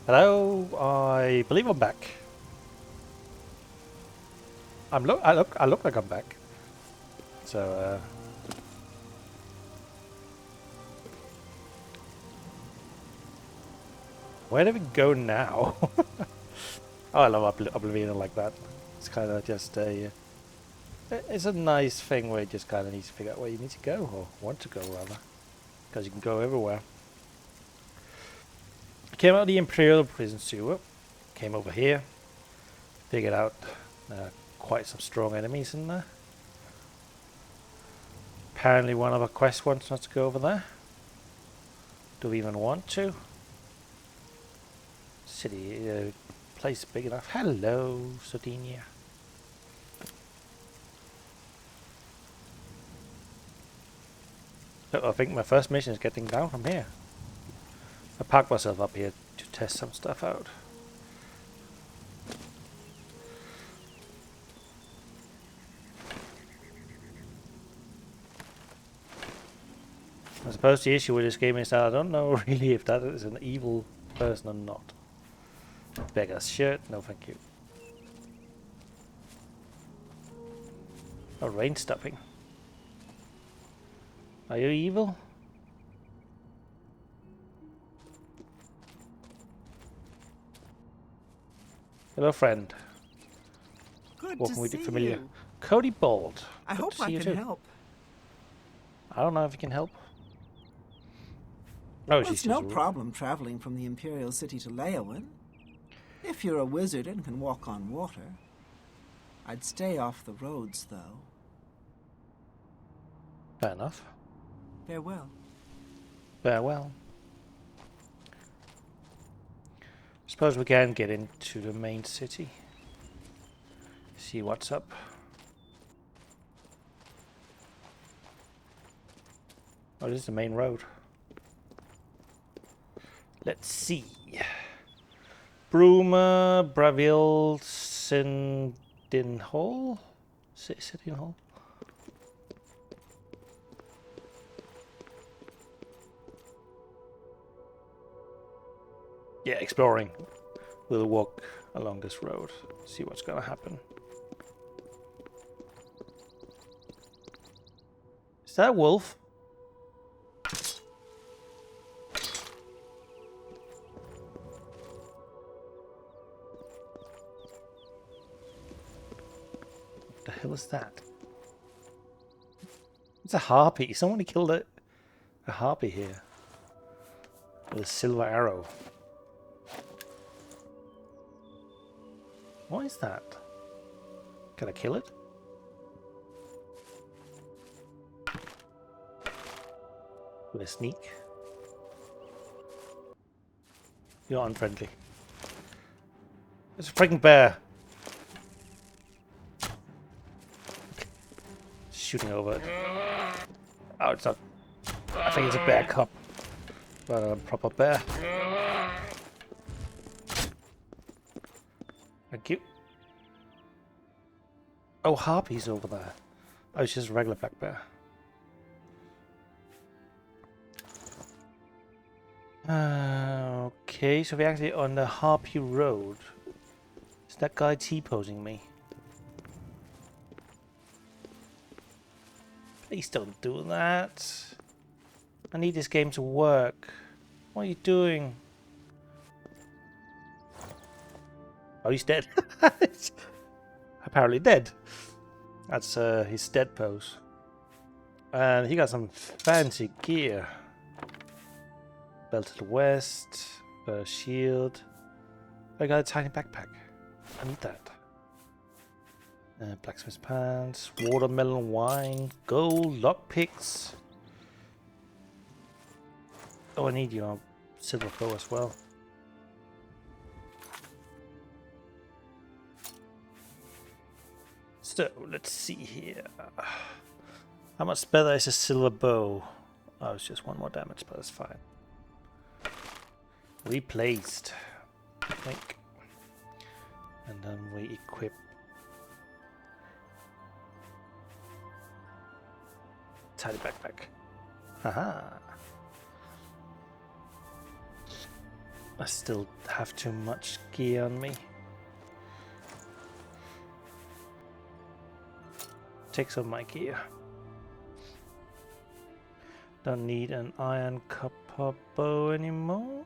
Hello, I believe I'm back. I look like I'm back. So, where do we go now? Oh, I love Oblivion like that. It's kind of just a, it's a nice thing where you just kind of need to figure out where you need to go, or want to go rather, because you can go everywhere. Came out of the Imperial prison sewer, came over here, figured out quite some strong enemies in there. Apparently one of our quests wants us to go over there. Do we even want to? City, place big enough. Hello, Sardinia. So I think my first mission is getting down from here. I parked myself up here to test some stuff out. I suppose the issue with this game is that I don't know really if that is an evil person or not. Beggar's shirt, no thank you. Oh, rain stopping. Are you evil? Hello, friend. Good Welcome to with the see familiar. you. Cody Bold. I Good hope to I see you can too. help. I don't know if you can help. Oh, Well, she's it's just no problem traveling from the Imperial City to Leowin. If you're a wizard and can walk on water. I'd stay off the roads, though. Fair enough. Farewell. Farewell. Suppose we can get into the main city. See what's up. Oh, this is the main road. Let's see. Bruma, Bravil, Sindinhall? Sindinhall? Yeah, exploring. We'll walk along this road, see what's gonna happen. Is that a wolf? What the hell is that? It's a harpy. Somebody killed a harpy here. With a silver arrow. What is that? Can I kill it? With a sneak? You're unfriendly. It's a freaking bear! Shooting over it. Oh, it's not. I think it's a bear cub. But a proper bear. Thank you. Oh, harpies over there. Oh, it's just a regular black bear. Okay, so we're actually on the Harpy Road. Is that guy T-posing me? Please don't do that. I need this game to work. What are you doing? Oh, he's dead. Apparently dead. That's his dead pose. And he got some fancy gear. Belt to the west, shield. I got a tiny backpack. I need that. Blacksmith's pants, watermelon wine, gold, lockpicks. Oh, I need your silver bow as well. So, let's see here. How much better is a silver bow? Oh, it's just one more damage, but that's fine. Replaced, I think. And then we equip tiny backpack. Haha. I still have too much gear on me. Take some of my gear. Don't need an iron copper bow anymore.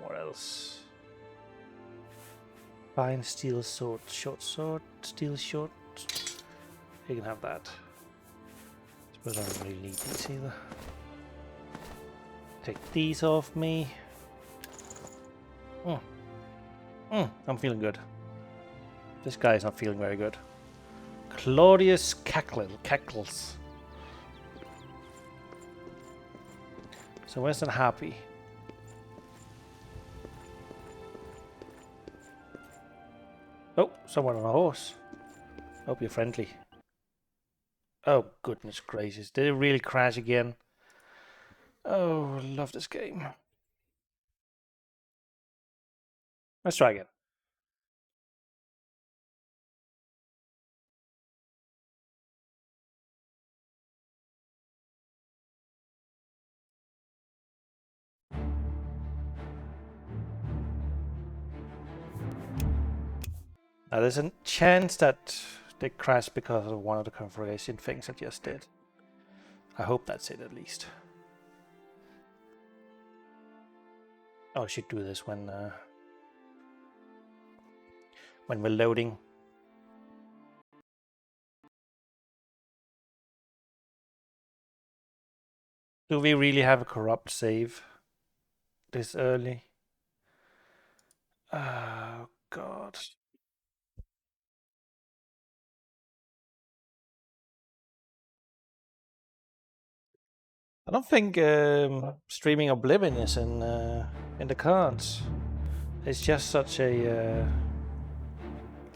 What else? Fine steel sword, short sword, steel short. You can have that. Suppose I don't really need these either. Take these off me. I'm feeling good. This guy's not feeling very good. Claudius Cackles. So where's that happy? Oh, someone on a horse. Hope you're friendly. Oh, goodness gracious. Did it really crash again? Oh, I love this game. Let's try again. Now, there's a chance that they crashed because of one of the configuration things I just did. I hope that's it, at least. Oh, I should do this when we're loading. Do we really have a corrupt save this early? Oh, God. I don't think streaming Oblivion is in the cards. It's just such a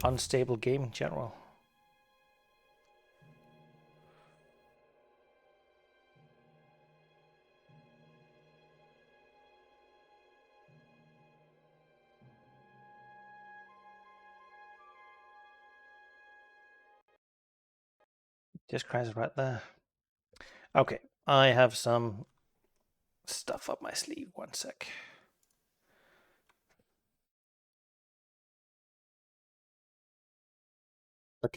unstable game in general. Just crashes right there. Okay, I have some stuff up my sleeve. One sec. I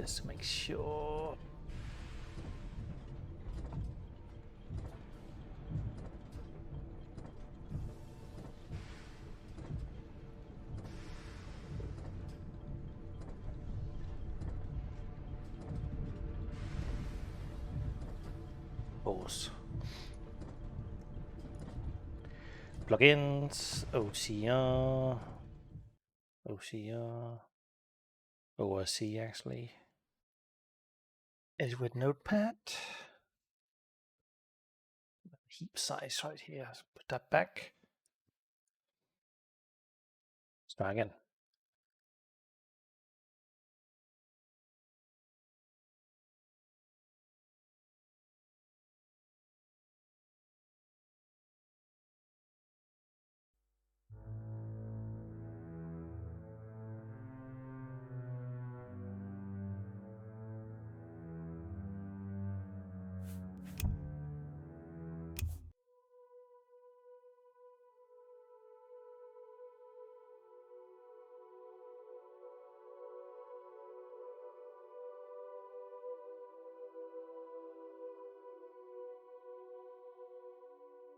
just to make sure. Pause. Plugins, OCR, ORC actually. Is with Notepad. Heap size right here. So put that back. Let's try again.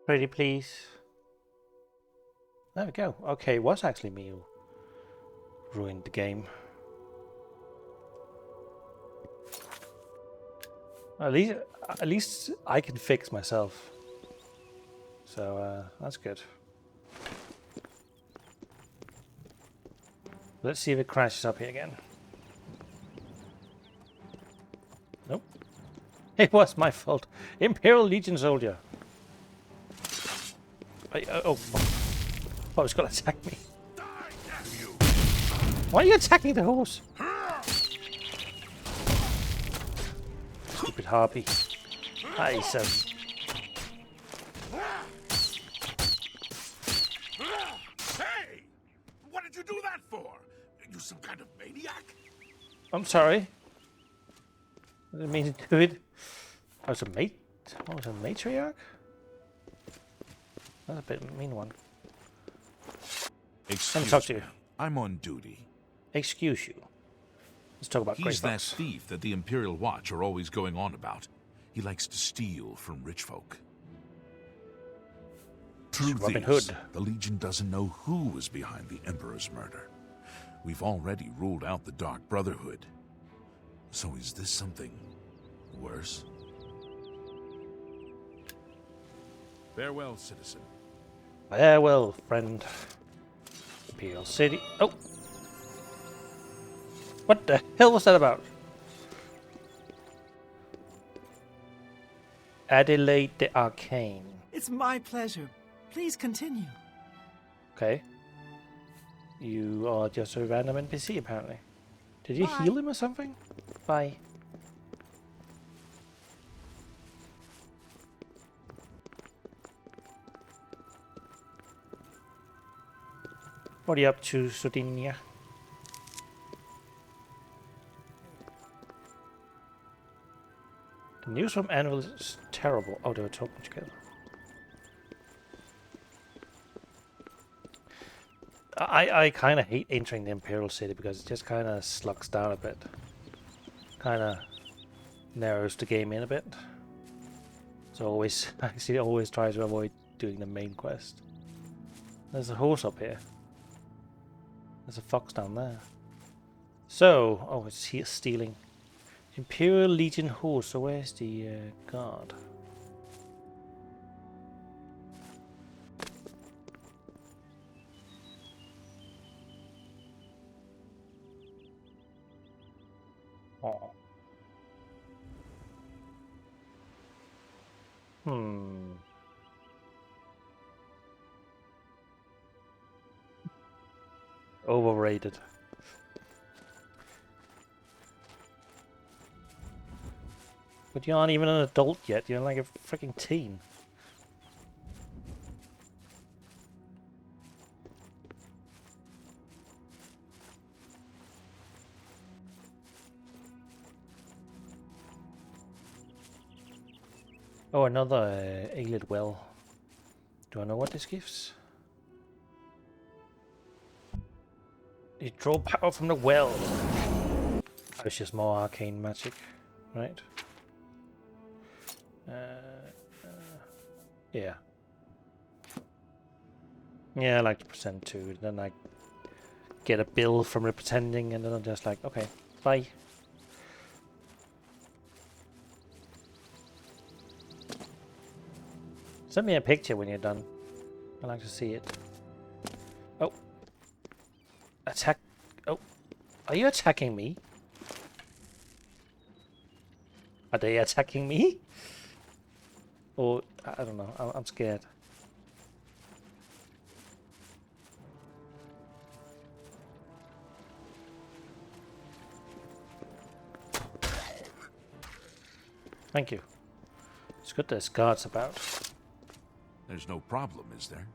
Pretty please. There we go. Okay, it was actually me who ruined the game. At least I can fix myself. So that's good. Let's see if it crashes up here again. Nope. It was my fault. Imperial Legion soldier. Oh, fuck. Oh, it's gonna attack me. Why are you attacking the horse? Stupid harpy. Hi, son. Hey! What did you do that for? You some kind of maniac? I'm sorry. I didn't mean to do it. I was a mate. What was a matriarch? That's a bit of a mean one. Let me talk to you. I'm on duty. Excuse you. Let's talk about He's Grey that Fox. thief that the Imperial Watch are always going on about. He likes to steal from rich folk. Truth Robin is, Hood. the Legion doesn't know who was behind the Emperor's murder. We've already ruled out the Dark Brotherhood. So is this something worse? Farewell, citizen. Farewell, friend. Imperial City. Oh! What the hell was that about? Adelaide the Arcane. It's my pleasure. Please continue. Okay. You are just a random NPC, apparently. Did you Bye. heal him or something? Bye. What are you up to, Sardinia? The news from Anvil is terrible. Oh, they were talking together. I kind of hate entering the Imperial City because it just kind of slugs down a bit. Kind of narrows the game in a bit. So always, actually always try to avoid doing the main quest. There's a horse up here. There's a fox down there. So, oh, it's here stealing. Imperial Legion horse. So where's the guard? Oh. Overrated. But you aren't even an adult yet. You're like a freaking teen. Oh, another Aelid well. Do I know what this gives? You draw power from the well. It's just more arcane magic, right? Yeah. Yeah, I like to pretend too. Then I get a bill from the pretending, and then I'm just like, okay, bye. Send me a picture when you're done. I like to see it. Oh. Attack. Oh. Are you attacking me? Are they attacking me? Or, I don't know. I'm scared. Thank you. It's good there's guards about. There's no problem, is there?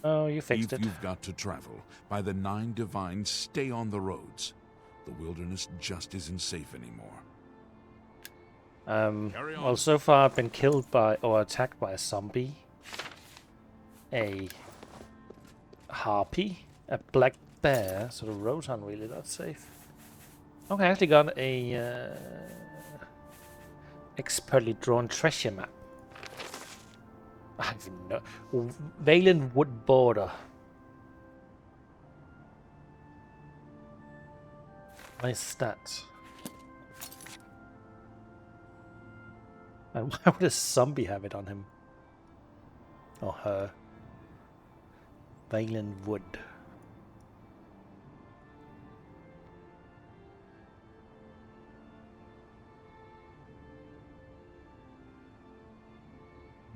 Oh, you fixed If it. you've got to travel, by the 9 Divines, stay on the roads. The wilderness just isn't safe anymore. Carry on. Well, so far I've been killed by or attacked by a zombie, a harpy, a black bear, so the roads aren't really that safe. Okay, I actually got a expertly drawn treasure map. I have no... Valen Wood Border. Nice stats. And why would a zombie have it on him? Or her? Valen Wood.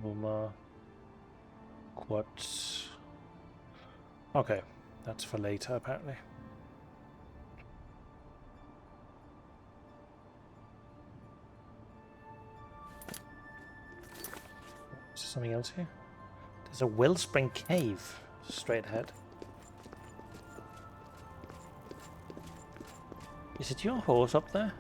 Uma. Quartz. Okay, that's for later apparently. something else here. There's a wellspring cave straight ahead. Is it your horse up there?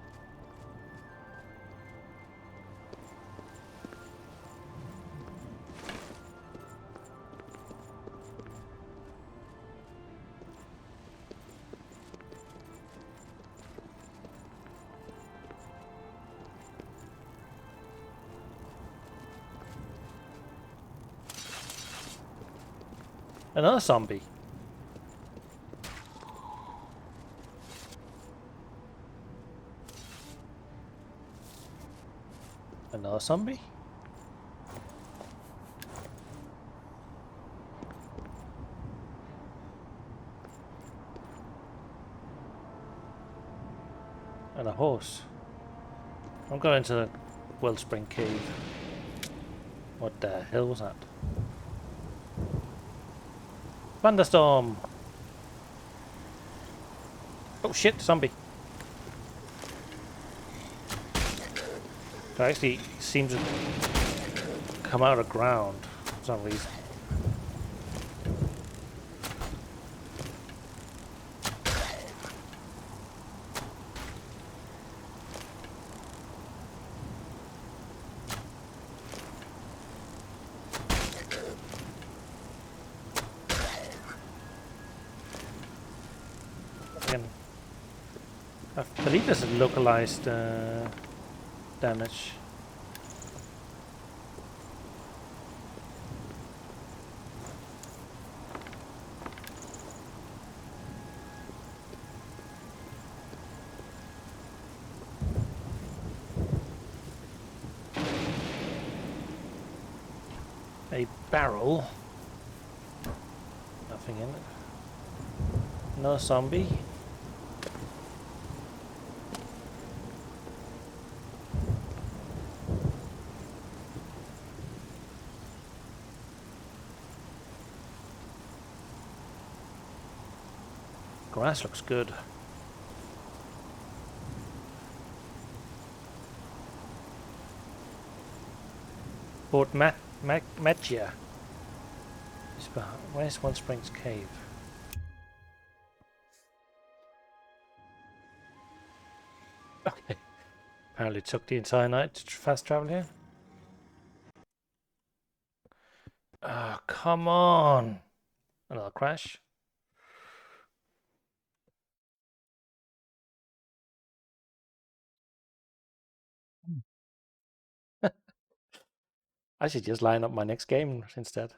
Another zombie. Another zombie. And a horse. I'm going into the wellspring cave. What the hell was that? Thunderstorm! Oh shit, zombie. It actually seems to come out of the ground for some reason. I believe there's a localized damage. A barrel. Nothing in it. No zombie. Grass looks good. Fort Matchia. Where's One Springs Cave? Okay. Apparently it took the entire night to fast travel here. Ah, oh, come on! Another crash. I should just line up my next game instead.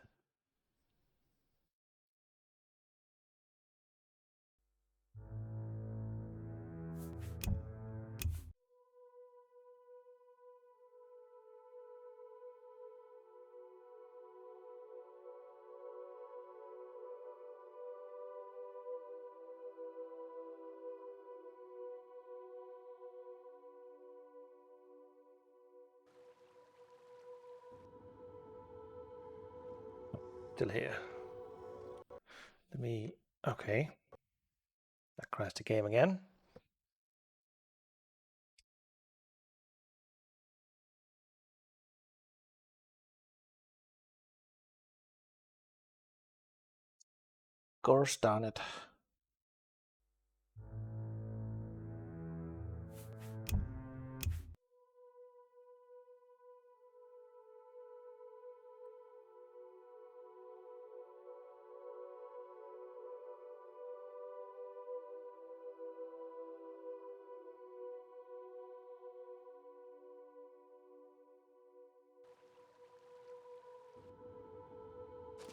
Still here. Let me... Okay. That crashed the game again. Gosh darn it.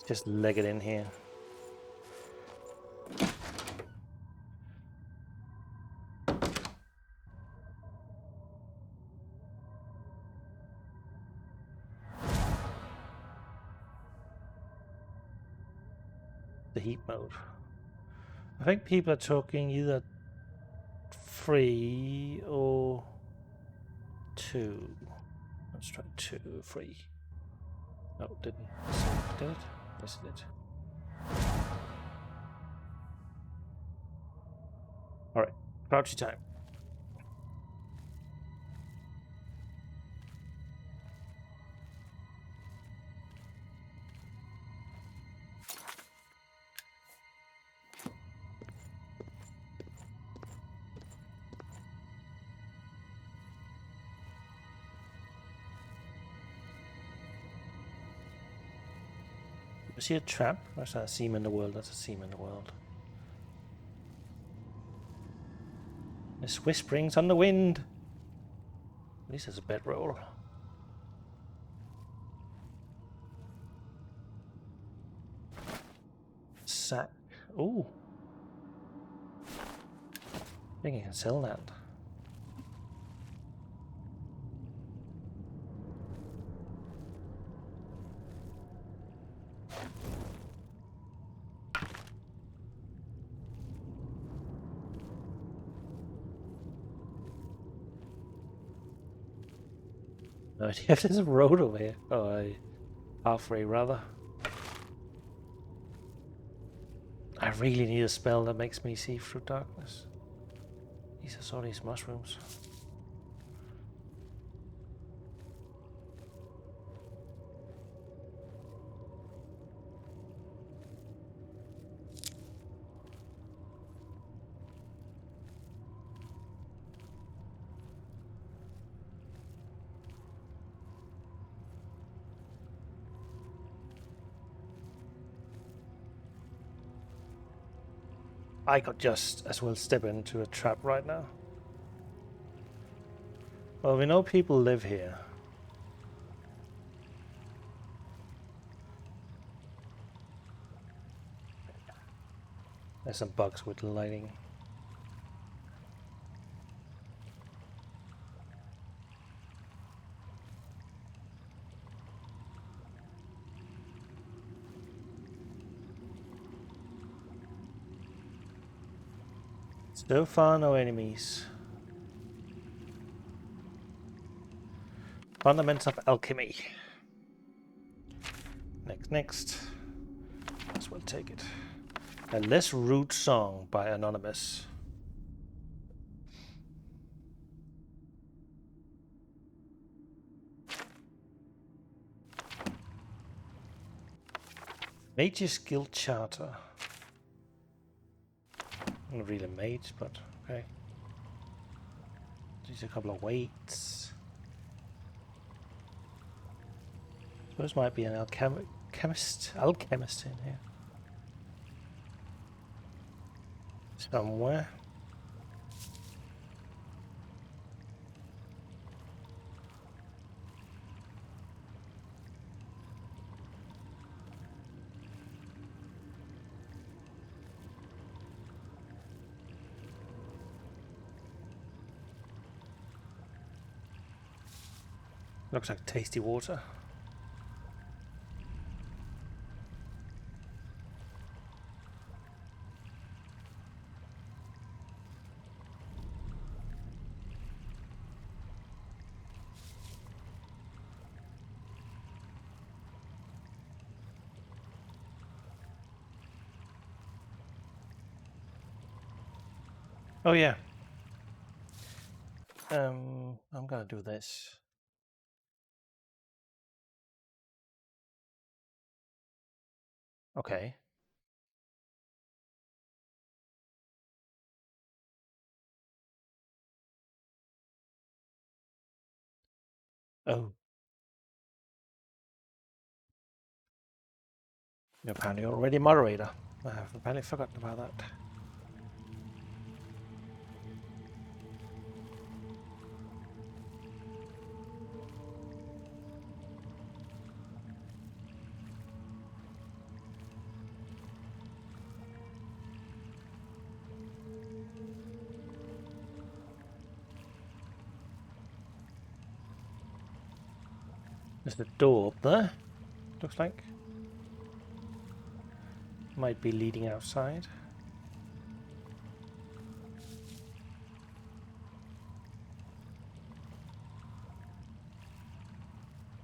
Just leg it in here. The heat mode. I think people are talking either 3 or 2. Let's try 2, 3. No, didn't. Did it? Yes, it did. Alright, crouchy time. Is he a trap? Or is that a seam in the world? That's a seam in the world. There's whisperings on the wind. At least there's a bedroll. Sack. Ooh. I think I can sell that. No idea if there's a road over here. Oh, halfway rather. I really need a spell that makes me see through darkness. These are all these mushrooms. I could just as well step into a trap right now. Well, we know people live here. There's some bugs with lighting. So far, no enemies. Fundamentals of alchemy. Next. As well take it. A less rude song by Anonymous. Mage's Guild Charter. Not really mage, but okay. Just a couple of weights. Suppose might be an alchemist in here. Somewhere. Looks like tasty water. Oh yeah. I'm gonna do this. Okay. Oh. You're apparently already moderator. I have apparently forgotten about that. There's a door up there, looks like. Might be leading outside.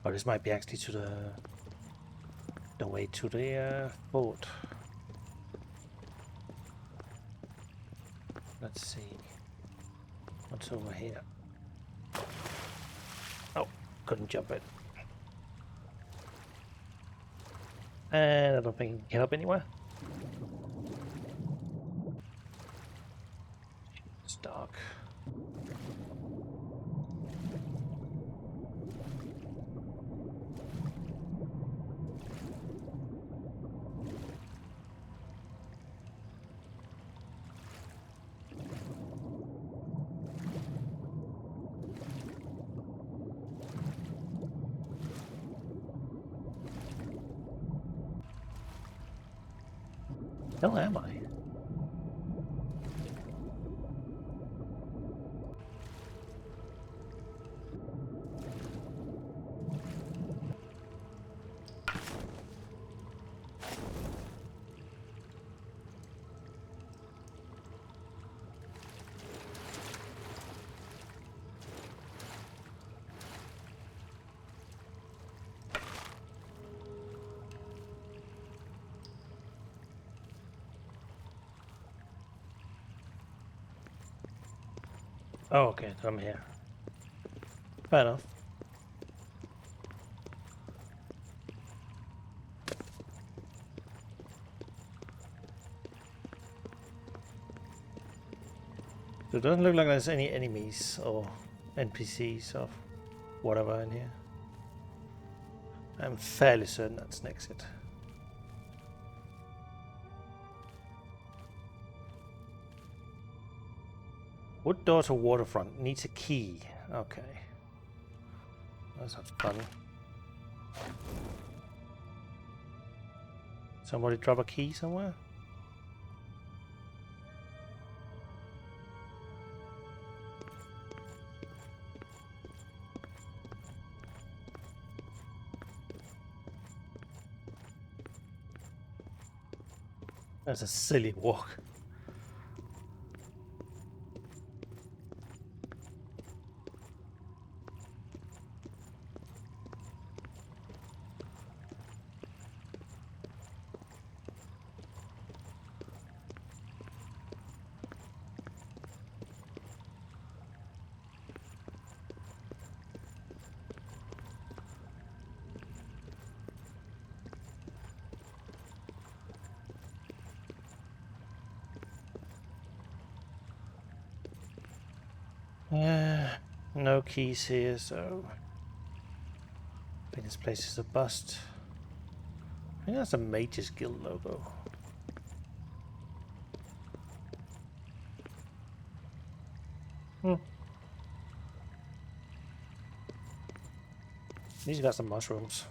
Or this might be actually to the way to the fort. Let's see. What's over here? Oh, couldn't jump it. And I don't think I can get up anywhere. It's dark. hell am I? Oh, okay, I'm here. Fair enough. So it doesn't look like there's any enemies or NPCs or whatever in here. I'm fairly certain that's an exit. Wood door to waterfront needs a key. Okay. That sounds fun. Somebody drop a key somewhere? That's a silly walk. No keys here, so I think this place is a bust. I think that's a Mage's Guild logo. These got some mushrooms.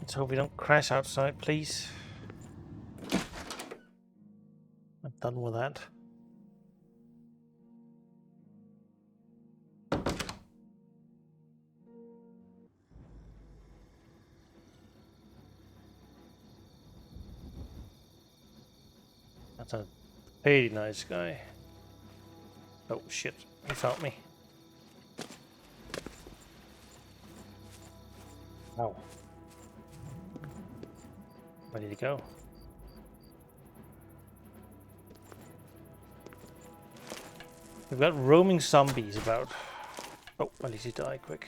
Let's hope we don't crash outside, please. I'm done with that. That's a pretty nice guy. Oh shit, he found me. Ow. Where did he go? We've got roaming zombies about. Oh, at least he died quick.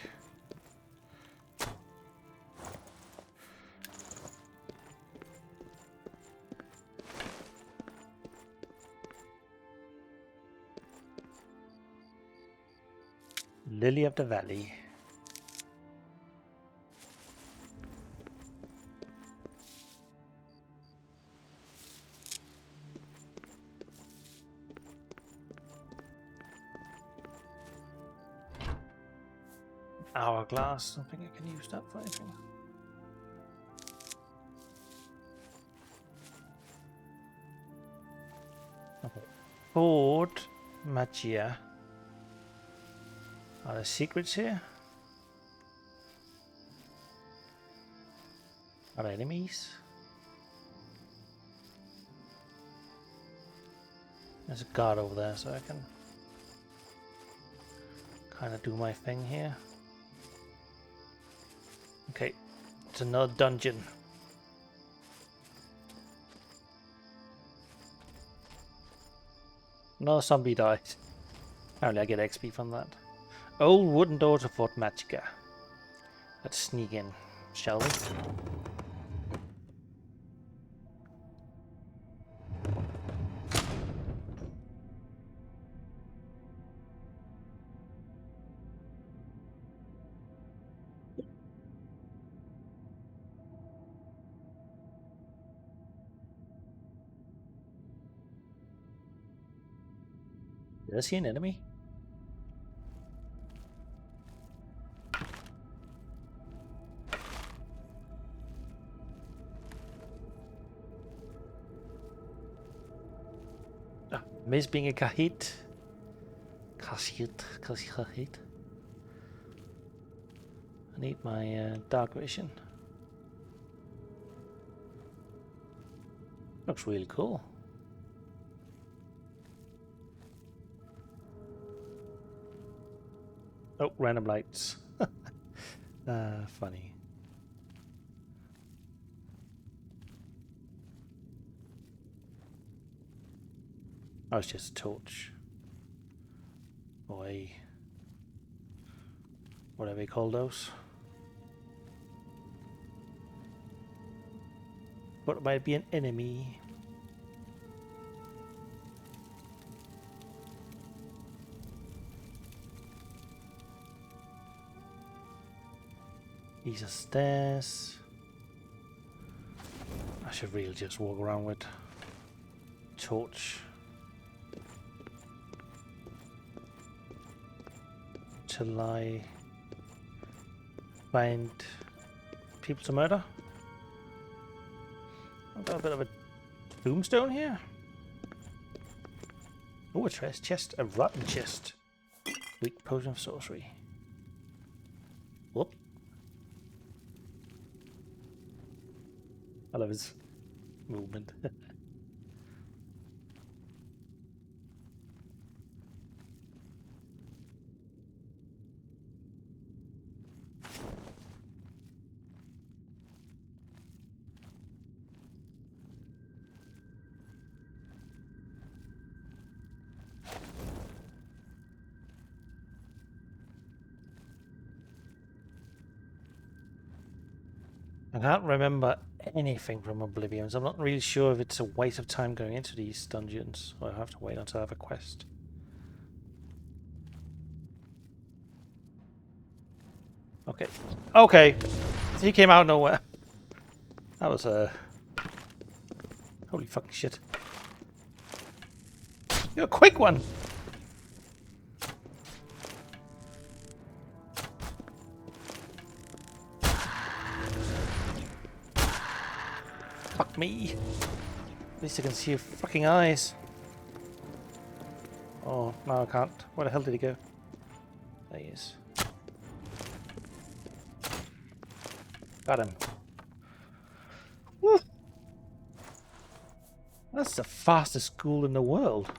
Lily of the Valley. Hourglass. I don't think I can use that for anything. Okay. Fort Magia. Are there secrets here? Are there enemies? There's a guard over there, so I can kind of do my thing here. Okay, it's another dungeon. Another zombie died. Apparently I get XP from that. Old wooden door to Fort Magica. Let's sneak in, shall we? Did I see an enemy? Ah, miss being a Kahit. Kahit. I need my dark vision. Looks really cool. Oh, random lights. Funny. Oh, it's just a torch. Or a... whatever you call those. But it might be an enemy. These are stairs. I should really just walk around with torch. Till I find people to murder. I've got a bit of a tombstone here. Oh, a chest, a rotten chest. Weak potion of sorcery. Whoop. I love his movement. I can't remember anything from Oblivion, so I'm not really sure if it's a waste of time going into these dungeons, or I have to wait until I have a quest. Okay. Okay! He came out of nowhere. That was holy fucking shit. You're a quick one! Fuck me. At least I can see your fucking eyes. Oh, no I can't. Where the hell did he go? There he is. Got him. Woo. That's the fastest school in the world.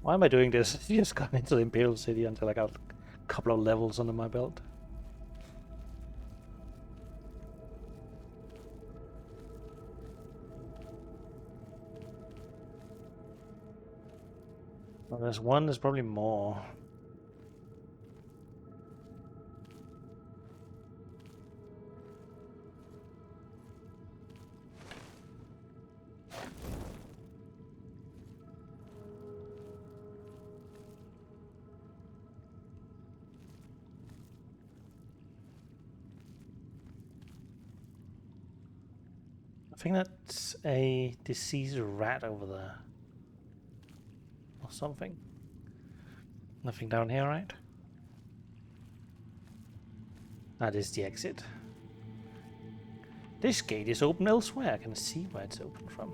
Why am I doing this? I just got into the Imperial City until I got a couple of levels under my belt. Well, there's one, there's probably more. I think that's a diseased rat over there. Or something. Nothing down here, right? That is the exit. This gate is open elsewhere. I can see where it's open from.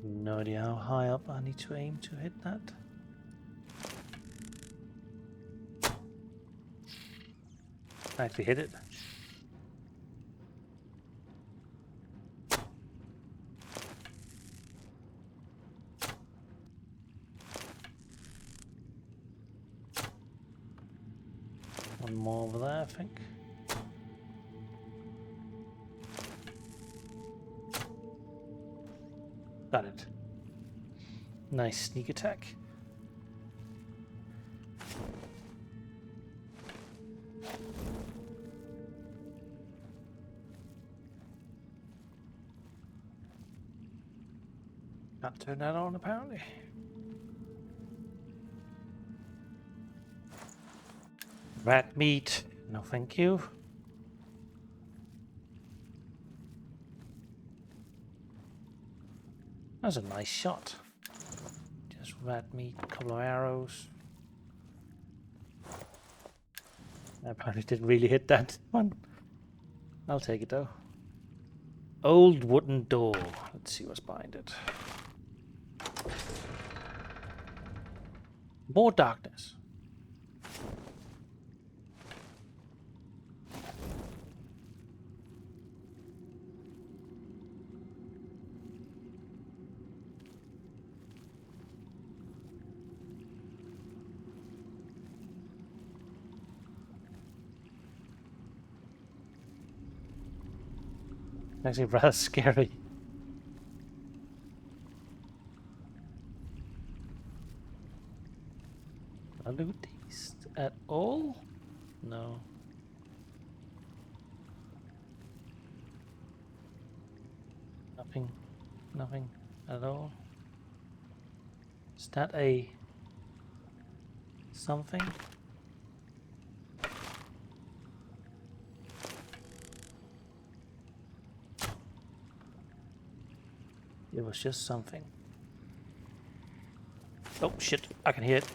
No idea how high up I need to aim to hit that. I actually hit it. One more over there, I think. Got it. Nice sneak attack. Can't turn that on apparently. Rat meat. No thank you. That was a nice shot. Just rat meat, a couple of arrows. I apparently didn't really hit that one. I'll take it though. Old wooden door. Let's see what's behind it. More darkness. Actually rather scary. I loot these at all? No. Nothing. Nothing at all. Is that a something? It was just something. Oh shit, I can hear it.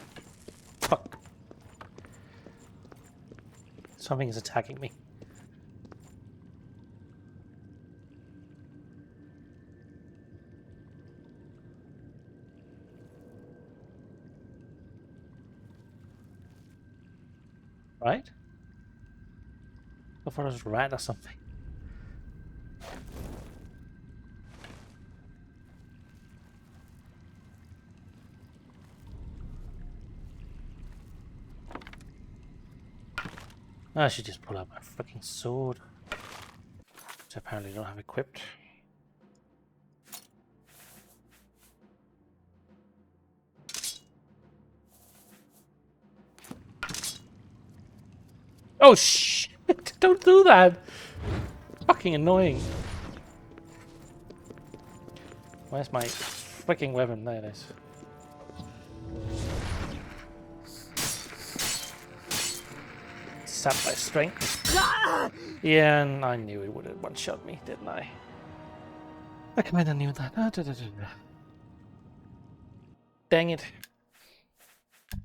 Fuck. Something is attacking me. Right? I thought it was a rat or something. I should just pull out my fucking sword, which I apparently don't have equipped. Oh shit! Don't do that! Fucking annoying. Where's my freaking weapon? There it is. Sap by strength. Yeah, and I knew it would have one-shot me, didn't I? I kinda knew that. Dang it.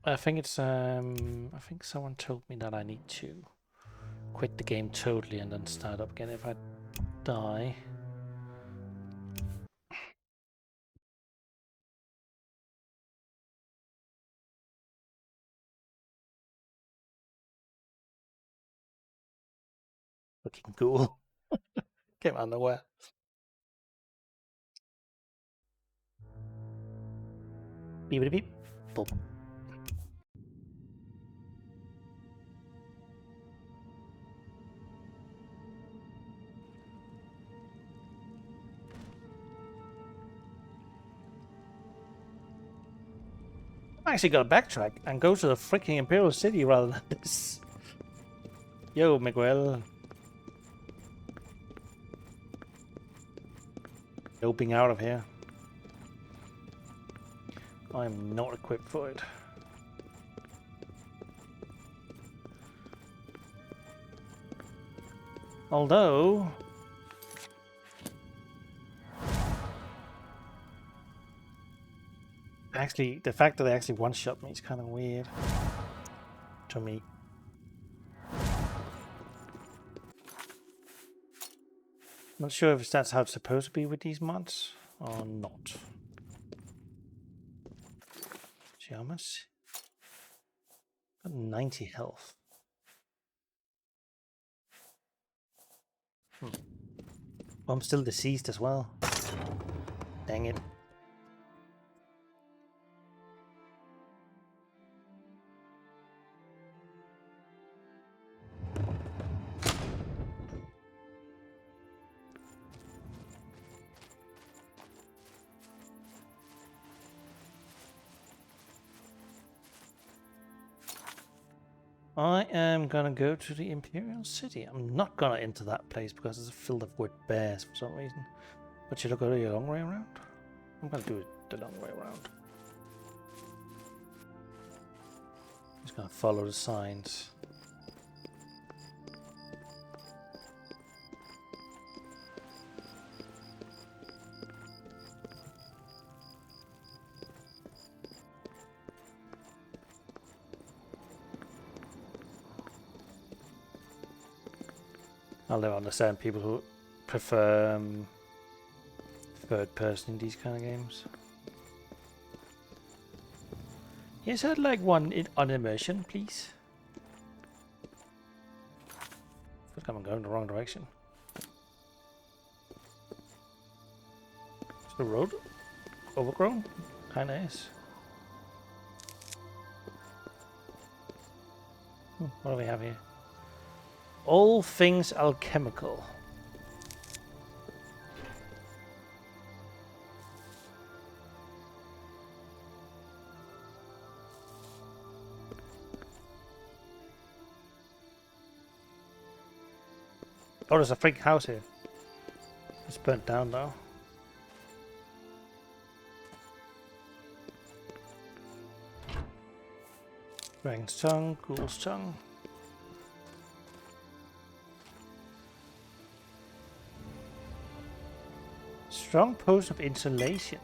I think it's I think someone told me that I need to quit the game totally and then start up again if I die. Looking cool. Came out of nowhere. Beep beep. Boop. I actually got to backtrack and go to the freaking Imperial City rather than this. Yo, Miguel. Doping out of here. I'm not equipped for it. Although... actually, the fact that they actually one-shot me is kind of weird. To me. Not sure if that's how it's supposed to be with these mods or not. See how much? Got 90 health. Oh, I'm still deceased as well. Dang it. I am gonna go to the Imperial City. I'm not gonna enter that place because it's filled with bears for some reason. But should I go the long way around? I'm gonna do it the long way around. Just gonna follow the signs. I'll never understand people who prefer third person in these kind of games. Yes, I'd like one on immersion, please. I feel like I'm going the wrong direction. Is the road overgrown? Kinda is. What do we have here? All things alchemical. Oh, there's a freaking house here. It's burnt down though. Dragon's tongue, ghoul's tongue. Strong potion of insulation.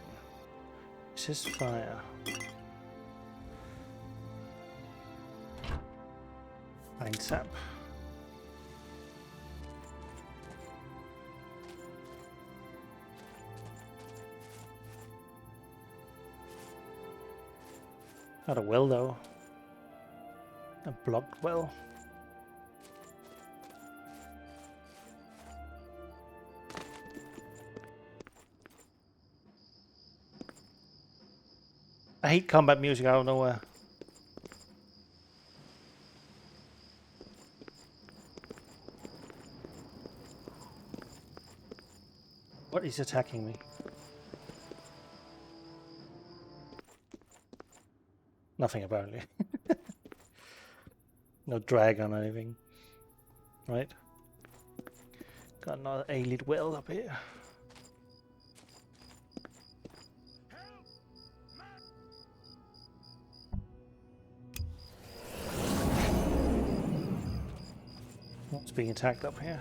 Resist fire. Pine sap. Not a well though. A blocked well. I hate combat music out of nowhere. What is attacking me? Nothing apparently. No dragon or anything. Right? Got another elite well up here. What's being attacked up here?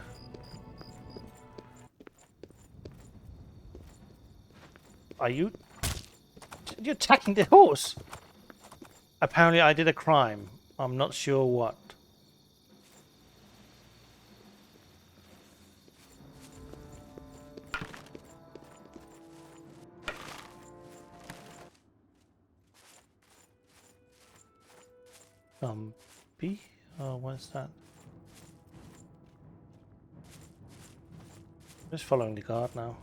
Are you? You're attacking the horse! Apparently I did a crime. I'm not sure what. B? Oh, what's that? Just following the guard now.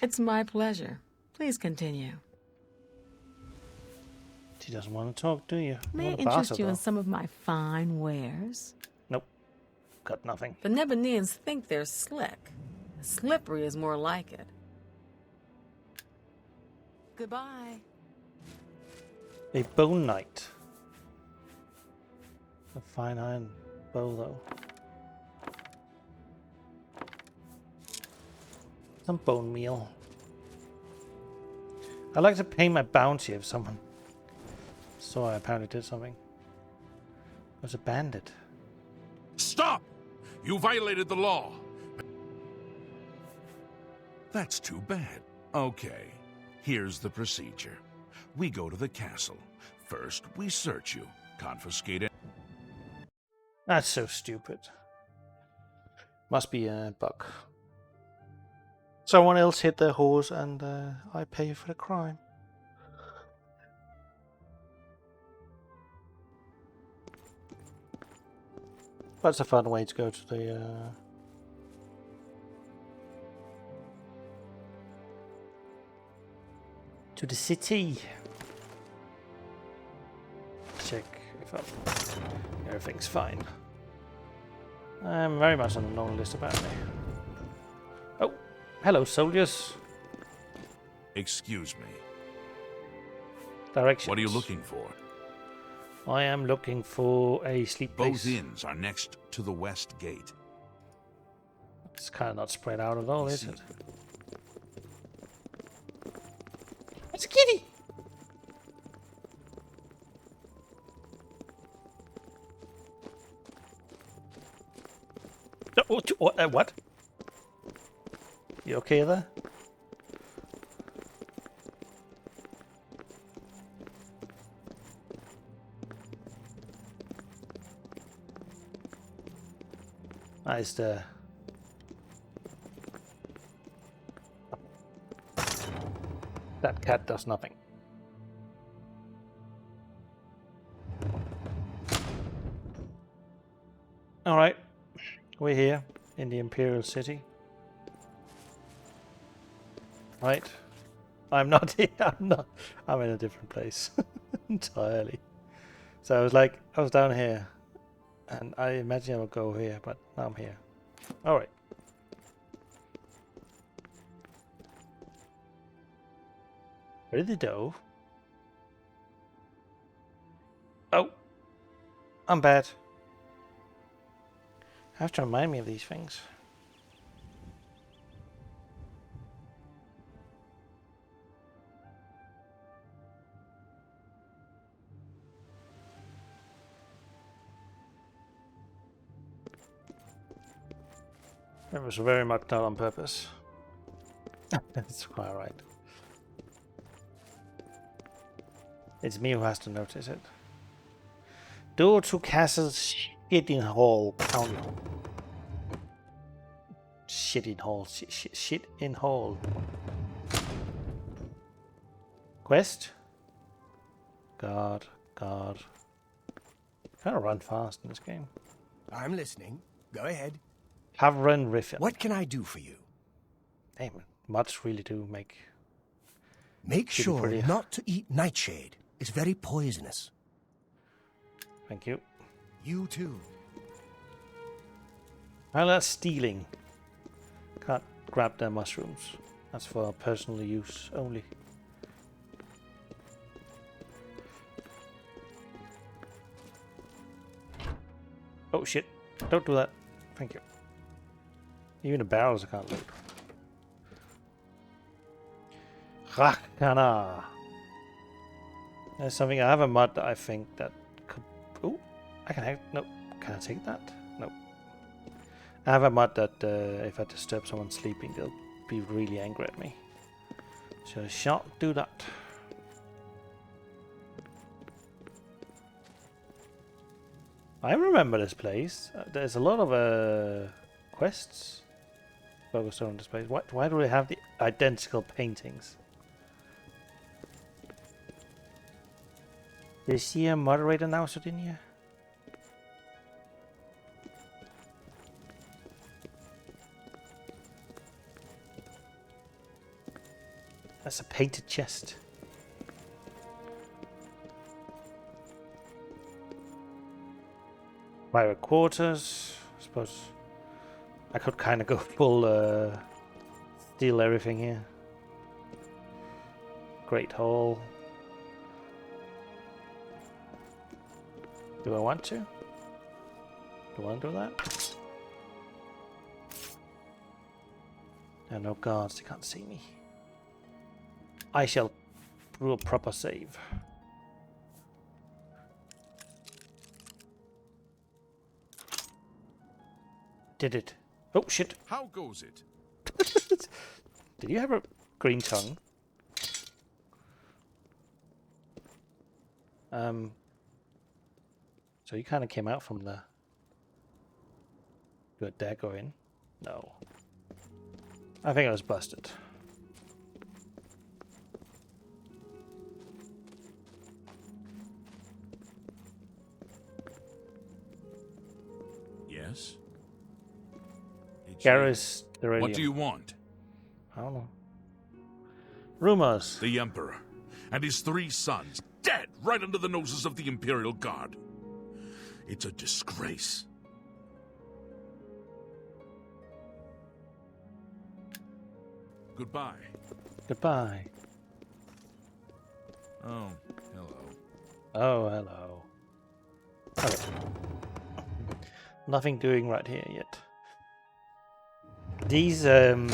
It's my pleasure. Please continue. She doesn't want to talk, do you? May I interest you in some of my fine wares? Nope. Got nothing. The Nebaneans think they're slick. Slippery is more like it. Goodbye. A bone knight. A fine iron bow, though. Some bone meal. I'd like to pay my bounty if someone saw I apparently did something. I was a bandit. Stop! You violated the law. That's too bad. Okay, here's the procedure. We go to the castle. First, we search you, confiscate it. That's so stupid. Must be a bug. Someone else hit their horse and I pay for the crime. That's a fun way to go to the... to the city. Check if everything's fine. I'm very much on the known list apparently. Oh, hello soldiers. Excuse me. Directions. What are you looking for? I am looking for a sleep place. Both inns are next to the west gate. It's kind of not spread out at all, is it? It's a kitty! What? You okay there? Nice there. That cat does nothing. Alright, we're here in the Imperial City. Right, I'm not here, I'm in a different place entirely. So I was down here and I imagine I would go here, but now I'm here. Alright. Where did they go? Oh, I'm bad. I have to remind me of these things. It was very much not on purpose. That's quite right. It's me who has to notice it. Door to castle shit in hall. County. Shit in hall. Shit in hall. Quest? God. Gotta run fast in this game. I'm listening. Go ahead. Have run refill. What can I do for you? Damn it. Mods really do make... Make Should be sure pretty- not to eat nightshade. It's very poisonous. Thank you. You too. Well, that's stealing. Can't grab their mushrooms. That's for personal use only. Oh shit. Don't do that. Thank you. Even the barrels I can't loot. Rakana. There's something. I have a mod that I think that could. Oh, I can have. No, can I take that? No. I have a mod that if I disturb someone sleeping, they'll be really angry at me. So I shan't do that. I remember this place. There's a lot of quests focused on this place. Why do they have the identical paintings? Do you see a moderator now, Sardinia? That's a painted chest. Private quarters. I suppose I could kind of go full steal everything here. Great hall. Do I want to? Do I want to do that? There are no guards, they can't see me. I shall do a proper save. Did it? Oh shit! How goes it? Did you have a green tongue? So you kind of came out from the... Did a dagger in? No. I think I was busted. Yes? Garrus, the What do you want? I don't know. Rumors. The Emperor and his 3 sons dead right under the noses of the Imperial Guard. It's a disgrace. Goodbye. Goodbye. Oh, hello. Oh, hello. Hello. Nothing doing right here yet. These Morning.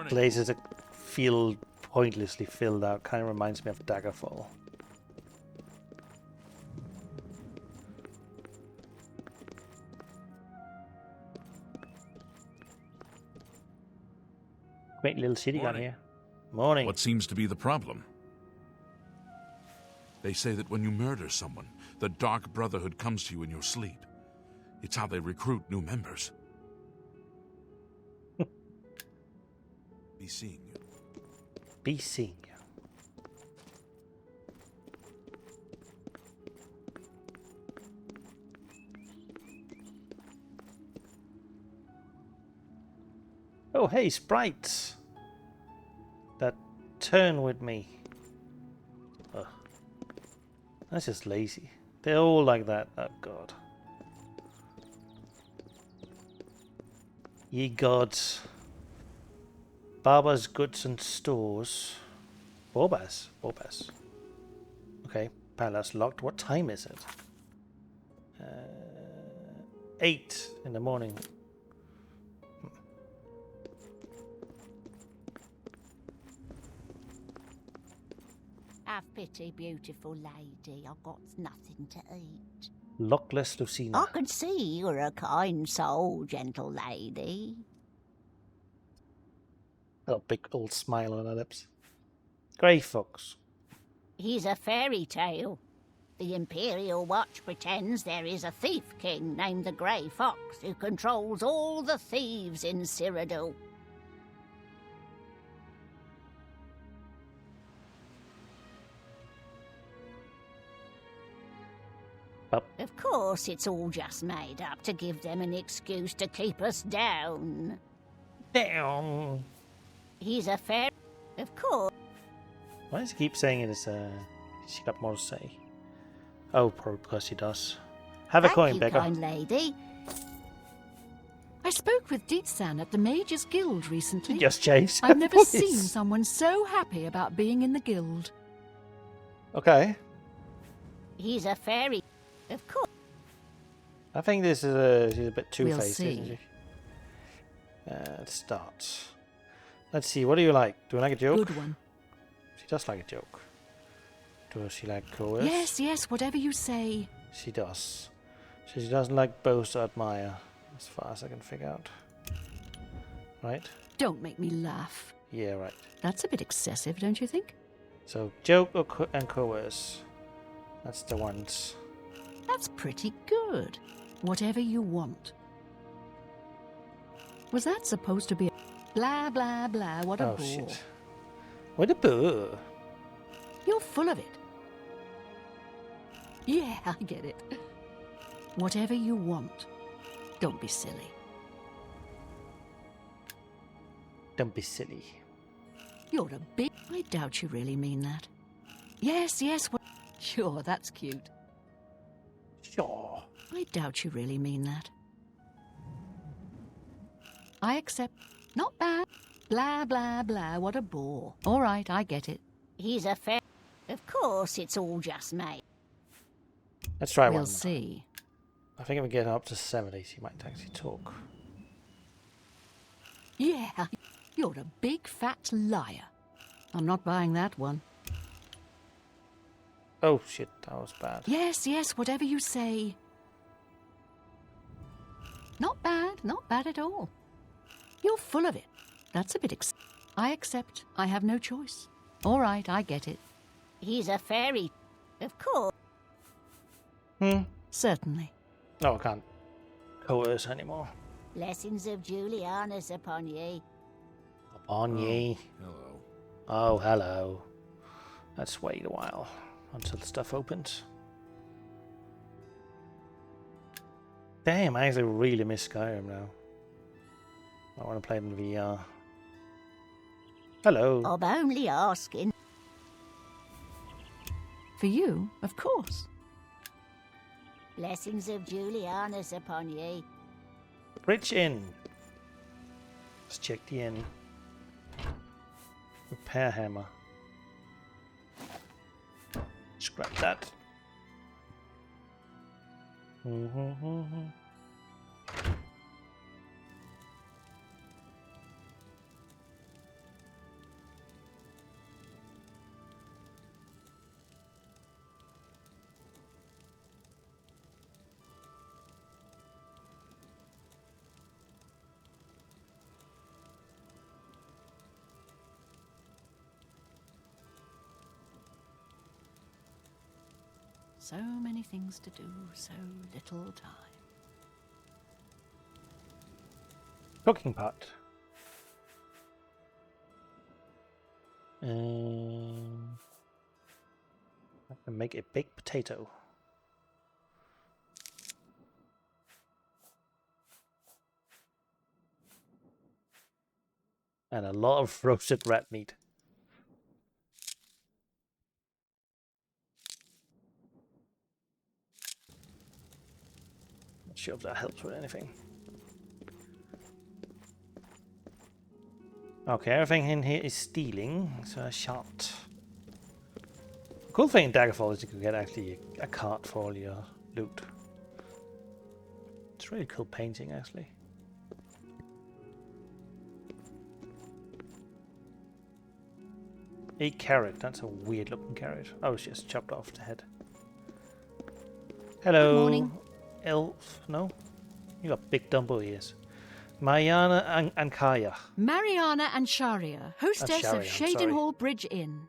places that feel pointlessly filled out kind of reminds me of Daggerfall. Great little city down Morning. here. Morning. What seems to be the problem? They say that when you murder someone, the Dark Brotherhood comes to you in your sleep. It's how they recruit new members. Be seeing you. Be seeing you. Oh, hey, sprites! That turn with me. Ugh. That's just lazy. They're all like that. Oh, God. Ye gods. Barber's Goods and Stores. Borbas. Borbas. Okay, palace locked. What time is it? 8 in the morning. Have pity, beautiful lady. I've got nothing to eat. Lockless Lucina. I can see you're a kind soul, gentle lady. A big old smile on her lips. Grey Fox. He's a fairy tale. The Imperial Watch pretends there is a thief king named the Grey Fox who controls all the thieves in Cyrodiil. Of course, it's all just made up to give them an excuse to keep us down. Down. He's a fair... Of course. Why does he keep saying it as she got more to say? Oh, probably because she does. Have a coin, Thank you, Becca. kind lady. I spoke with Dietsan at the Mages Guild recently. He just changed her I've never voice. seen someone so happy about being in the guild. Okay. He's a fairy. Of course. I think this is she's a bit We'll two-faced, isn't see. she? Let's start. Let's see, what do you like? Do you like a joke? Good one. She does like a joke. Does she like coerce? Yes, yes, whatever you say. She does. She doesn't like boast or admire, as far as I can figure out. Right? Don't make me laugh. Yeah, right. That's a bit excessive, don't you think? So, joke or and coerce. That's the ones. That's pretty good. Whatever you want. Was that supposed to be a blah, blah, blah? What a Oh, bore. shit. What a boo. You're full of it. Yeah, I get it. Whatever you want. Don't be silly. Don't be silly. You're a big... I doubt you really mean that. Yes, yes. Sure, that's cute. Sure. I doubt you really mean that. I accept. Not bad. Blah, blah, blah. What a bore. All right, I get it. He's a fair... Of course, it's all just made. Let's try We'll one. see. I think if we get up to 70, she might actually talk. Yeah, you're a big fat liar. I'm not buying that one. Oh shit, that was bad. Yes, yes, whatever you say. Not bad at all. You're full of it. That's a bit I accept. I have no choice. All right, I get it. He's a fairy. Of course. Certainly. No, I can't coerce anymore. Blessings of Julianus upon ye. Upon ye. Hello. Oh, hello. Let's wait a while until the stuff opens. Damn, I actually really miss Skyrim now. I want to play it in VR. Hello. I'm only asking. For you, of course. Blessings of Julianus upon ye. Bridge Inn. Let's check the inn. Repair hammer. Scrap that. So many things to do, so little time. Cooking pot. I can make a baked potato. And a lot of roasted rat meat. Not sure if that helps with anything. Okay, everything in here is stealing, so a shot. The cool thing in Daggerfall is you can get actually a cart for all your loot. It's really cool painting, actually. A carrot, that's a weird looking carrot. Oh, it's just chopped off the head. Hello. Good morning. Elf, no? You got big Dumbo ears. Mariana and Kaya. Mariana and Sharia, hostess Sharia, of I'm Shaden sorry. Hall Bridge Inn.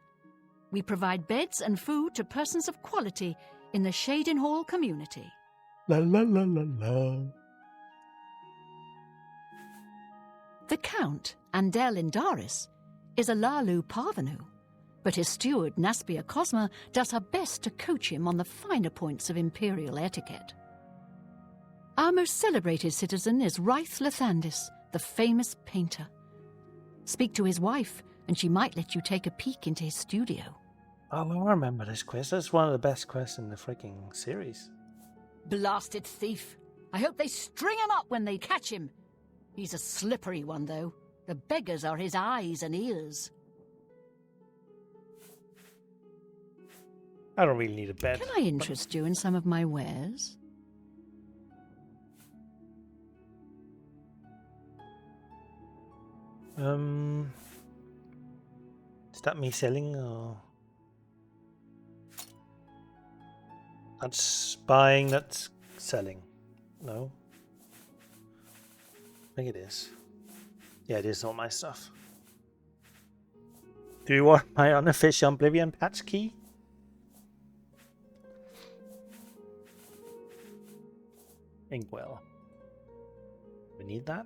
We provide beds and food to persons of quality in the Shaden Hall community. La la la la la. The Count, Andel Indaris, is a Lalu parvenu, but his steward, Naspia Cosma, does her best to coach him on the finer points of imperial etiquette. Our most celebrated citizen is Raith Lathandis, the famous painter. Speak to his wife, and she might let you take a peek into his studio. Oh, I remember this quest. That's one of the best quests in the freaking series. Blasted thief. I hope they string him up when they catch him. He's a slippery one, though. The beggars are his eyes and ears. I don't really need a bed. Can I interest you in some of my wares? Is that me selling or? That's buying, that's selling. No? I think it is. Yeah, it is all my stuff. Do you want my unofficial Oblivion patch key? Inkwell. We need that?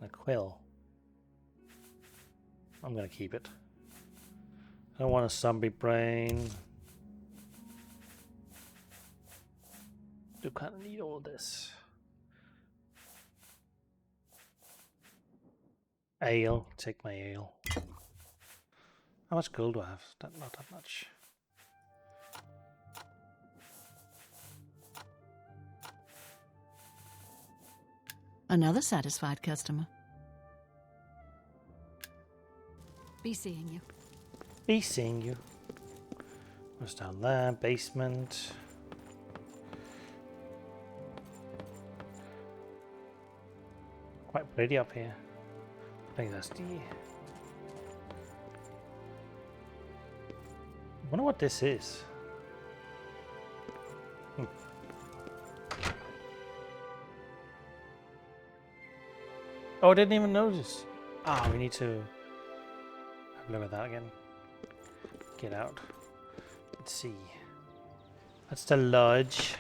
And a quill. I'm gonna keep it. I don't want a zombie brain. Do kind of need all this. Ale, take my ale. How much gold do I have? Not that much. Another satisfied customer. Be seeing you. Be seeing you. What's down there? Basement. Quite pretty up here. I think that's the... I wonder what this is. Oh, I didn't even notice. Ah, we need to have a look at that again. Get out. Let's see. That's the lodge.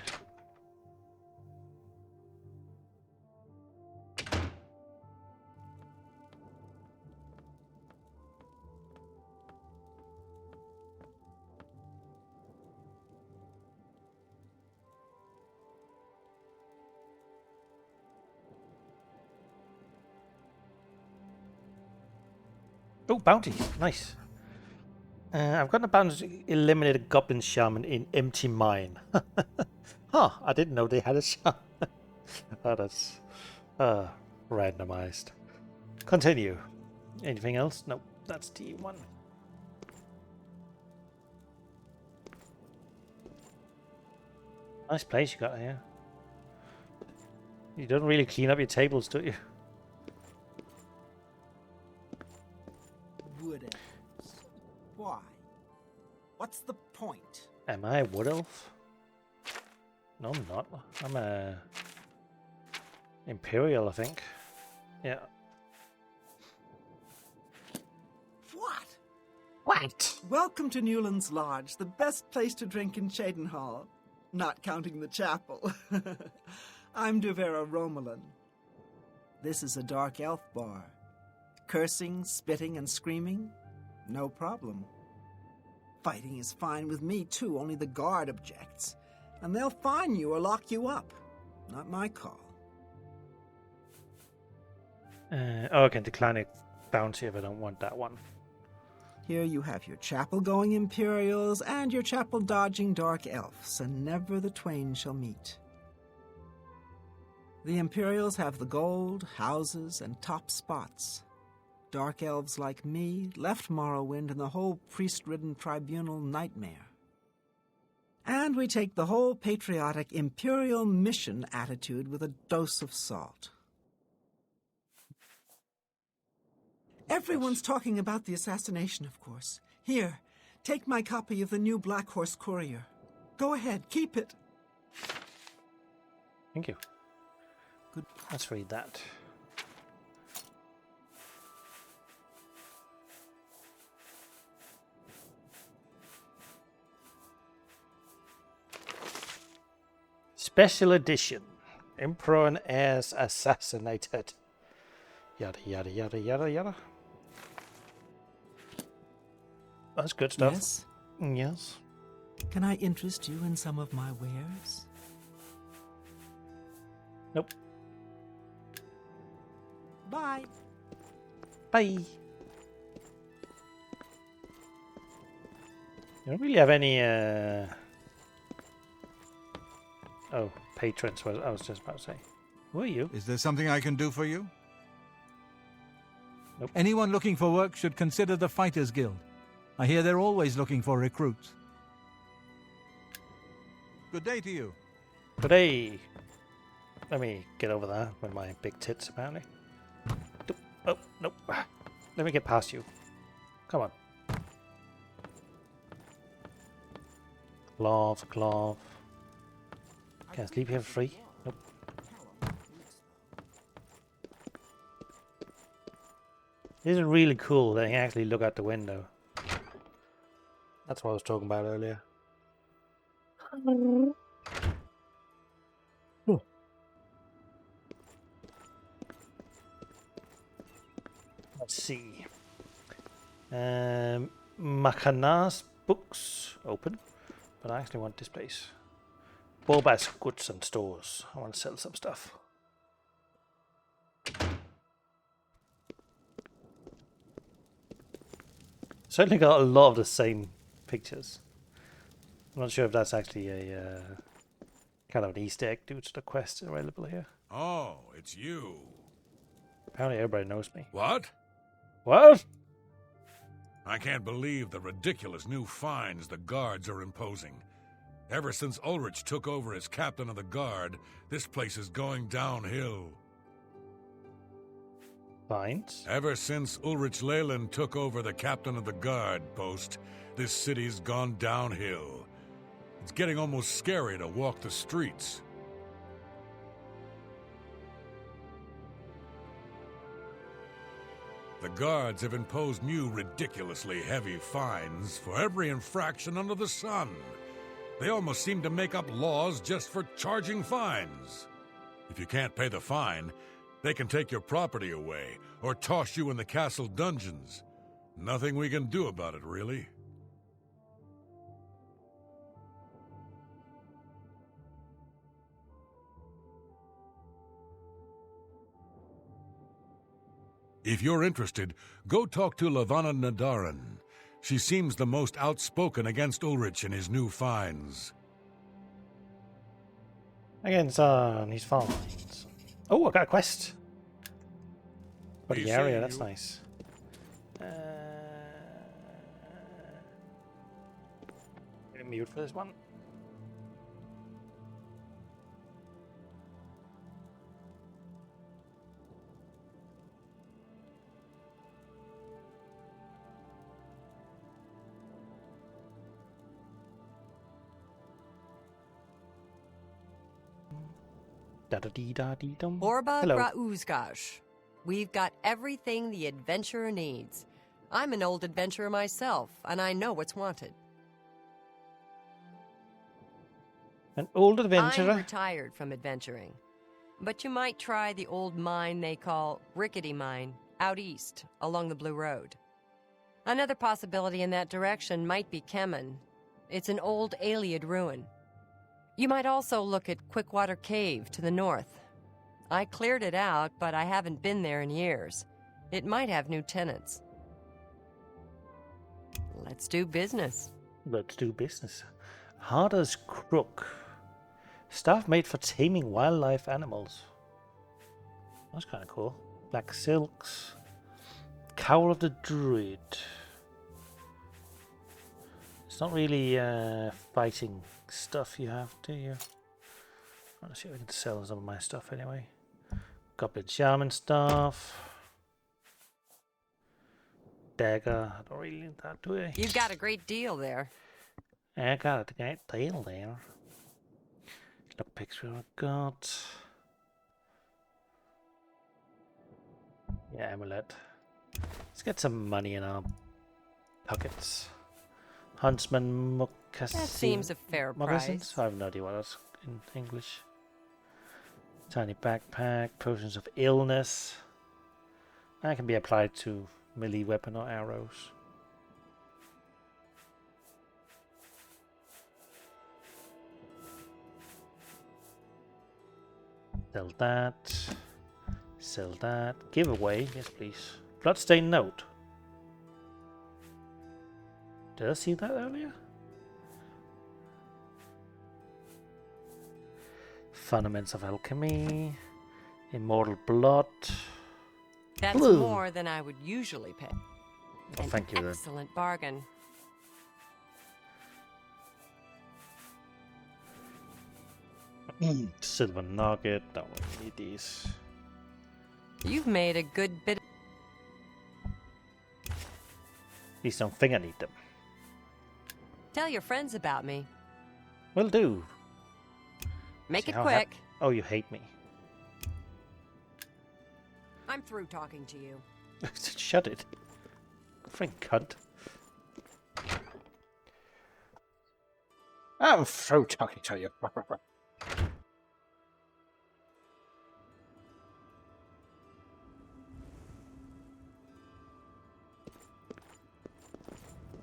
Oh, bounty. Nice. I've gotten a bounty to eliminate a goblin shaman in empty mine. Huh, I didn't know they had a shaman. Oh, that's randomized. Continue. Anything else? Nope, that's T1. Nice place you got here. You don't really clean up your tables, do you? Wood elves. Why? What's the point? Am I a wood elf? No, I'm not. I'm a imperial, I think. Yeah. What? What? Welcome to Newland's Lodge, the best place to drink in Cheydinhal. Not counting the chapel. I'm Duvera Romulan. This is a dark elf bar. Cursing, spitting, and screaming? No problem. Fighting is fine with me, too, only the guard objects. And they'll fine you or lock you up. Not my call. Oh, I can decline a bounty if I don't want that one. Here you have your chapel-going Imperials and your chapel-dodging dark elves, and never the twain shall meet. The Imperials have the gold, houses, and top spots. Dark elves like me left Morrowind and the whole priest-ridden tribunal nightmare. And we take the whole patriotic Imperial mission attitude with a dose of salt. Everyone's talking about the assassination, of course. Here, take my copy of the new Black Horse Courier. Go ahead, keep it. Thank you. Good. Let's read that. Special edition. Emperor and heirs assassinated. Yada yada yada yada yada. That's good stuff. Yes? Yes. Can I interest you in some of my wares? Nope. Bye. Bye. You don't really have any oh, patrons, what I was just about to say. Who are you? Is there something I can do for you? Nope. Anyone looking for work should consider the Fighters Guild. I hear they're always looking for recruits. Good day to you. Today. Let me get over there with my big tits, apparently. Oh, nope. Let me get past you. Come on. Glove, glove. Can I sleep here for free? Nope. This is really cool that you can actually look out the window. That's what I was talking about earlier. Let's see. Machanas books open, but I actually want this place. Boba's goods and stores. I want to sell some stuff. Certainly got a lot of the same pictures. I'm not sure if that's actually a kind of an Easter egg due to the quest available here. Oh, it's you. Apparently everybody knows me. What? What? I can't believe the ridiculous new fines the guards are imposing. Ever since Ulrich took over as captain of the guard, this place is going downhill. Fines? Ever since Ulrich Leyland took over the captain of the guard post, this city's gone downhill. It's getting almost scary to walk the streets. The guards have imposed new ridiculously heavy fines for every infraction under the sun. They almost seem to make up laws just for charging fines. If you can't pay the fine, they can take your property away or toss you in the castle dungeons. Nothing we can do about it, really. If you're interested, go talk to Lavanna Nadarin. She seems the most outspoken against Ulrich and his new finds. Against his finds. Oh, I got a quest. For the area, that's nice. Mute for this one. Da-da-dee-da-dee-dum. Orba Hello. Grauzgash. We've got everything the adventurer needs. I'm an old adventurer myself, and I know what's wanted. An old adventurer? I'm retired from adventuring. But you might try the old mine they call Rickety Mine, out east, along the Blue Road. Another possibility in that direction might be Kemen. It's an old Aliad ruin. You might also look at Quickwater Cave to the north. I cleared it out, but I haven't been there in years. It might have new tenants. Let's do business. Let's do business. Hard as crook. Staff made for taming wildlife animals. That's kind of cool. Black silks. Cowl of the Druid. It's not really fighting stuff you have, do you? Let's see if I can sell some of my stuff anyway. Goblin Shaman stuff. Dagger. I don't really need that, do I? You've got a great deal there. I got a great deal there. Look, picture I got. Yeah, amulet. Let's get some money in our pockets. Huntsman moccasin. That seems a fair moccasins? price. I have no idea what that's in English. Tiny backpack, potions of illness. That can be applied to melee weapon or arrows. Sell that. Sell that. Giveaway, yes please. Bloodstained note. Did I see that earlier? Fundamentals of Alchemy. Immortal Blood. That's Blue. more than I would usually pay. Oh, An thank you then. excellent bargain. Silver Nugget. Don't really need these. You've made a good bit. These don't think I need them. Tell your friends about me. Will do. Make See it how quick. Oh, you hate me. I'm through talking to you. Shut it. Friend cunt. I'm through talking to you.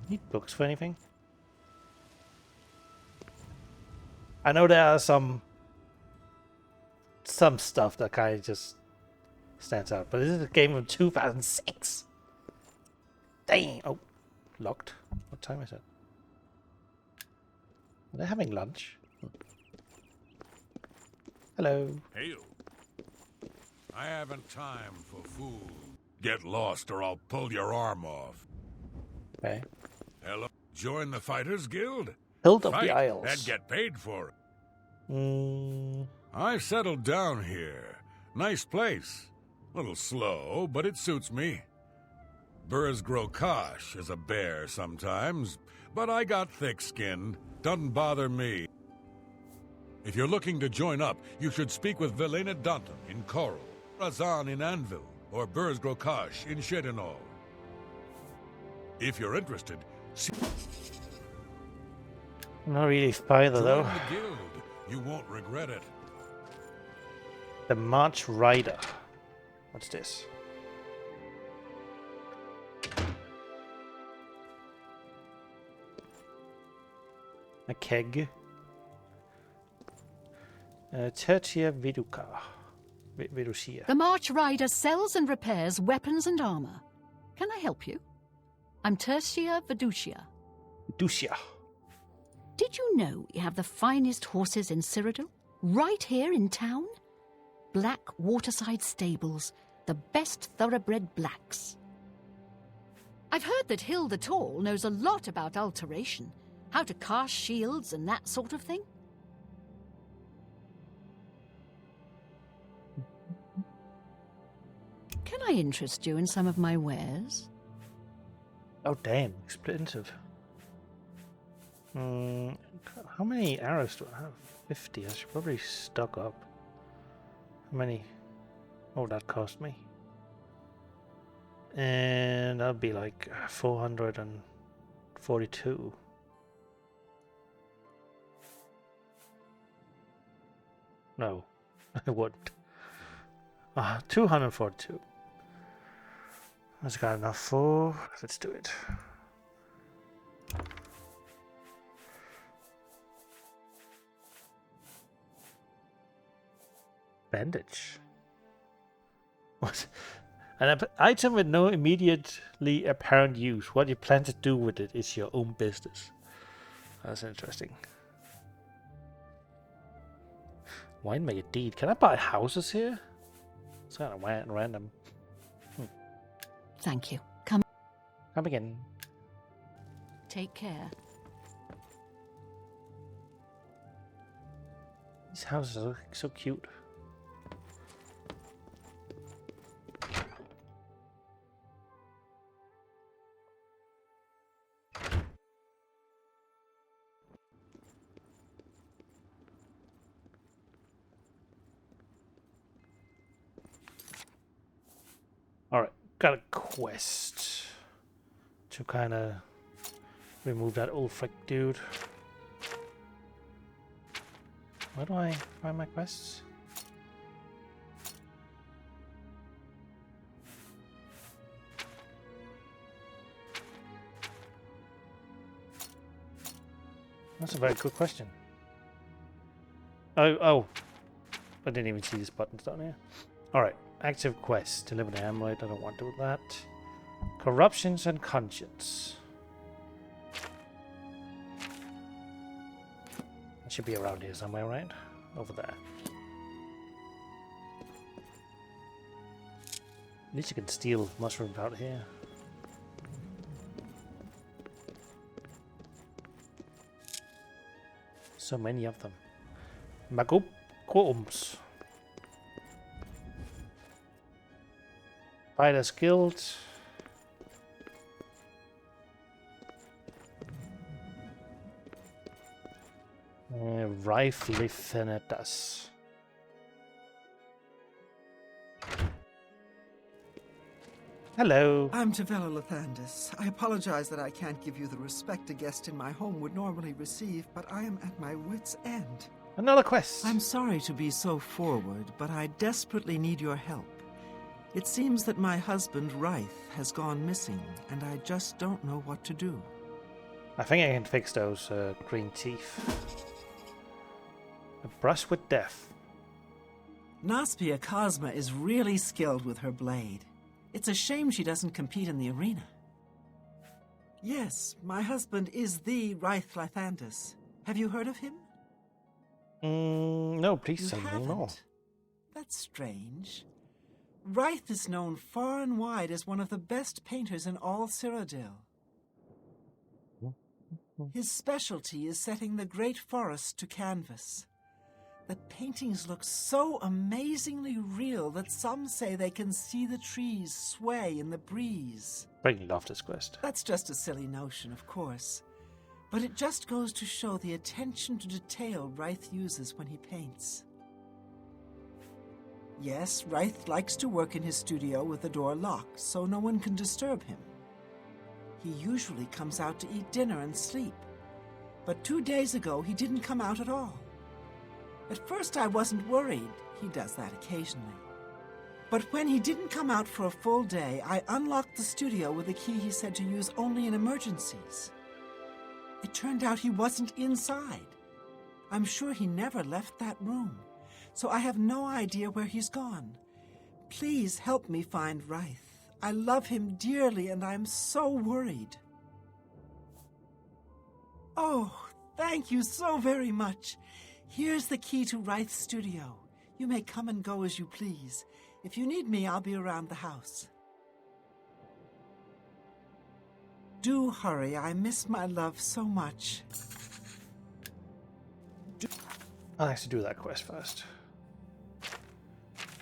Need books for anything? I know there are some stuff that kind of just stands out, but this is a game of 2006. Dang! Oh, locked. What time is it? Are they having lunch? Hello. Hail. I haven't time for food. Get lost or I'll pull your arm off. Okay. Hello. Join the Fighters Guild? Hilt of Fight the Isles. and get paid for it. Mm, I settled down here. Nice place. Little slow, but it suits me. Burrs Grokash is a bear sometimes, but I got thick-skinned. Doesn't bother me. If you're looking to join up, you should speak with Velena Danton in Coral, Razan in Anvil, or Burrs Grokash in Shedinol. If you're interested, not really either though. join the guild. You won't regret it. The March Rider. What's this? A keg. Tertia Viduka. Verusia. The March Rider sells and repairs weapons and armor. Can I help you? I'm Tertia Vedusia. Vedusia. Did you know we have the finest horses in Cyrodiil? Right here in town? Black waterside stables, the best thoroughbred blacks. I've heard that Hill the Tall knows a lot about alteration, how to cast shields and that sort of thing. Can I interest you in some of my wares? Oh, damn. Expensive. How many arrows do I have? 50. I should probably stock up. How many? Oh, that cost me. And that'll be like 442. No, it wouldn't. 242. That's got enough for. Let's do it. Bandage. What? An item with no immediately apparent use. What you plan to do with it is your own business. That's interesting. Winemaker deed. Can I buy houses here? It's kind of random. Thank you. Come again. Take care. These houses are so cute. Alright, got a quest to kind of remove that old frick dude. Where do I find my quests? That's a very good question. Oh. I didn't even see these buttons down here. Alright. Active quest. Deliver the amulet. I don't want to do that. Corruptions and conscience. It should be around here somewhere, right? Over there. At least you can steal mushrooms out here. So many of them. Magopkoums. Fighters Guild. Riflefenetas. Hello. I'm Tavella Lathandis. I apologize that I can't give you the respect a guest in my home would normally receive, but I am at my wit's end. Another quest. I'm sorry to be so forward, but I desperately need your help. It seems that my husband, Ryth, has gone missing, and I just don't know what to do. I think I can fix those green teeth. A brush with death. Naspia Cosma is really skilled with her blade. It's a shame she doesn't compete in the arena. Yes, my husband is the Ryth Lathandis. Have you heard of him? No, please You tell me more. haven't? That's strange. Ryth is known far and wide as one of the best painters in all Cyrodiil. His specialty is setting the great forests to canvas. The paintings look so amazingly real that some say they can see the trees sway in the breeze. Bring off this quest. That's just a silly notion, of course. But it just goes to show the attention to detail Ryth uses when he paints. Yes, Ryth likes to work in his studio with the door locked, so no one can disturb him. He usually comes out to eat dinner and sleep. But 2 days ago, he didn't come out at all. At first, I wasn't worried. He does that occasionally. But when he didn't come out for a full day, I unlocked the studio with a key he said to use only in emergencies. It turned out he wasn't inside. I'm sure he never left that room. so I have no idea where he's gone. Please help me find Ryth. I love him dearly, and I'm so worried. Oh, thank you so very much. Here's the key to Ryth's studio. You may come and go as you please. If you need me, I'll be around the house. Do hurry. I miss my love so much. I'll actually do that quest first.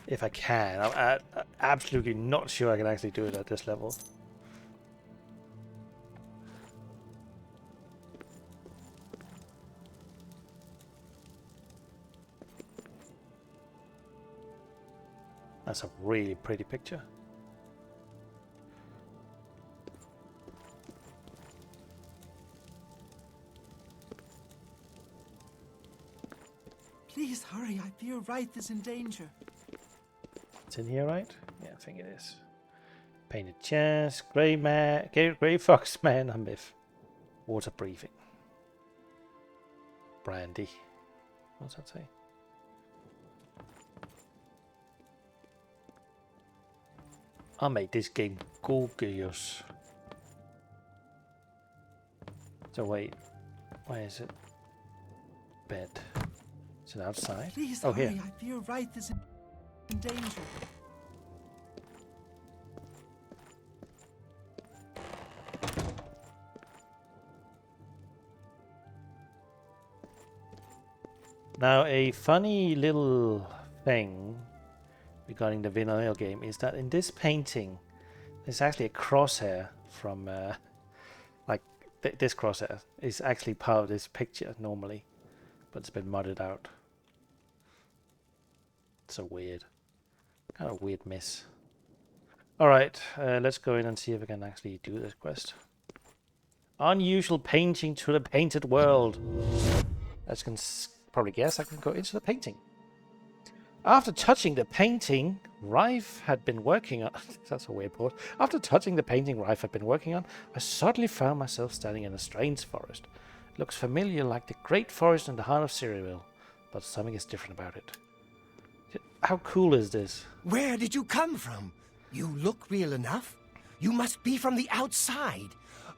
If I can. I'm absolutely not sure I can actually do it at this level. That's a really pretty picture. Please hurry. I fear Ryth is in danger. It's in here, right? Yeah, I think it is. Painted chest, grey fox man, and myth. Water breathing. Brandy. What's that say? I made this game gorgeous. So wait, where is it? Bed. Is it outside? Please oh, hurry. here. I fear Ryth is in danger. Now, a funny little thing regarding the vinyl game is that in this painting, there's actually a crosshair from, this crosshair is actually part of this picture normally, but it's been mudded out. It's so weird. Kind of weird miss. Alright, let's go in and see if we can actually do this quest. Unusual painting to the painted world. As you can probably guess, I can go into the painting. After touching the painting Ryth had been working on... That's a weird pause. After touching the painting Ryth had been working on, I suddenly found myself standing in a strange forest. It looks familiar like the great forest in the heart of Skyblivion, but something is different about it. How cool is this? Where did you come from? You look real enough. You must be from the outside.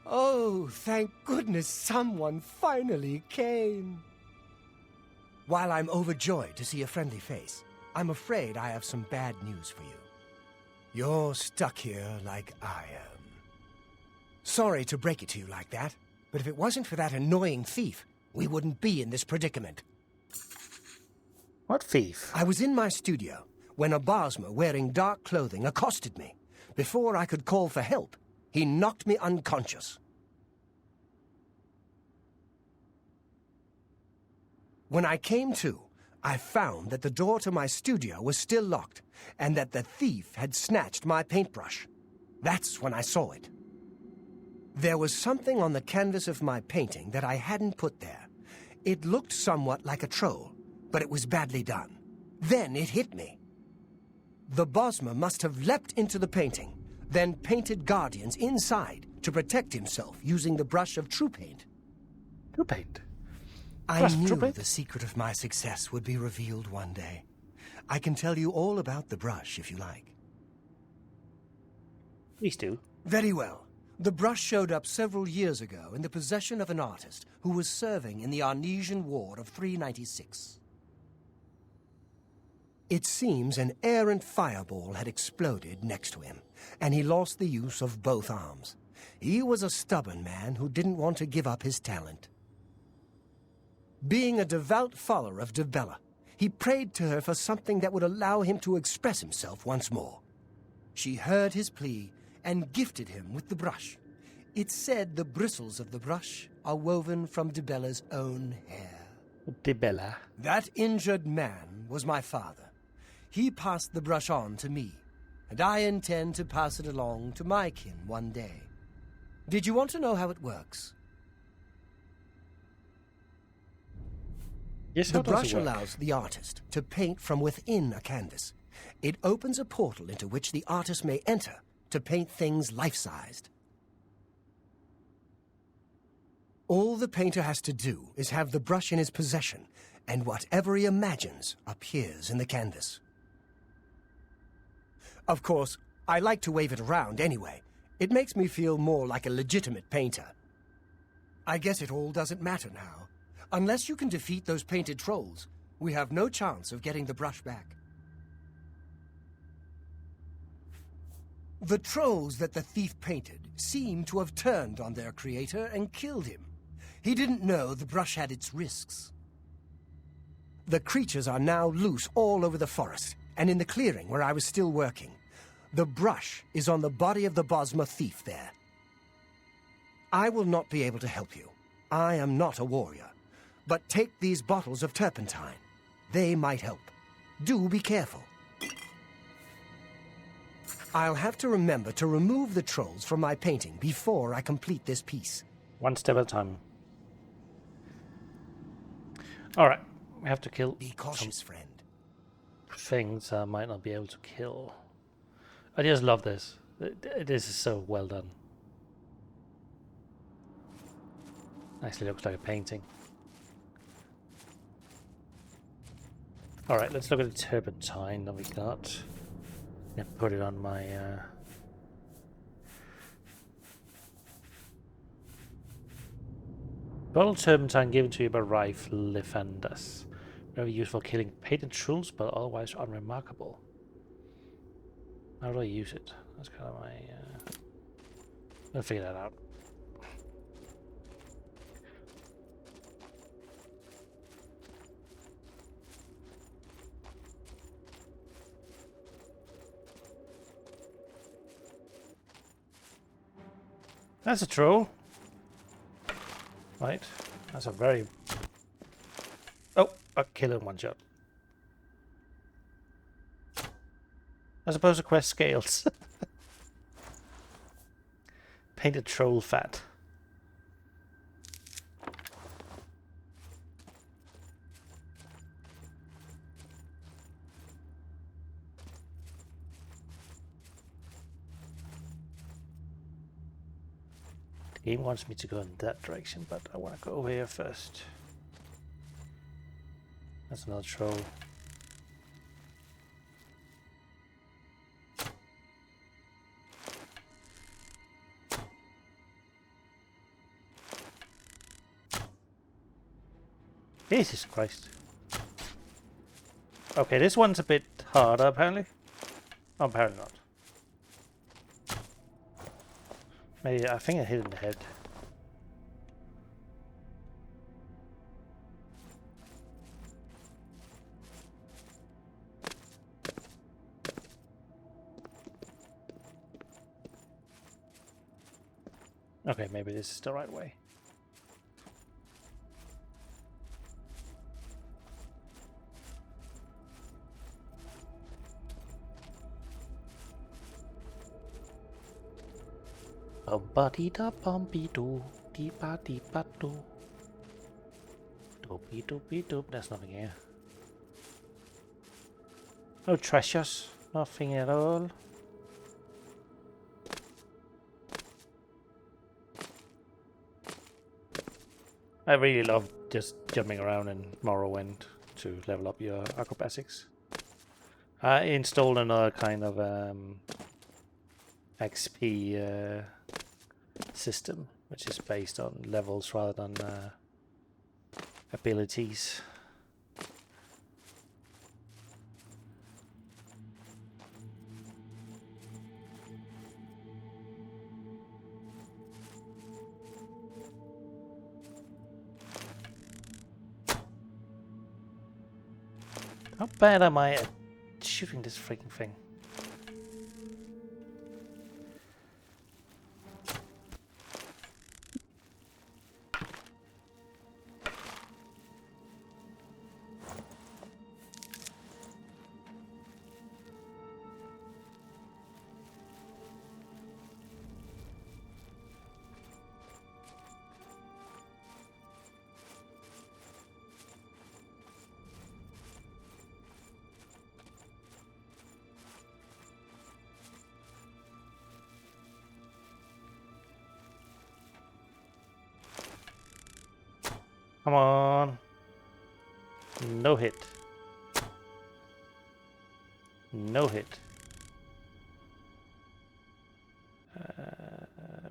Oh, thank goodness someone finally came. While I'm overjoyed to see a friendly face, I'm afraid I have some bad news for you. You're stuck here like I am. Sorry to break it to you like that, but if it wasn't for that annoying thief, we wouldn't be in this predicament. What thief? I was in my studio when a Bosmer wearing dark clothing accosted me. Before I could call for help, he knocked me unconscious. When I came to, I found that the door to my studio was still locked and that the thief had snatched my paintbrush. That's when I saw it. There was something on the canvas of my painting that I hadn't put there. It looked somewhat like a troll, but it was badly done. Then it hit me. The Bosmer must have leapt into the painting, then painted guardians inside to protect himself using the brush of true paint. True paint? I knew the secret of my success would be revealed one day. I can tell you all about the brush if you like. Please do. Very well. The brush showed up several years ago in the possession of an artist who was serving in the Arnesian War of 396. It seems an errant fireball had exploded next to him, and he lost the use of both arms. He was a stubborn man who didn't want to give up his talent. Being a devout follower of Dibella, he prayed to her for something that would allow him to express himself once more. She heard his plea and gifted him with the brush. It's said the bristles of the brush are woven from Dibella's own hair. Dibella? That injured man was my father. He passed the brush on to me, and I intend to pass it along to my kin one day. Did you want to know how it works? Yes, the brush allows the artist to paint from within a canvas. It opens a portal into which the artist may enter to paint things life-sized. All the painter has to do is have the brush in his possession, and whatever he imagines appears in the canvas. Of course, I like to wave it around anyway. It makes me feel more like a legitimate painter. I guess it all doesn't matter now. Unless you can defeat those painted trolls, we have no chance of getting the brush back. The trolls that the thief painted seem to have turned on their creator and killed him. He didn't know the brush had its risks. The creatures are now loose all over the forest, and in the clearing where I was still working. The brush is on the body of the Bosma thief there. I will not be able to help you. I am not a warrior. But take these bottles of turpentine. They might help. Do be careful. I'll have to remember to remove the trolls from my painting before I complete this piece. One step at a time. Alright, we have to kill. Be cautious, friend. Things I might not be able to kill. I just love this. This is so well done. Actually looks like a painting. Alright, let's look at the turpentine that we got. And put it on my bottle turpentine given to you by rifle defenders. Very useful for killing painted trolls, but otherwise unremarkable. How do I use it? That's kind of my... I'll figure that out. That's a troll. Right. That's a very... Oh, I kill him one shot. I suppose the quest scales. Painted troll fat. The game wants me to go in that direction, but I want to go over here first. That's another troll. Jesus Christ. Okay, this one's a bit harder apparently. Oh, apparently not. Maybe, I think I hit it in the head. Okay, maybe this is the right way. Ba da bum be doo dee ba doo. Doopy doop. There's nothing here. No treasures. Nothing at all. I really love just jumping around in Morrowind to level up your acrobatics. I installed another kind of XP system, which is based on levels rather than abilities. How bad am I at shooting this freaking thing? Come on. No hit. No hit.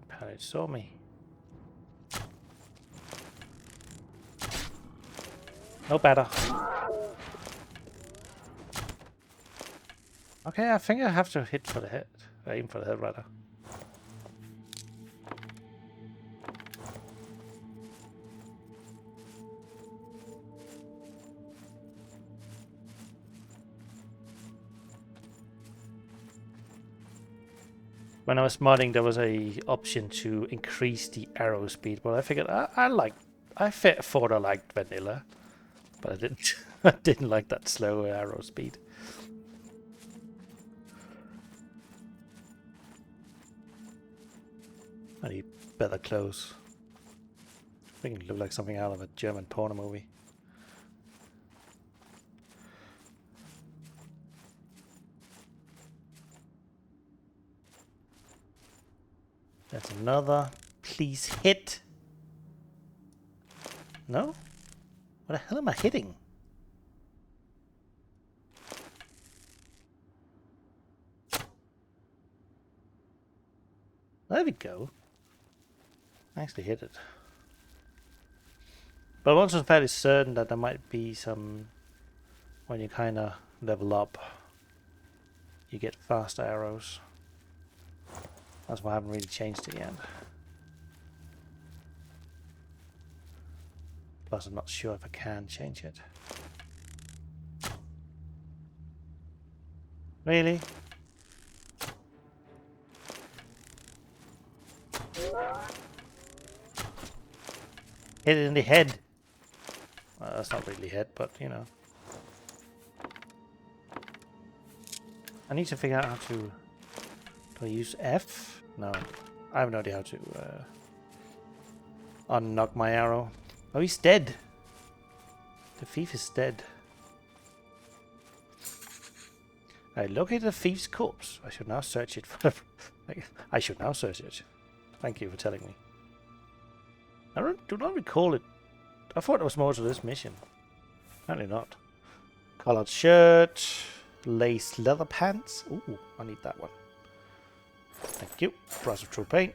Pallet saw me. No better. Okay, I think I have to hit for the head. Aim for the head, rather. When I was modding, there was a option to increase the arrow speed, but I figured I thought I liked vanilla, but I didn't. I didn't like that slow arrow speed. I need better clothes. I think it looked like something out of a German porno movie. That's another. Please hit. No? What the hell am I hitting? There we go. I actually hit it. But I'm also fairly certain that there might be some... When you kind of level up, you get faster arrows. That's why I haven't really changed it yet. Plus I'm not sure if I can change it. Really? Hit it in the head. Well, that's not really head, but you know. I need to figure out how to... Do I use F? No. I have no idea how to unknock my arrow. Oh, he's dead. The thief is dead. I located the thief's corpse. I should now search it for... I should now search it. Thank you for telling me. I do not recall it. I thought there was more to this mission. Apparently not. Collared shirt. Lace leather pants. Ooh, I need that one. Thank you. Brush of true paint.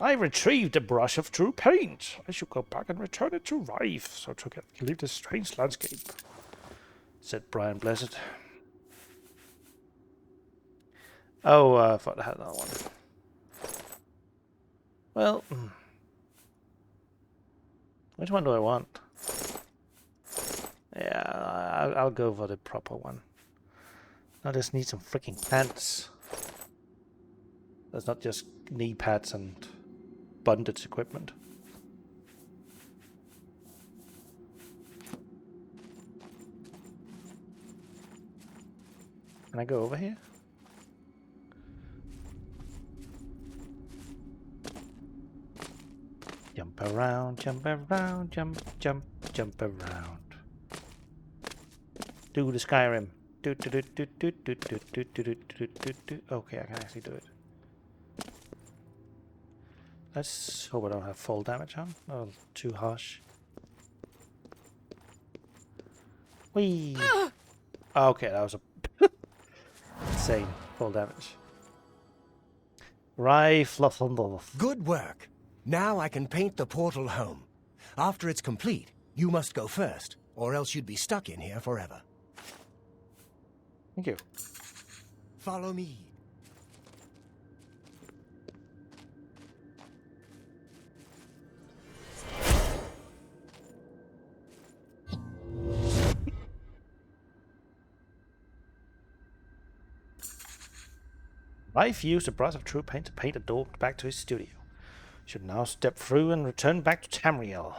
I retrieved the brush of true paint. I should go back and return it to Rife, so to leave this strange landscape, said Brian Blessed. Oh, I thought I had another one. Well, which one do I want? Yeah, I'll go for the proper one. I just need some freaking pants. That's not just knee pads and bondage equipment. Can I go over here? Jump around, jump around, jump around. Do the Skyrim. Okay, I can actually do it. Let's hope I don't have fall damage on. Oh, too harsh. Whee! Okay, that was a insane fall damage. Good work. Now I can paint the portal home. After it's complete, you must go first, or else you'd be stuck in here forever. Thank you. Follow me. Rife used a brush of true paint to paint a door back to his studio. Should now step through and return back to Tamriel.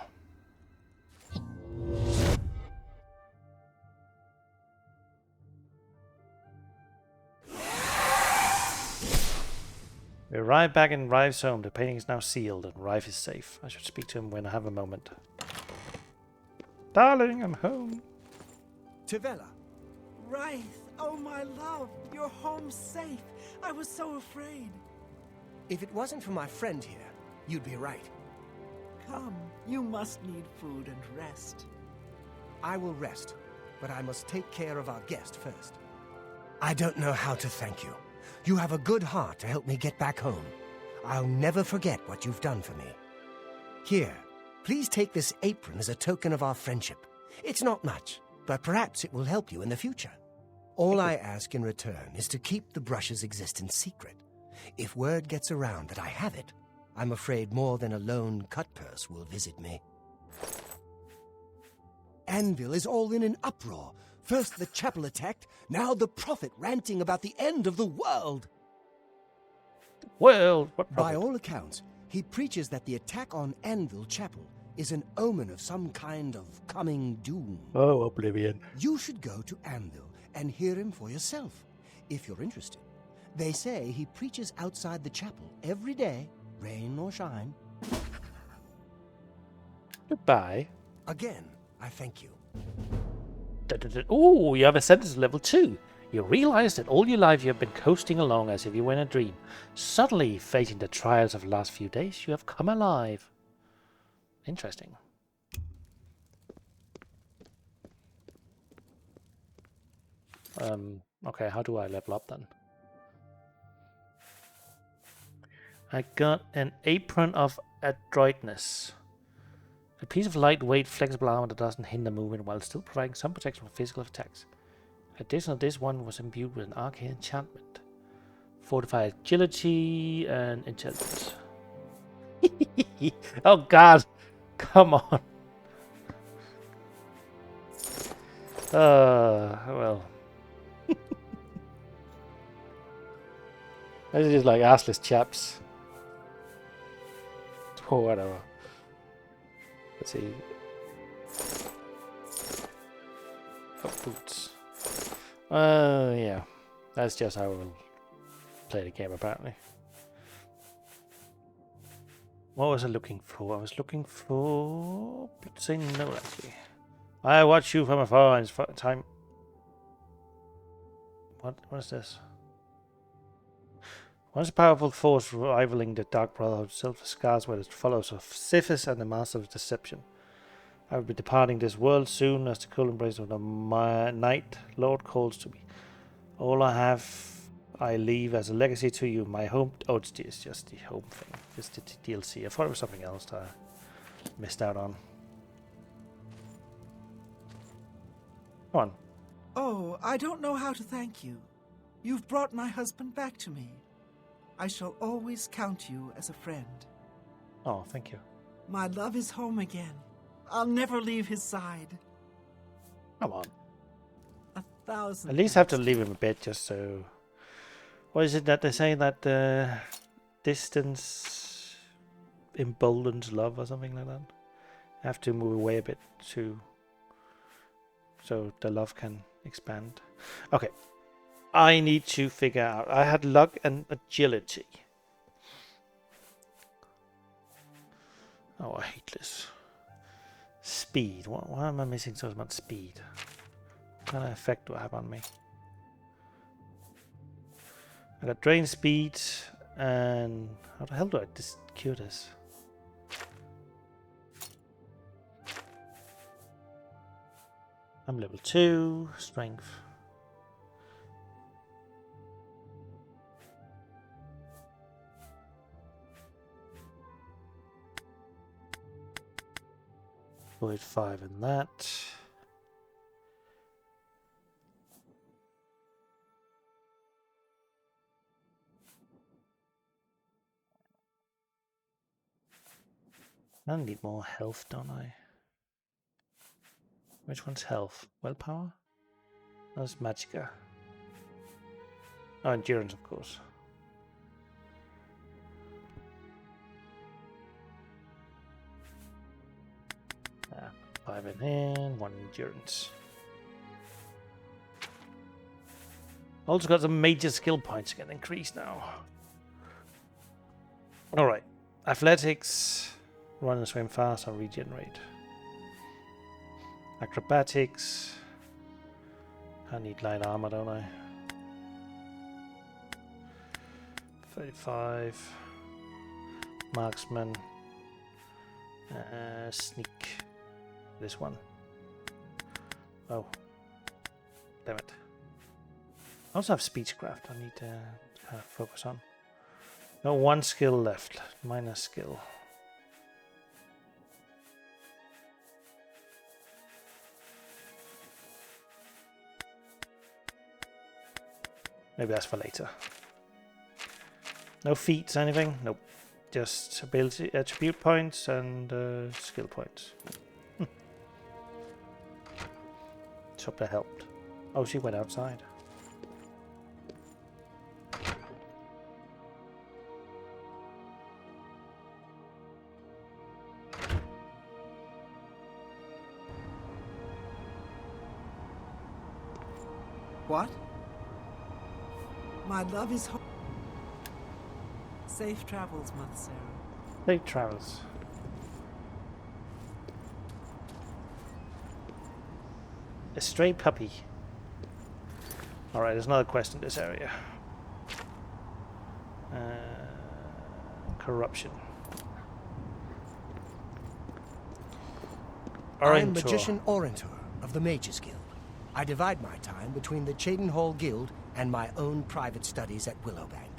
We arrive back in Rife's home. The painting is now sealed and Rife is safe. I should speak to him when I have a moment. Darling, I'm home. Tivella. Rife, oh my love, you're home safe. I was so afraid. If it wasn't for my friend here, you'd be right. Come, you must need food and rest. I will rest, but I must take care of our guest first. I don't know how to thank you. You have a good heart to help me get back home. I'll never forget what you've done for me. Here, please take this apron as a token of our friendship. It's not much, but perhaps it will help you in the future. All I ask in return is to keep the brush's existence secret. If word gets around that I have it, I'm afraid more than a lone cutpurse will visit me. Anvil is all in an uproar. First the chapel attacked, now the prophet ranting about the end of the world. World? What prophet? By all accounts, he preaches that the attack on Anvil Chapel is an omen of some kind of coming doom. Oh, Oblivion. You should go to Anvil and hear him for yourself, if you're interested. They say he preaches outside the chapel every day, rain or shine. Goodbye. Again, I thank you. Ooh, you have ascended to level 2. You realize that all your life you have been coasting along as if you were in a dream. Suddenly, facing the trials of the last few days, you have come alive. Interesting. Okay, how do I level up then? I got an apron of adroitness. A piece of lightweight, flexible armor that doesn't hinder movement while still providing some protection from physical attacks. Additionally, this one was imbued with an arcane enchantment. Fortified agility and intelligence. Oh god! Come on! Well. This is just like assless chaps. Oh, whatever. Let's see. Oh, boots. Yeah. That's just how we'll play the game, apparently. What was I looking for? I was looking for... Let's say no, actually. I watch you from afar and it's time... What is this? Once a powerful force rivaling the Dark Brotherhood, Silver Scars were the followers of Siphus and the Master of Deception. I will be departing this world soon as the cold embrace of the Night Lord calls to me. All I have, I leave as a legacy to you. My home... Oh, it's just the home thing. It's the DLC. I thought it was something else that I missed out on. Come on. Oh, I don't know how to thank you. You've brought my husband back to me. I shall always count you as a friend. Oh, thank you. My love is home again. I'll never leave his side. Come on. 1,000. At least have to leave him a bit, just so... What is it that they say that distance emboldens love or something like that? Have to move away a bit so the love can expand. Okay. I need to figure out. I had luck and agility. Oh, I hate this. Speed. Why am I missing so much speed? What kind of effect do I have on me? I got drain speed and how the hell do I cure this? I'm level 2, strength. Void 5 in that. I need more health, don't I? Which one's health? Willpower? That's Magicka. Oh, endurance, of course. Yeah, 5 in here, 1 endurance. Also got some major skill points getting increased now. Alright. Athletics. Run and swim fast and regenerate. Acrobatics. I need light armor, don't I? 35. Marksman. Sneak. This one. Oh. Damn it. I also have speechcraft I need to focus on. No, one skill left. Minor skill. Maybe that's for later. No feats, anything? Nope. Just ability, attribute points and skill points. Let's hope that helped. Oh, she went outside. What? My love is home. Safe travels, Mother Sarah. Safe travels. A stray puppy. Alright, there's another quest in this area. Corruption. I am Orentor. Magician Orentor of the Mages Guild. I divide my time between the Cheydinhal Guild and my own private studies at Willowbank.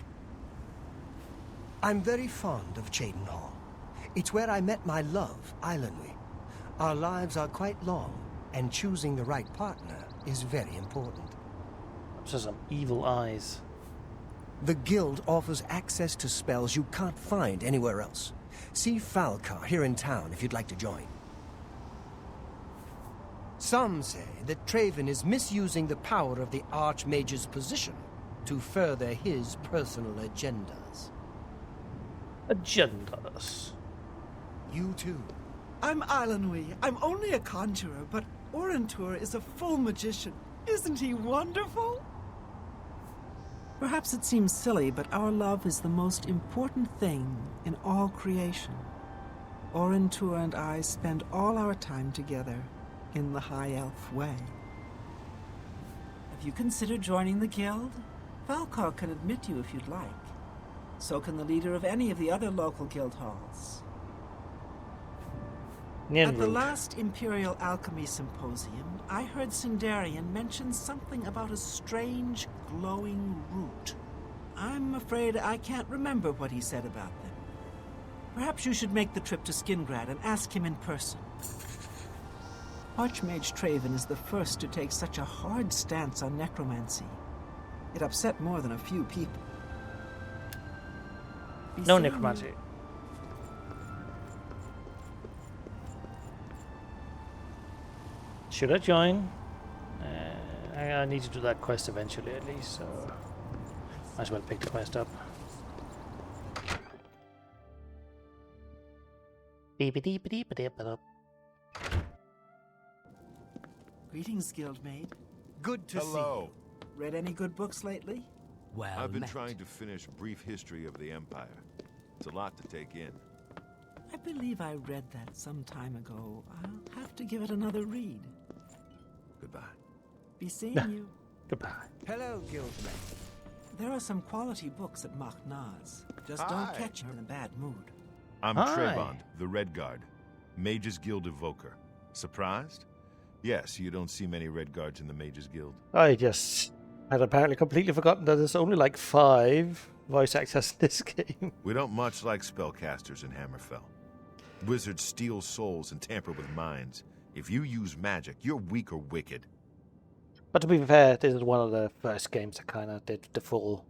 I'm very fond of Cheydinhal. It's where I met my love, Eilenwy. Our lives are quite long, and choosing the right partner is very important. Those are some evil eyes. The Guild offers access to spells you can't find anywhere else. See Falcar here in town if you'd like to join. Some say that Traven is misusing the power of the Archmage's position to further his personal agendas. Agendas. You too. I'm Eilenwy. I'm only a conjurer, but Orentor is a full magician. Isn't he wonderful? Perhaps it seems silly, but our love is the most important thing in all creation. Orentor and I spend all our time together in the High Elf way. Have you considered joining the Guild? Falcar can admit you if you'd like. So can the leader of any of the other local guild halls. At the last Imperial Alchemy Symposium, I heard Sindarian mention something about a strange, glowing root. I'm afraid I can't remember what he said about them. Perhaps you should make the trip to Skingrad and ask him in person. Archmage Traven is the first to take such a hard stance on necromancy. It upset more than a few people. No necromancy. Should I join? I need to do that quest eventually at least, so might as well pick the quest up. Greetings, Guildmate. Good to see Hello. you. Read any good books lately? Well I've been met. trying to finish Brief History of the Empire. It's a lot to take in. I believe I read that some time ago. I'll have to give it another read. Goodbye. Be seeing you. Goodbye. Hello, Guildmate. There are some quality books at Machnaz. Just don't catch you in a bad mood. I'm Hi. Trebond, the Red Guard, Mages Guild Evoker. Surprised? Yes, you don't see many Red Guards in the Mages Guild. I just had apparently completely forgotten that there's only like 5 voice actors in this game. We don't much like spellcasters in Hammerfell. Wizards steal souls and tamper with minds. If you use magic, you're weak or wicked. But to be fair, this is one of the first games that kind of did the full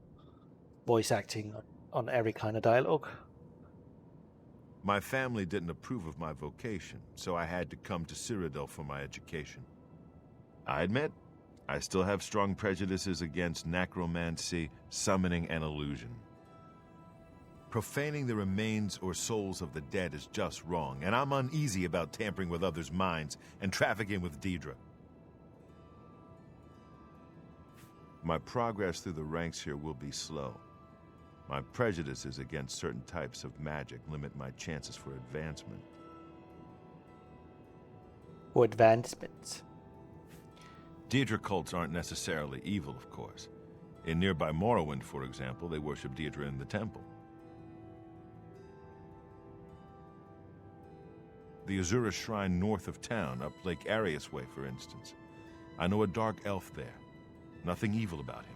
voice acting on every kind of dialogue. My family didn't approve of my vocation, so I had to come to Cyrodiil for my education. I admit, I still have strong prejudices against necromancy, summoning, and illusion. Profaning the remains or souls of the dead is just wrong, and I'm uneasy about tampering with others' minds and trafficking with Daedra. My progress through the ranks here will be slow. My prejudices against certain types of magic limit my chances for advancement. Or advancements. Daedra cults aren't necessarily evil, of course. In nearby Morrowind, for example, they worship Daedra in the temple. The Azura Shrine north of town, up Lake Arius Way, for instance. I know a dark elf there. Nothing evil about him.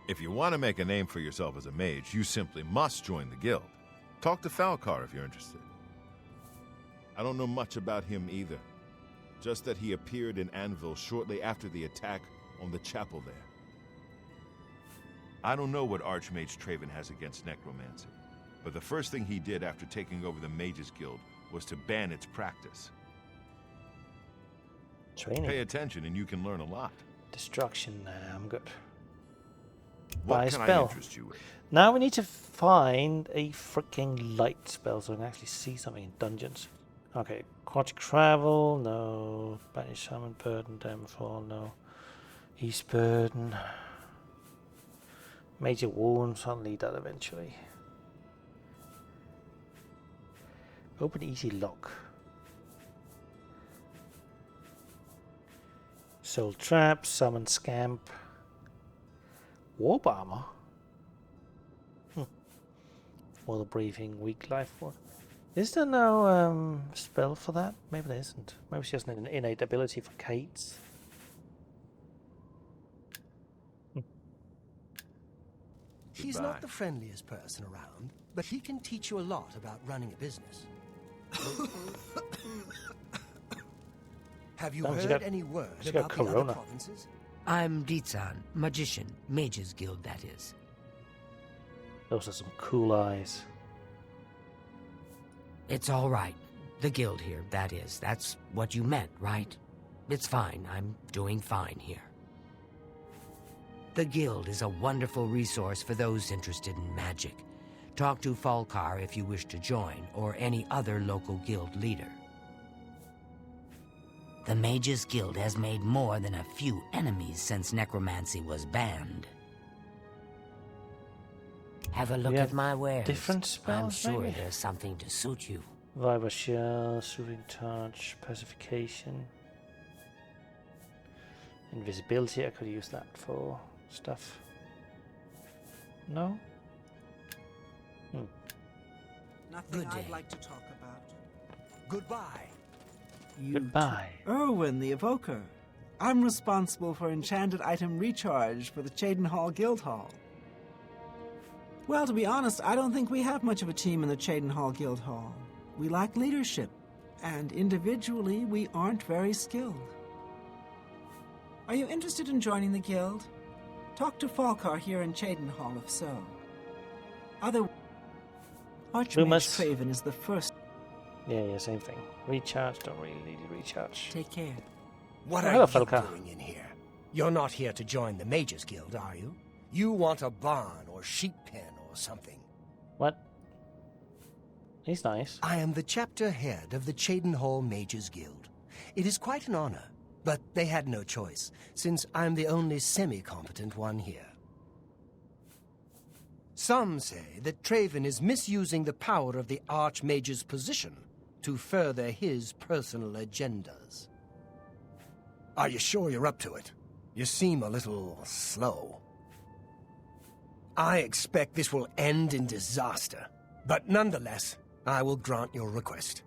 If you want to make a name for yourself as a mage, you simply must join the guild. Talk to Falcar if you're interested. I don't know much about him either. Just that he appeared in Anvil shortly after the attack on the chapel there. I don't know what Archmage Traven has against necromancy, but the first thing he did after taking over the Mages Guild was to ban its practice. Training. Pay attention and you can learn a lot. Destruction. I'm good. What Buy a can I spell. interest you in? Now we need to find a freaking light spell so we can actually see something in dungeons. Okay, Aquatic Travel, no. Banish Summon Burden, Downfall, no. East Burden. Major Wounds, I'll need that eventually. Open Easy Lock. Soul Trap, Summon Scamp. Warp Armor. Water Breathing, Weak Life Force. Is there no spell for that? Maybe there isn't. Maybe she has an innate ability for Kate's. He's not the friendliest person around, but he can teach you a lot about running a business. Have you heard any word about the other provinces? I'm Ditsan, magician, Mages Guild, that is. Those are some cool eyes. It's all right. The guild here, that is. That's what you meant, right? It's fine. I'm doing fine here. The guild is a wonderful resource for those interested in magic. Talk to Falcar if you wish to join, or any other local guild leader. The Mages Guild has made more than a few enemies since necromancy was banned. Have a look at my wares. Different spells, I'm sure maybe? there's something to suit you. Viper Shell, Soothing Touch, Pacification. Invisibility, I could use that for stuff. No? Nothing I'd like to talk about. Goodbye. Goodbye. Erwin the Evoker. I'm responsible for enchanted item recharge for the Cheydinhall Guild Hall. Well, to be honest, I don't think we have much of a team in the Cheydinhall Guild Hall. We lack leadership, and individually, we aren't very skilled. Are you interested in joining the guild? Talk to Falcar here in Cheydinhall if so. Archmage Traven is the first. Yeah, same thing. Recharge, don't really need to recharge. Take care. What hello, are you Falcar. doing in here? You're not here to join the Mages Guild, are you? You want a barn or sheep pen or something. What? He's nice. I am the chapter head of the Cheydinhall Mages Guild. It is quite an honor, but they had no choice, since I'm the only semi-competent one here. Some say that Traven is misusing the power of the Archmage's position to further his personal agendas. Are you sure you're up to it? You seem a little slow. I expect this will end in disaster, but nonetheless, I will grant your request.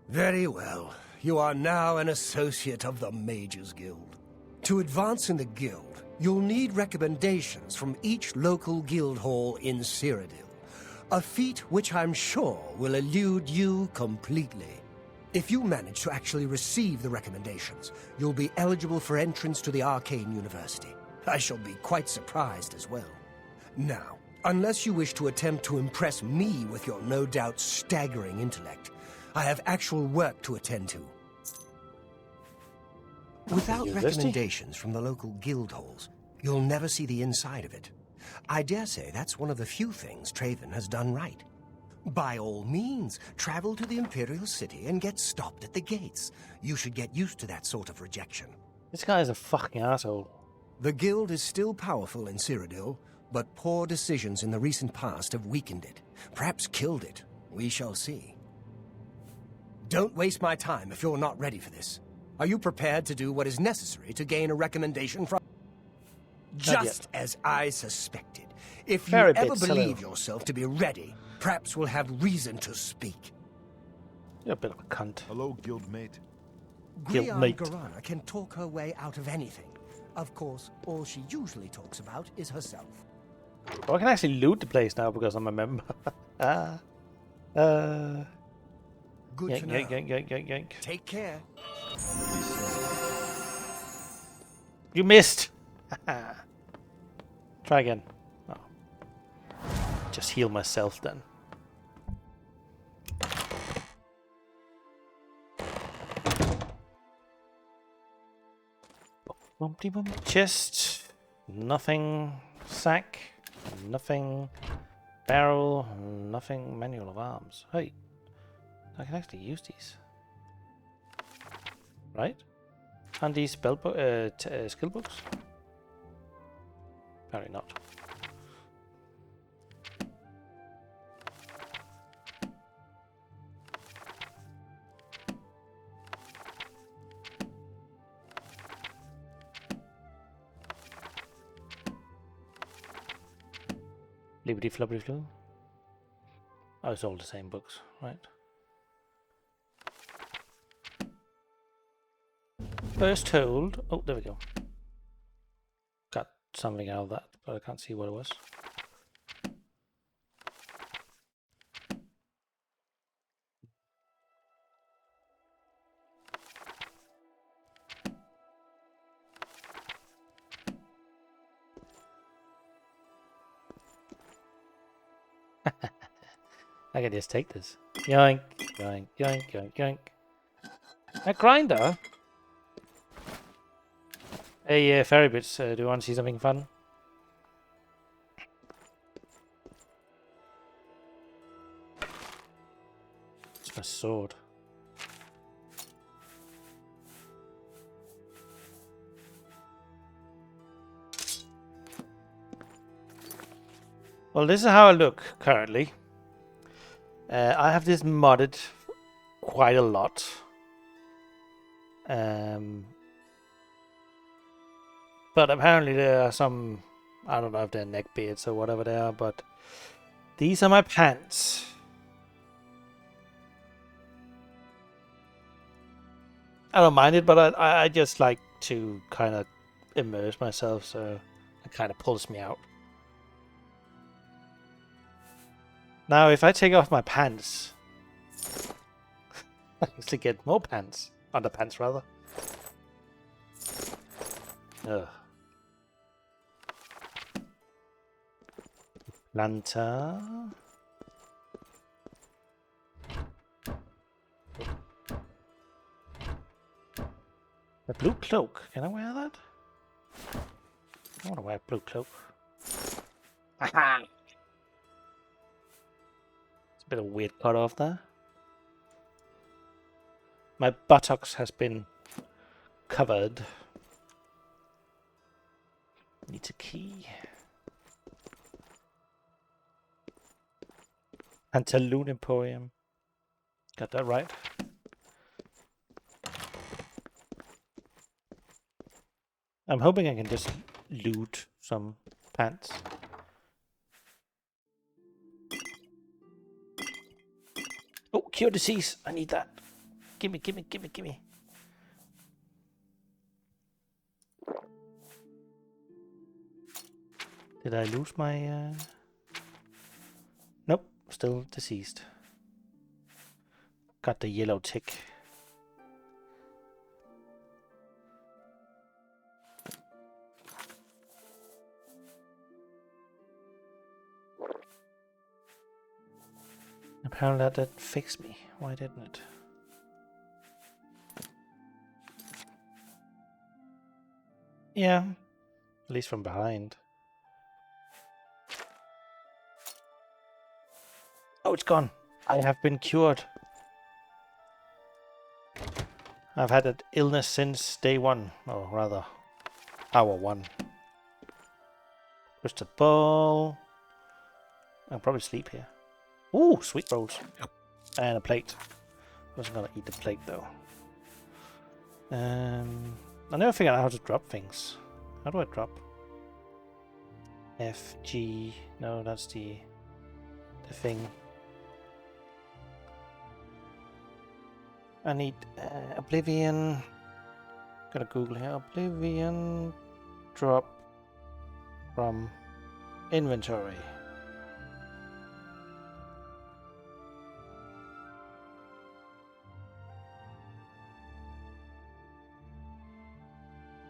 Very well. You are now an associate of the Mages Guild. To advance in the guild, you'll need recommendations from each local guild hall in Cyrodiil, a feat which I'm sure will elude you completely. If you manage to actually receive the recommendations, you'll be eligible for entrance to the Arcane University. I shall be quite surprised as well. Now, unless you wish to attempt to impress me with your no doubt staggering intellect, I have actual work to attend to. Without recommendations from the local guild halls, you'll never see the inside of it. I dare say that's one of the few things Traven has done right. By all means, travel to the Imperial City and get stopped at the gates. You should get used to that sort of rejection. This guy is a fucking asshole. The guild is still powerful in Cyrodiil, but poor decisions in the recent past have weakened it. Perhaps killed it. We shall see. Don't waste my time if you're not ready for this. Are you prepared to do what is necessary to gain a recommendation from... Just as I suspected. If you ever believe yourself to be ready, perhaps we'll have reason to speak. You're a bit of a cunt. Hello, guildmate. Grian Garana can talk her way out of anything. Of course, all she usually talks about is herself. Oh, I can actually loot the place now because I'm a member. Good Yank, to know. yank, yank, yank, yank, yank. Take care. You missed! Try again. Oh. Just heal myself then. Bumpty bump. Chest. Nothing. Sack. Nothing. Barrel. Nothing. Manual of arms. Hey. I can actually use these. Right? And these skill books? Apparently not. Liberty Flubberty Flu. Oh, it's all the same books, right? First hold. Oh, there we go. Got something out of that, but I can't see what it was. I can just take this. Yoink, yoink, yoink, yoink, yoink. A grinder? Hey, Fairy Bits, do you want to see something fun? It's my sword. Well, this is how I look currently. I have this modded quite a lot. But apparently there are some, I don't know if they're neck beards or whatever they are, but these are my pants. I don't mind it, but I just like to kind of immerse myself, so it kind of pulls me out. Now, if I take off my pants, I actually get more pants. Underpants, rather. Ugh. Lanta. The blue cloak. Can I wear that? I want to wear a blue cloak. Aha! It's a bit of a weird cut off there. My buttocks has been covered. Needs a key. Pantaloon Emporium. Got that right. I'm hoping I can just loot some pants. Oh, cure disease. I need that. Gimme, gimme, gimme, gimme. Did I lose my... Nope, still deceased. Got the yellow tick. Apparently that didn't fix me. Why didn't it? Yeah, at least from behind. Oh, it's gone. I have been cured. I've had that illness since day one, or rather, hour one. Crystal ball. I'll probably sleep here. Ooh, sweet rolls. And a plate. I wasn't gonna eat the plate though. I never figured out how to drop things. How do I drop? F, G. No, that's the thing. I need Oblivion. Gotta Google here. Oblivion drop from inventory.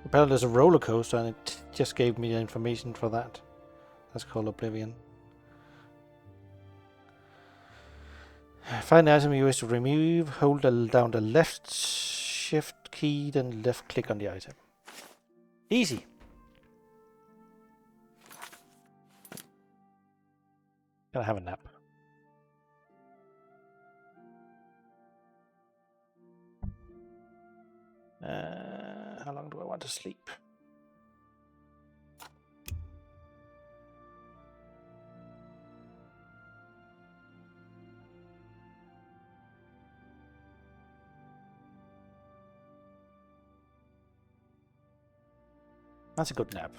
Apparently there's a roller coaster and it just gave me the information for that. That's called Oblivion. Find the item you wish to remove, hold down the left shift key, then left click on the item. Easy. Gotta have a nap. How long do I want to sleep? That's a good nap.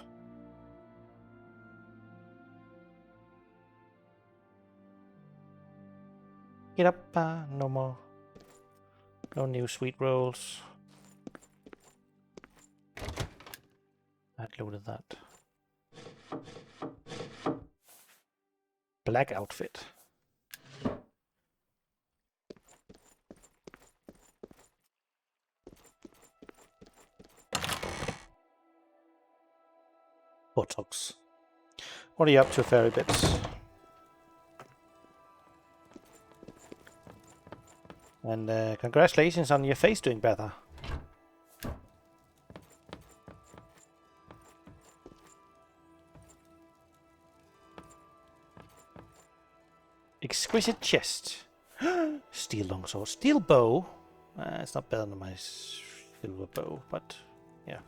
Get up, no more. No new sweet rolls. I loaded that. Black outfit. Botox. What are you up to, Fairy Bits? And congratulations on your face doing better. Exquisite chest. Steel longsword. Steel bow. It's not better than my silver bow, but yeah.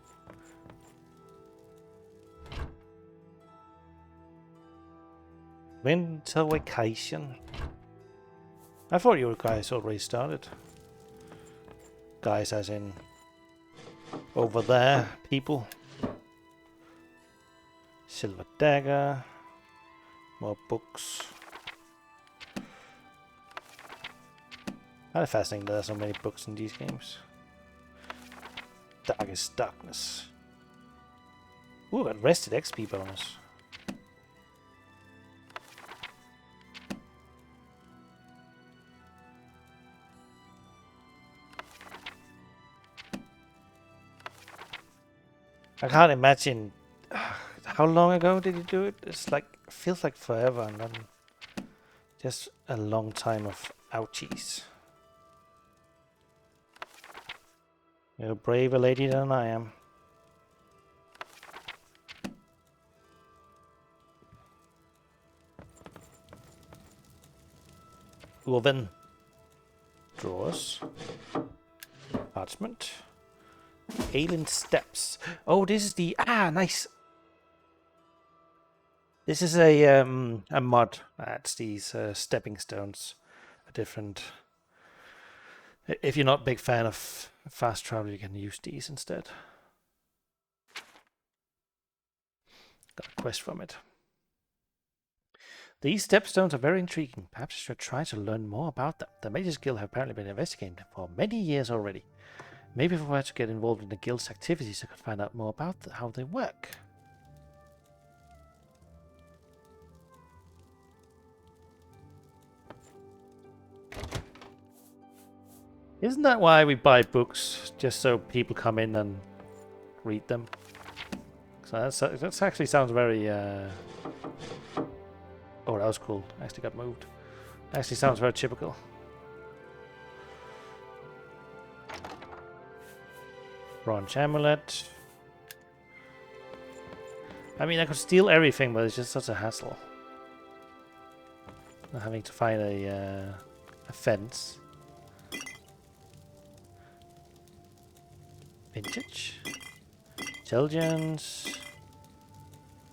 Winter vacation. I thought you guys already started. Guys as in over there, people. Silver dagger. More books. Kind of fascinating that there are so many books in these games. Darkest Darkness. Ooh, got rested XP bonus. I can't imagine how long ago did you do it? It's like feels like forever, and then just a long time of ouchies. You're a braver lady than I am. Oven. Drawers. Parchment. Alien Steps. Oh, this is the... Ah, nice. This is a mod. That's these stepping stones. A different... If you're not a big fan of fast travel, you can use these instead. Got a quest from it. These stepstones are very intriguing. Perhaps I should try to learn more about them. The Mages Guild have apparently been investigating them for many years already. Maybe if I were to get involved in the guild's activities, I could find out more about how they work. Isn't that why we buy books? Just so people come in and read them? So that actually sounds very... Oh, that was cool. Actually got moved. Actually sounds very typical. Bronze amulet. I mean, I could steal everything, but it's just such a hassle. Not having to find a fence. Vintage. Intelligence.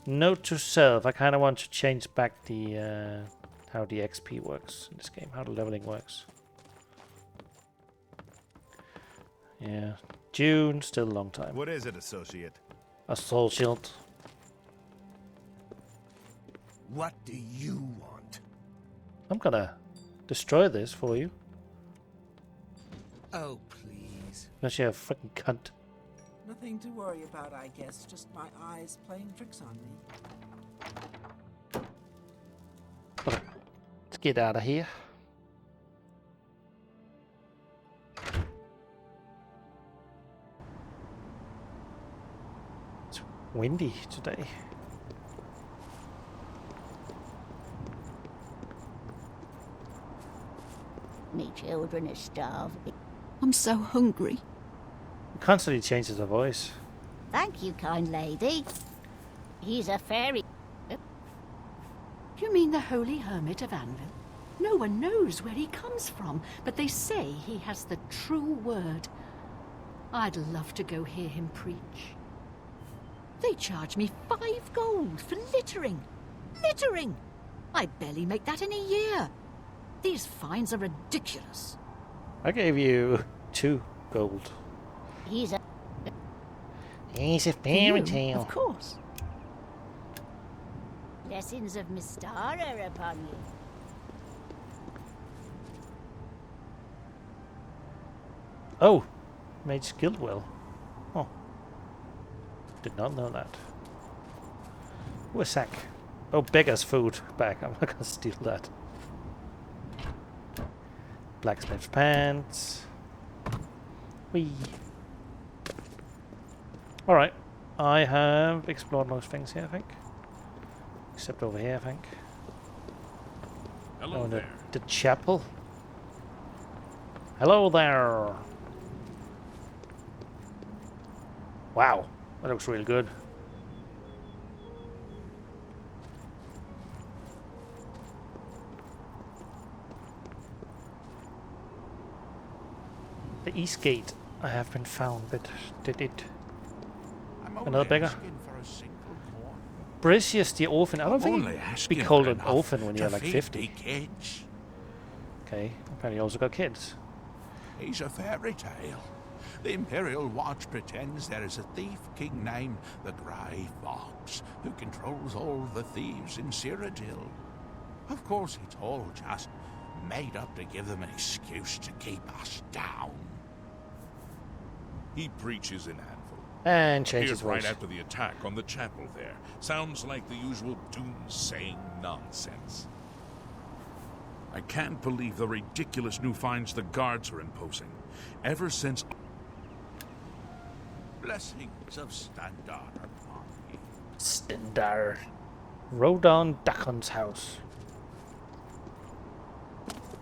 Note to self. I kind of want to change back the how the XP works in this game, how the leveling works. Yeah. June, still a long time. What is it, associate? A soul shield. What do you want? I'm gonna destroy this for you. Oh, please. Unless you're a fucking cunt. Nothing to worry about, I guess. Just my eyes playing tricks on me. Let's get out of here. It's windy today. Me children are starving. I'm so hungry. It constantly changes her voice. Thank you, kind lady. He's a fairy. You mean the Holy Hermit of Anvil? No one knows where he comes from, but they say he has the true word. I'd love to go hear him preach. They charge me 5 gold for littering. Littering! I barely make that in a year. These fines are ridiculous. I gave you 2 gold. He's a fairy You, tale. of course. blessings of Mystara upon you. Oh, Mage Guildwell. Oh, did not know that. Ooh, a sack. Oh, beggar's food. Back. I'm not gonna steal that. Blacksmith's pants. Whee. Alright. I have explored most things here, I think. Except over here, I think. Hello Oh, there. the chapel. Hello there. Wow, that looks really good. The east gate. I have been found, but did it? Another beggar? Brisius the orphan. I don't think you'd be called an orphan when you're like 50. Kids. Okay, apparently you also got kids. He's a fairy tale. The Imperial Watch pretends there is a thief king named the Grey Fox who controls all the thieves in Cyrodiil. Of course, it's all just made up to give them an excuse to keep us down. He preaches in Anvil. And changes Appeared right voice. after the attack on the chapel there. Sounds like the usual doomsaying nonsense. I can't believe the ridiculous new fines the guards are imposing. Ever since... Blessings of Standar upon you. Stendar. Rodon Dakon's house.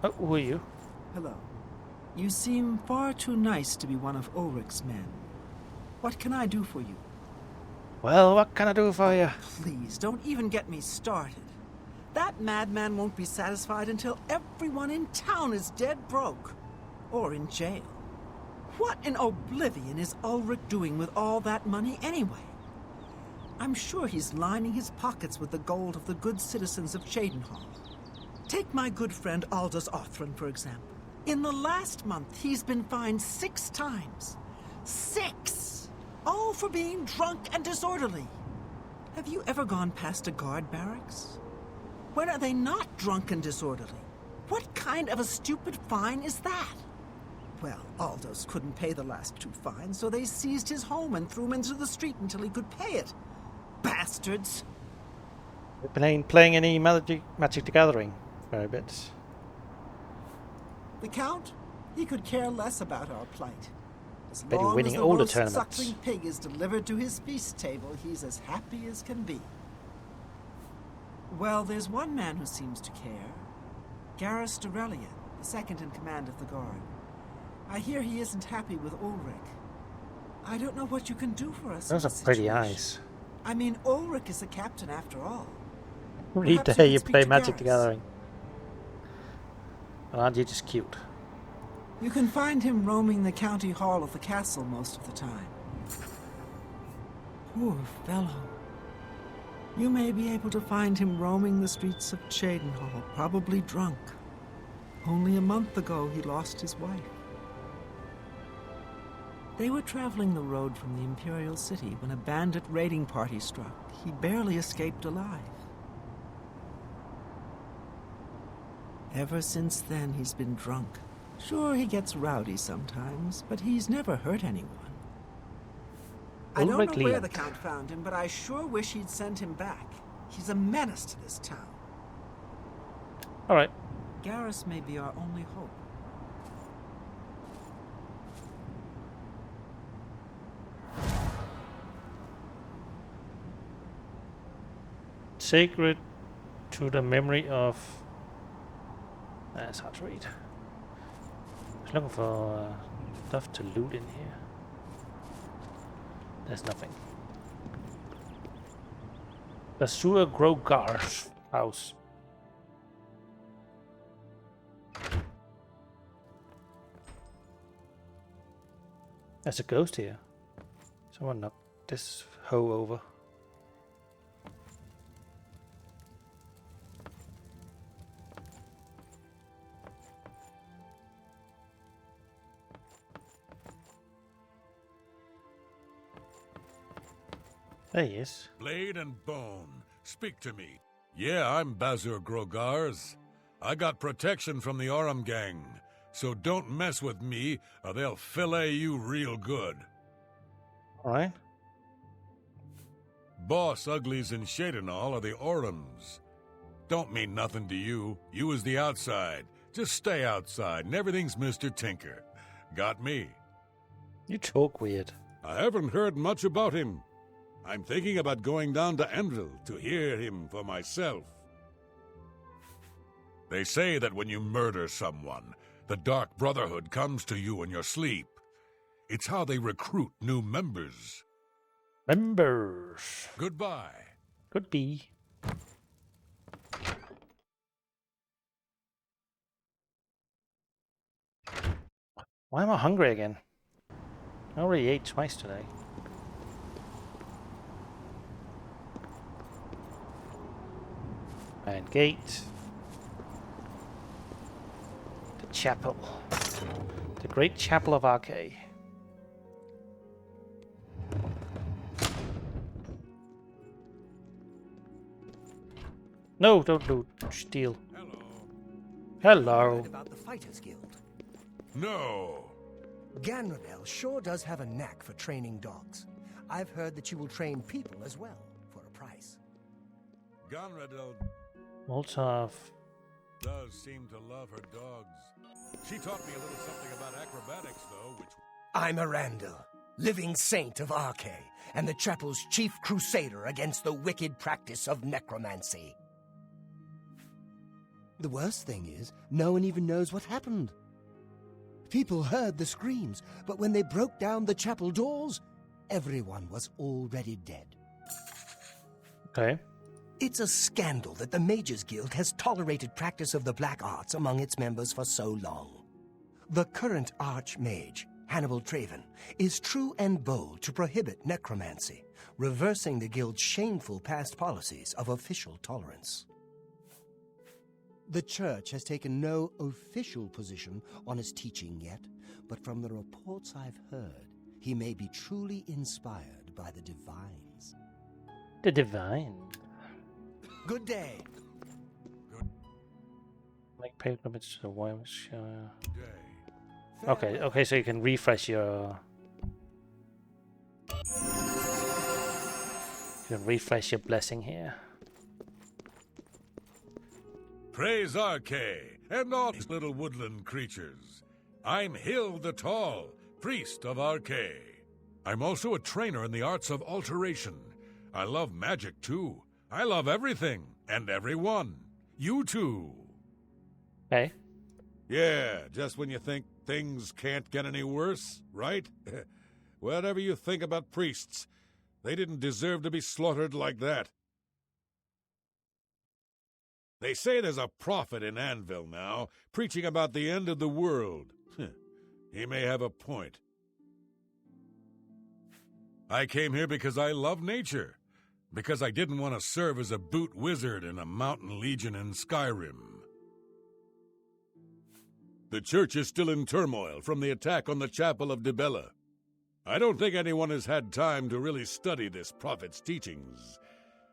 Oh, who are you? Hello. You seem far too nice to be one of Ulrich's men. What can I do for you? Well, what can I do for you? Please, don't even get me started. That madman won't be satisfied until everyone in town is dead broke. Or in jail. What in Oblivion is Ulrich doing with all that money anyway? I'm sure he's lining his pockets with the gold of the good citizens of Cheydinhall. Take my good friend Aldous Othran, for example. In the last month, he's been fined 6 times. 6! All for being drunk and disorderly. Have you ever gone past a guard barracks? When are they not drunk and disorderly? What kind of a stupid fine is that? Well, Aldous couldn't pay the last 2 fines, so they seized his home and threw him into the street until he could pay it. Bastards! Playing any Magic the Gathering for a bit. The Count? He could care less about our plight. As Bet you're long winning as the all the roast tournaments. suckling pig is delivered to his feast table, he's as happy as can be. Well, there's one man who seems to care. Garrus Dorelian, the second in command of the guard. I hear he isn't happy with Ulrich. I don't know what you can do for us. Those in are this pretty situation. eyes. I mean, Ulrich is the captain after all. Read Perhaps the you you could speak play to Magic the Garrus. Gathering. Aren't you just cute? You can find him roaming the county hall of the castle most of the time. Poor fellow. You may be able to find him roaming the streets of Cheydinhall, probably drunk. Only a month ago, he lost his wife. They were traveling the road from the Imperial City when a bandit raiding party struck. He barely escaped alive. Ever since then, he's been drunk, Sure, he gets rowdy sometimes, but he's never hurt anyone. I don't know where the Count found him, but I sure wish he'd sent him back. He's a menace to this town. Alright. Garrus may be our only hope. Sacred to the memory of... That's hard to read. I was looking for stuff to loot in here. There's nothing. Basur Grogar's house. There's a ghost here. Someone knocked this hoe over. There he is. Blade and bone, speak to me. Yeah, I'm Bazur Grogars. I got protection from the Aurum gang, so don't mess with me or they'll fillet you real good. Alright. Boss uglies in Shadenall are the Aurums. Don't mean nothing to you. You is the outside. Just stay outside and everything's Mr. Tinker. Got me? You talk weird. I haven't heard much about him. I'm thinking about going down to Anvil to hear him for myself. They say that when you murder someone, the Dark Brotherhood comes to you in your sleep. It's how they recruit new members. Members. Goodbye. Goodbye. Why am I hungry again? I already ate twice today. And gate. The chapel. The great chapel of Archay. No, don't loot. Steal. Hello. Heard about the Fighters Guild? No. Ganradel sure does have a knack for training dogs. I've heard that you will train people as well, for a price. Ganradel Molotov. does seem to love her dogs. She taught me a little something about acrobatics, though, which... I'm Arandel, living saint of Archay, and the chapel's chief crusader against the wicked practice of necromancy. The worst thing is, no one even knows what happened. People heard the screams, but when they broke down the chapel doors, everyone was already dead. Okay. It's a scandal that the Mages Guild has tolerated practice of the black arts among its members for so long. The current Archmage, Hannibal Traven, is true and bold to prohibit necromancy, reversing the Guild's shameful past policies of official tolerance. The Church has taken no official position on his teaching yet, but from the reports I've heard, he may be truly inspired by the Divines. The Divine. Good day. Make pilgrimage to the Warwickshire. Okay, so you can refresh your... You can refresh your blessing here. Praise Archay and all these little woodland creatures. I'm Hill the Tall, priest of Archay. I'm also a trainer in the arts of alteration. I love magic, too. I love everything and everyone. You too. Hey. Yeah, just when you think things can't get any worse, right? Whatever you think about priests, they didn't deserve to be slaughtered like that. They say there's a prophet in Anvil now, preaching about the end of the world. He may have a point. I came here because I love nature. Because I didn't want to serve as a boot wizard in a mountain legion in Skyrim. The church is still in turmoil from the attack on the Chapel of Dibella. I don't think anyone has had time to really study this prophet's teachings.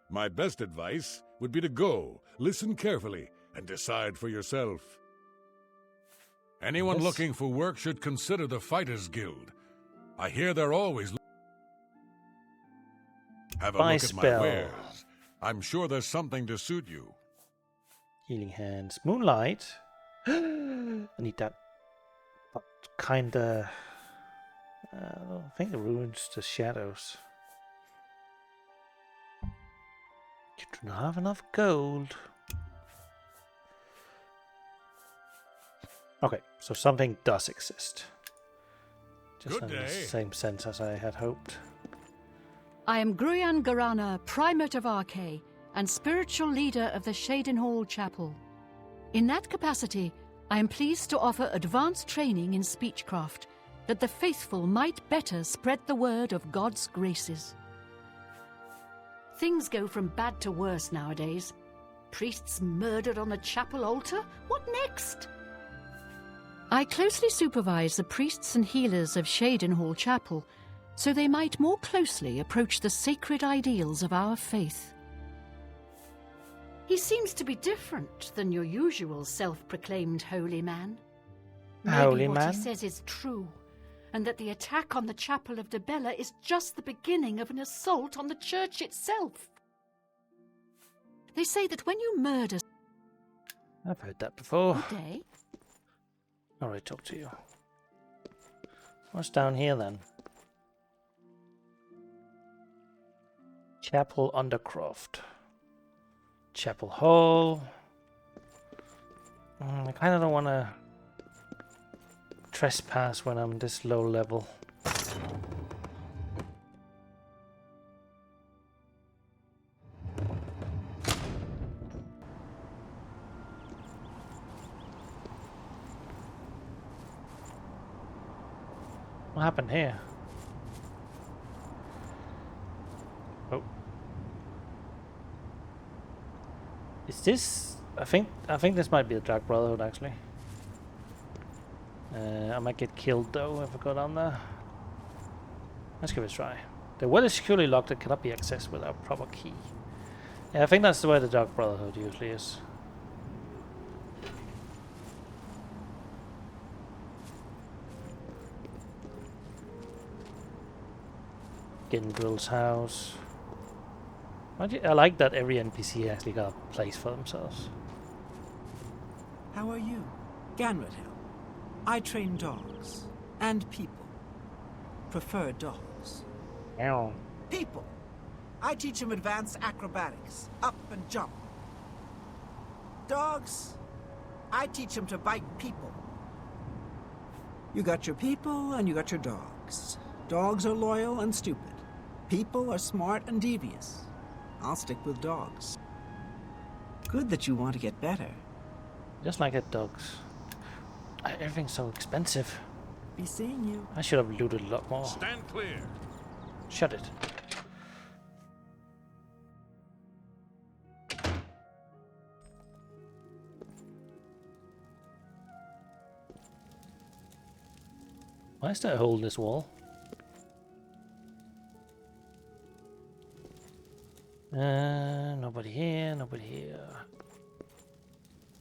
My best advice would be to go, listen carefully, and decide for yourself. Anyone Yes. looking for work should consider the Fighters Guild. I hear they're always... Have a Buy look at my spell. wares. I'm sure there's something to suit you. Healing hands. Moonlight. I need that. But kinda... I think it ruins the shadows. You do not have enough gold. Okay, so something does exist. Just Good in the day. same sense as I had hoped. I am Gruyan Garana, Primate of Arkay, and spiritual leader of the Shadenhall Chapel. In that capacity, I am pleased to offer advanced training in speechcraft, that the faithful might better spread the word of God's graces. Things go from bad to worse nowadays. Priests murdered on the chapel altar? What next? I closely supervise the priests and healers of Shadenhall Chapel, so they might more closely approach the sacred ideals of our faith. He seems to be different than your usual self-proclaimed holy man. Maybe Holy what man? he says is true, and that the attack on the Chapel of Debella is just the beginning of an assault on the church itself. They say that when you murder... I've heard that before. Good day. Alright, talk to you. What's down here then? Chapel Undercroft. Chapel Hall. I kind of don't want to trespass when I'm this low level. What happened here? Oh. Is this... I think this might be the Dark Brotherhood actually. I might get killed though if I go down there. Let's give it a try. The well is securely locked and cannot be accessed without proper key. Yeah, I think that's the way the Dark Brotherhood usually is. Gendrill's house. I like that every NPC actually got a place for themselves. How are you? Ganradhel. I train dogs. And people. Prefer dogs. Ow. People. I teach them advanced acrobatics. Up and jump. Dogs. I teach them to bite people. You got your people and you got your dogs. Dogs are loyal and stupid. People are smart and devious. I'll stick with dogs. Good that you want to get better. Just like it, dogs. Everything's so expensive. Be seeing you. I should have looted a lot more. Stand clear. Shut it. Why is there a hole in this wall? Nobody here, nobody here.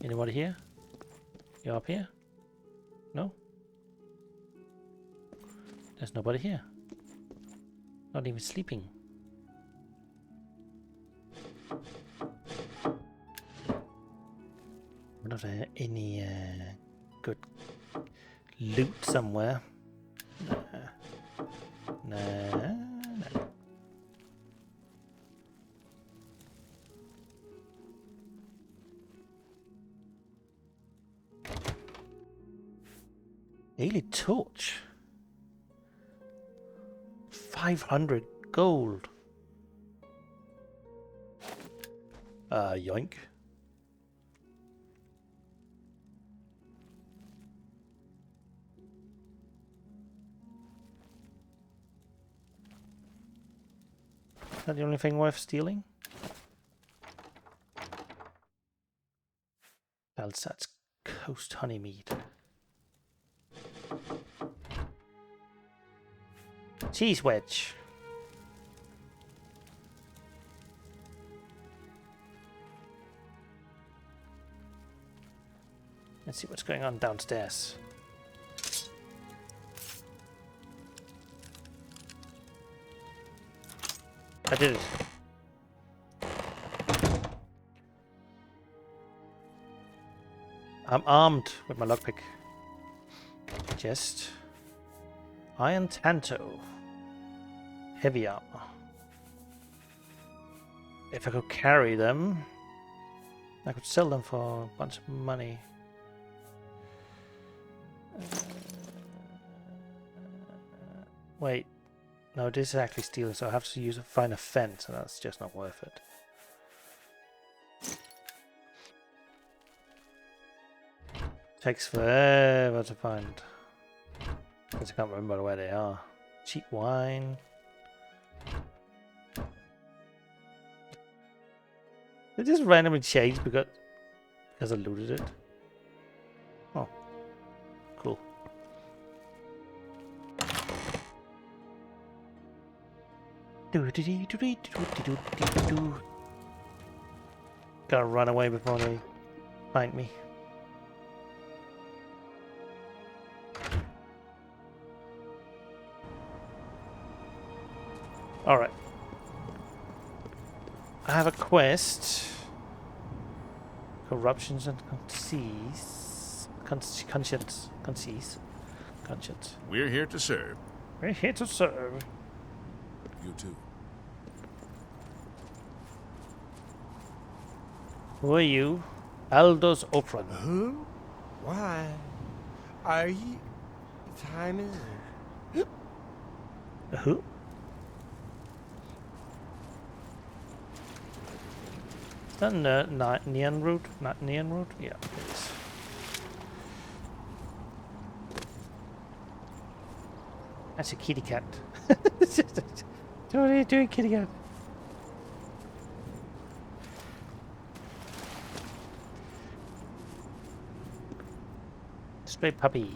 Anybody here? You up here? No? There's nobody here. Not even sleeping. Wonder if there any good loot somewhere. Nah. Daily torch. 500 gold. Yoink. Is that the only thing worth stealing? Balsat's Coast Honey Mead. Cheese wedge. Let's see what's going on downstairs. I did it. I'm armed with my lockpick. Chest. Iron Tanto. Heavy armor. If I could carry them, I could sell them for a bunch of money. Wait. No, this is actually stealing, so I have to find a fence, and that's just not worth it. Takes forever to find. Because I can't remember where they are. Cheap wine. They just randomly changed because I looted it. Oh, cool. Gotta run away before they find me. Alright. I have a quest. Corruptions and conscience. We're here to serve. We're here to serve. You too. Who are you? Aldous Opran. Who? Why? Are you... Time is... Who? Is that Neon Root? Not Neon Root? Yeah, it is. That's a kitty cat. What are you doing, kitty cat? Stray puppy.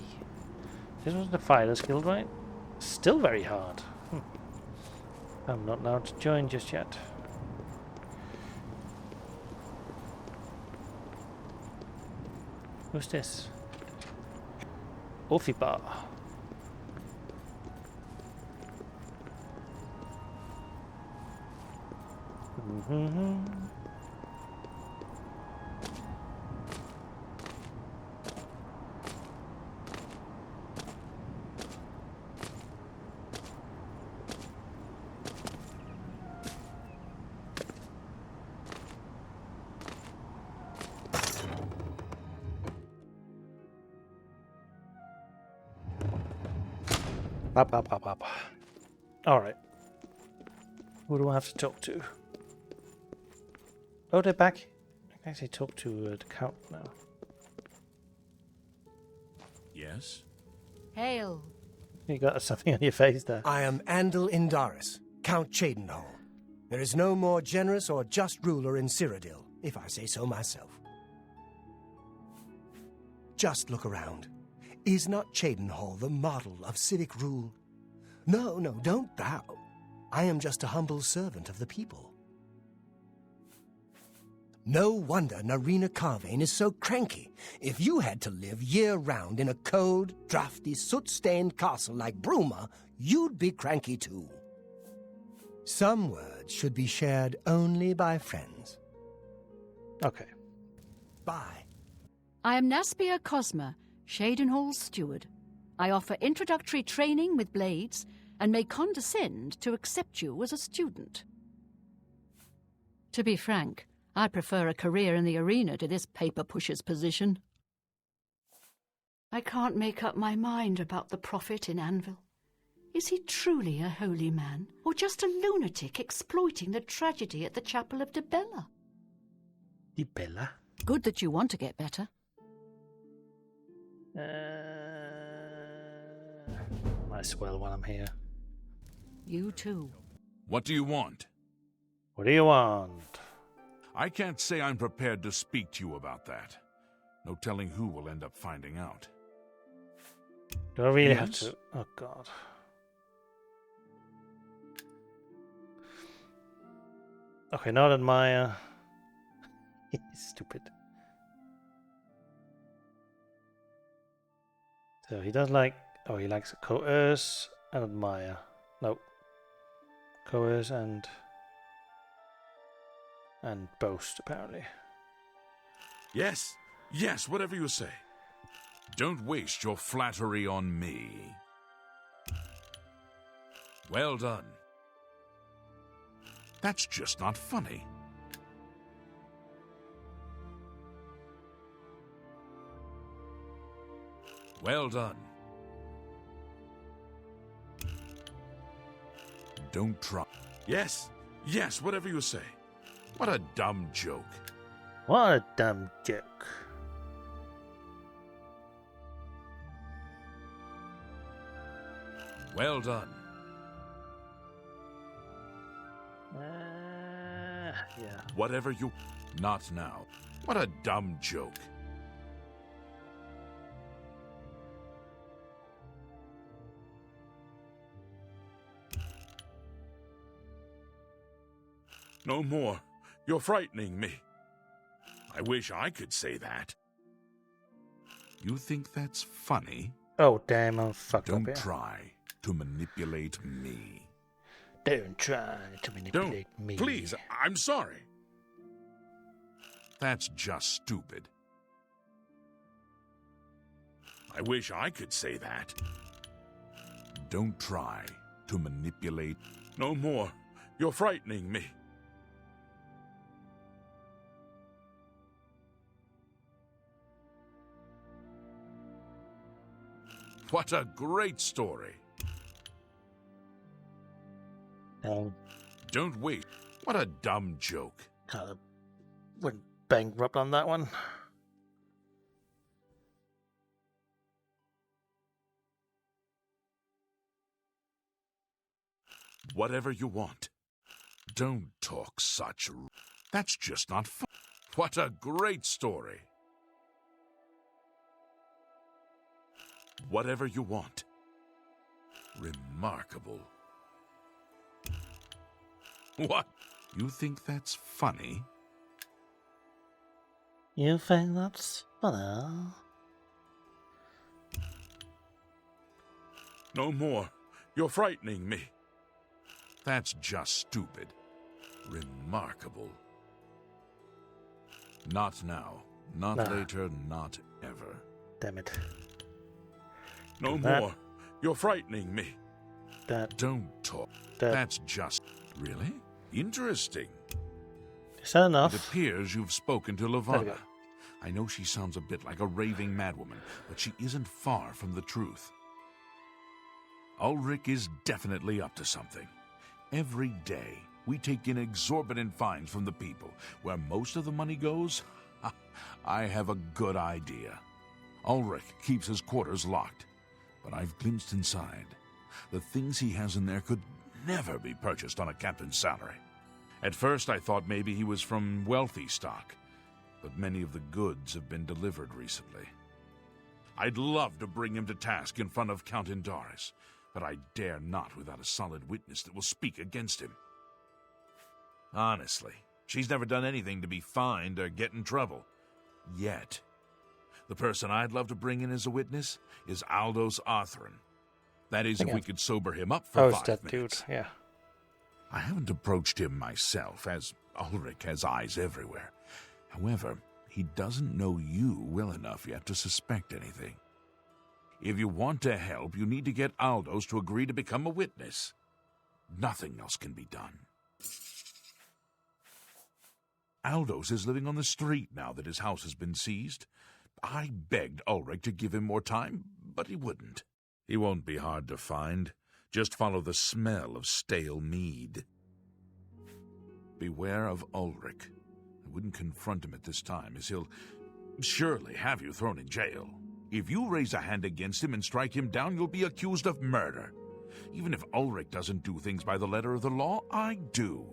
This was the Fighter's Guild, right? Still very hard. I'm not allowed to join just yet. Who's this? Ophibar. Up. Alright. Who do I have to talk to? Oh, they're back. I can actually talk to the Count now. Yes? Hail. You got something on your face there. I am Andal Indaris, Count Cheydinhal. There is no more generous or just ruler in Cyrodiil, if I say so myself. Just look around. Is not Cheydinhal the model of civic rule? No, don't bow. I am just a humble servant of the people. No wonder Narina Carvane is so cranky. If you had to live year-round in a cold, drafty, soot-stained castle like Bruma, you'd be cranky too. Some words should be shared only by friends. Okay. Bye. I am Naspia Cosma, Cheydinhal's steward. I offer introductory training with blades and may condescend to accept you as a student. To be frank, I prefer a career in the arena to this paper pusher's position. I can't make up my mind about the prophet in Anvil. Is he truly a holy man, or just a lunatic exploiting the tragedy at the Chapel of Dibella? Dibella? Good that you want to get better. Might as well while I'm here. You too. What do you want? What do you want? I can't say I'm prepared to speak to you about that. No telling who will end up finding out. Do I really Yes? have to? Oh, God. Okay, not admire. Stupid. So he does like... Oh, he likes coerce and admire. Nope. Coerce and And boast, apparently. Yes, yes, whatever you say. Don't waste your flattery on me. Well done. That's just not funny. Well done. Don't try. Yes, yes, whatever you say. What a dumb joke. What a dumb joke. Well done. Yeah. Whatever you... Not now. What a dumb joke. No more. You're frightening me. I wish I could say that. You think that's funny? Oh, damn, I'm fucked up Don't here. try to manipulate me. Don't try to manipulate me. Please, I'm sorry. That's just stupid. I wish I could say that. Don't try to manipulate. No more. You're frightening me. What a great story. Don't wait. What a dumb joke. Kind of went bankrupt on that one. Whatever you want. Don't talk such... That's just not fun. What a great story. Whatever you want. Remarkable. What? You think that's funny? You think that's funny? No more. You're frightening me. That's just stupid. Remarkable. Not now. Not later. Not ever. Damn it. No more. You're frightening me. Don't talk. That's just... Really? Interesting. Is that enough? It appears you've spoken to Levana. I know she sounds a bit like a raving madwoman, but she isn't far from the truth. Ulrich is definitely up to something. Every day, we take in exorbitant fines from the people. Where most of the money goes, I have a good idea. Ulrich keeps his quarters locked, but I've glimpsed inside. The things he has in there could never be purchased on a captain's salary. At first, I thought maybe he was from wealthy stock, but many of the goods have been delivered recently. I'd love to bring him to task in front of Count Indaris, but I dare not without a solid witness that will speak against him. Honestly, she's never done anything to be fined or get in trouble. Yet. The person I'd love to bring in as a witness is Aldous Arthurn. That is, if we could sober him up for 5 that minutes. dude, yeah. I haven't approached him myself, as Ulrich has eyes everywhere. However, he doesn't know you well enough yet to suspect anything. If you want to help, you need to get Aldous to agree to become a witness. Nothing else can be done. Aldous is living on the street now that his house has been seized. I begged Ulrich to give him more time, but he wouldn't. He won't be hard to find. Just follow the smell of stale mead. Beware of Ulrich. I wouldn't confront him at this time, as he'll surely have you thrown in jail. If you raise a hand against him and strike him down, you'll be accused of murder. Even if Ulrich doesn't do things by the letter of the law, I do.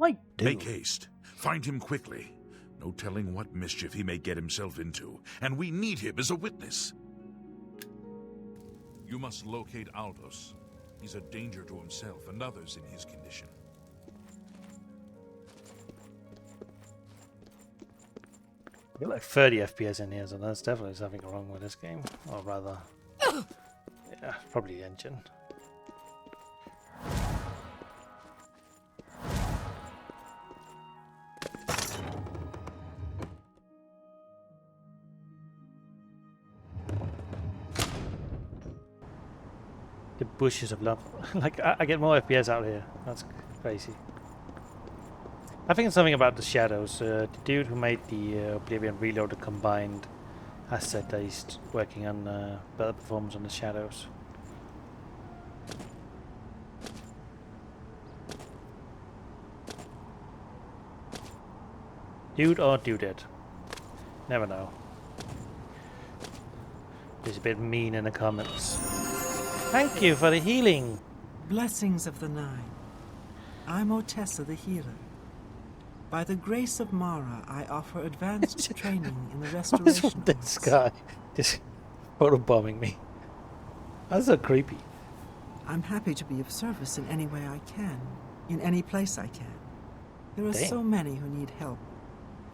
I do. Make haste. Find him quickly. No telling what mischief he may get himself into, and we need him as a witness. You must locate Aldous. He's a danger to himself and others in his condition. I get like 30 FPS in here, so there's definitely something wrong with this game. Or rather, yeah, probably the engine. The bushes of love. Like, I get more FPS out here. That's crazy. I think it's something about the shadows. The dude who made the Oblivion Reloaded combined has said that he's working on better performance on the shadows. Dude or dudette? Never know. He's a bit mean in the comments. Thank you for the healing. Blessings of the Nine. I'm Otessa the healer. By the grace of Mara, I offer advanced training in the restoration This arts. guy just photobombing me. That's so creepy. I'm happy to be of service in any way I can, in any place I can. There are Damn. so many who need help,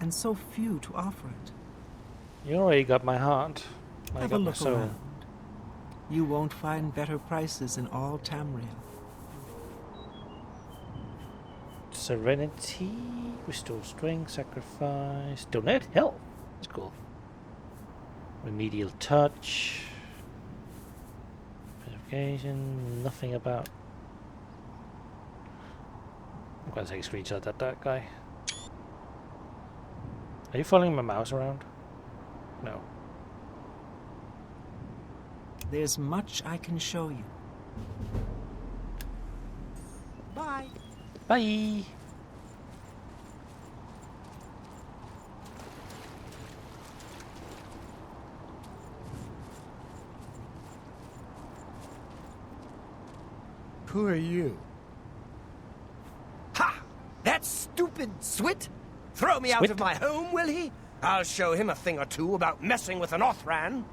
and so few to offer it. You already got my heart. I Have a got my look soul. around. You won't find better prices in all Tamriel. Serenity, restore strength, sacrifice, donate health. That's cool. Remedial touch, purification. Nothing about. I'm gonna take a screenshot of that guy. Are you following my mouse around? No. There's much I can show you. Bye. Bye. Who are you? Ha! That stupid Swit? Throw me out Swit? of my home, will he? I'll show him a thing or two about messing with an Othran.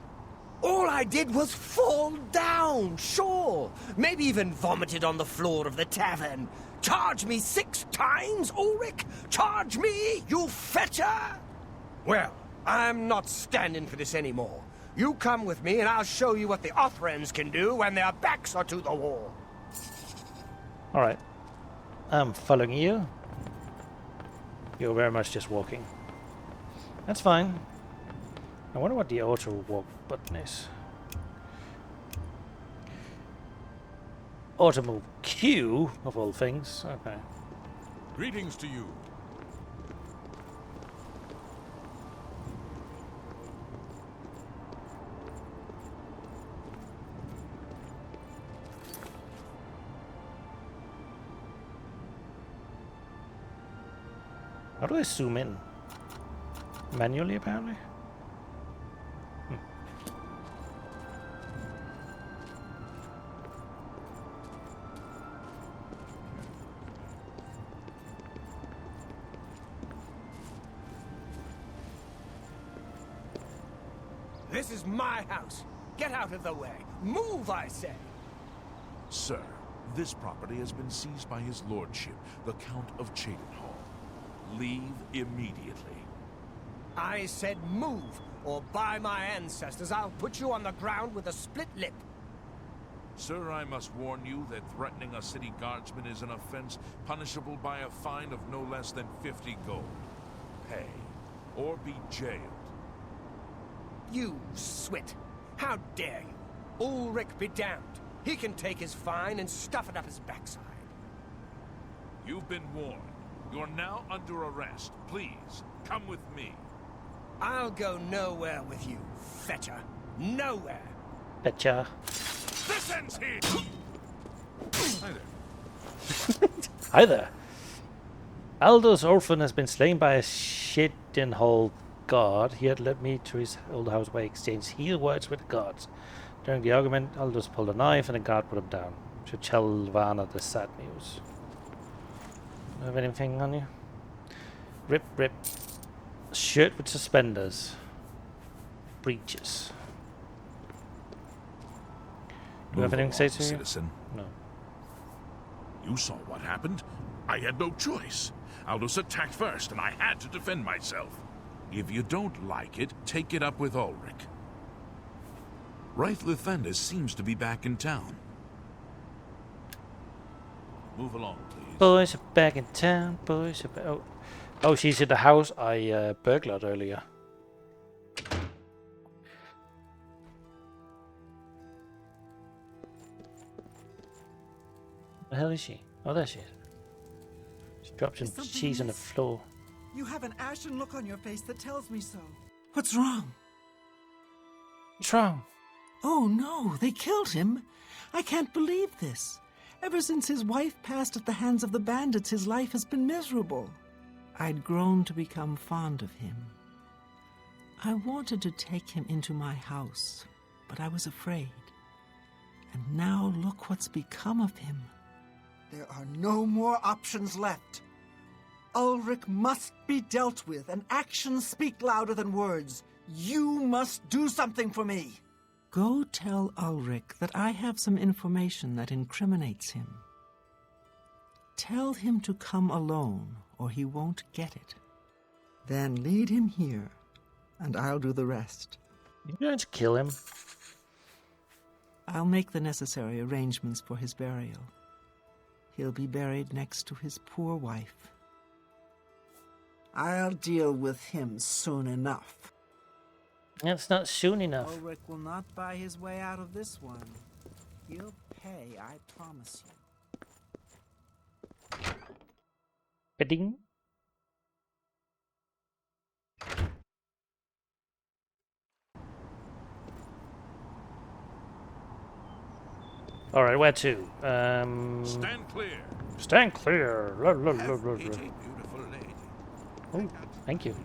All I did was fall down, sure. Maybe even vomited on the floor of the tavern. Charge me 6 times, Ulrich? Charge me, you fetcher? Well, I'm not standing for this anymore. You come with me and I'll show you what the Othrans can do when their backs are to the wall. Alright. I'm following you. You're very much just walking. That's fine. I wonder what the auto walk button is. Auto move Q, of all things. Okay. Greetings to you. How do I zoom in? Manually, apparently? This is my house. Get out of the way. Move, I say. Sir, this property has been seized by his lordship, the Count of Cheydinhall. Leave immediately. I said move, or by my ancestors, I'll put you on the ground with a split lip. Sir, I must warn you that threatening a city guardsman is an offense punishable by a fine of no less than 50 gold. Pay, or be jailed. You Swit! How dare you? Ulrich be damned. He can take his fine and stuff it up his backside. You've been warned. You're now under arrest. Please, come with me. I'll go nowhere with you, fetcher. Nowhere. Betcha. This ends here! Hi there. Hi there. Aldo's orphan has been slain by a Cheydinhall god. He had led me to his old house where he exchanged heal words with the gods. During the argument, Aldous pulled a knife and the guard put him down. Should tell Vanna the sad news. Do you have anything on you? Rip, rip. Shirt with suspenders. Breeches. Do you have anything to say to you? Citizen. No. You saw what happened. I had no choice. Aldous attacked first, and I had to defend myself. If you don't like it, take it up with Ulrich. Wraith Lithandis seems to be back in town. Move along, please. Boys are back in town. Boys are back. Oh, she's in the house I burglared earlier. hell is she? Oh, there she is. She dropped some cheese on the floor. You have an ashen look on your face that tells me so. What's wrong? What's wrong? Oh no, they killed him. I can't believe this. Ever since his wife passed at the hands of the bandits, his life has been miserable. I'd grown to become fond of him. I wanted to take him into my house, but I was afraid. And now look what's become of him. There are no more options left. Ulrich must be dealt with, and actions speak louder than words. You must do something for me. Go tell Ulrich that I have some information that incriminates him. Tell him to come alone, or he won't get it. Then lead him here, and I'll do the rest. You're going to kill him? I'll make the necessary arrangements for his burial. He'll be buried next to his poor wife. I'll deal with him soon enough. It's not soon enough. Ulrich will not buy his way out of this one. He'll pay, I promise you. Bidding. All right, where to? Stand clear. Stand clear. Beautiful lady. Oh, thank you.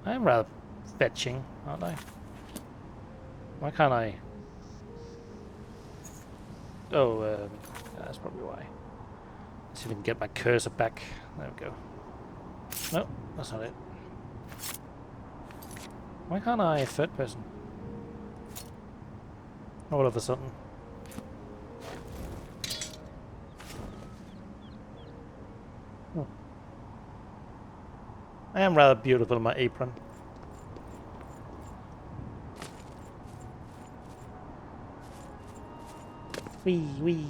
I'm rather fetching, aren't I? Why can't I? Oh, that's probably why. Let's see if we can get my cursor back. There we go. No, that's not it. Why can't I third person? All of a sudden. I am rather beautiful in my apron. Wee.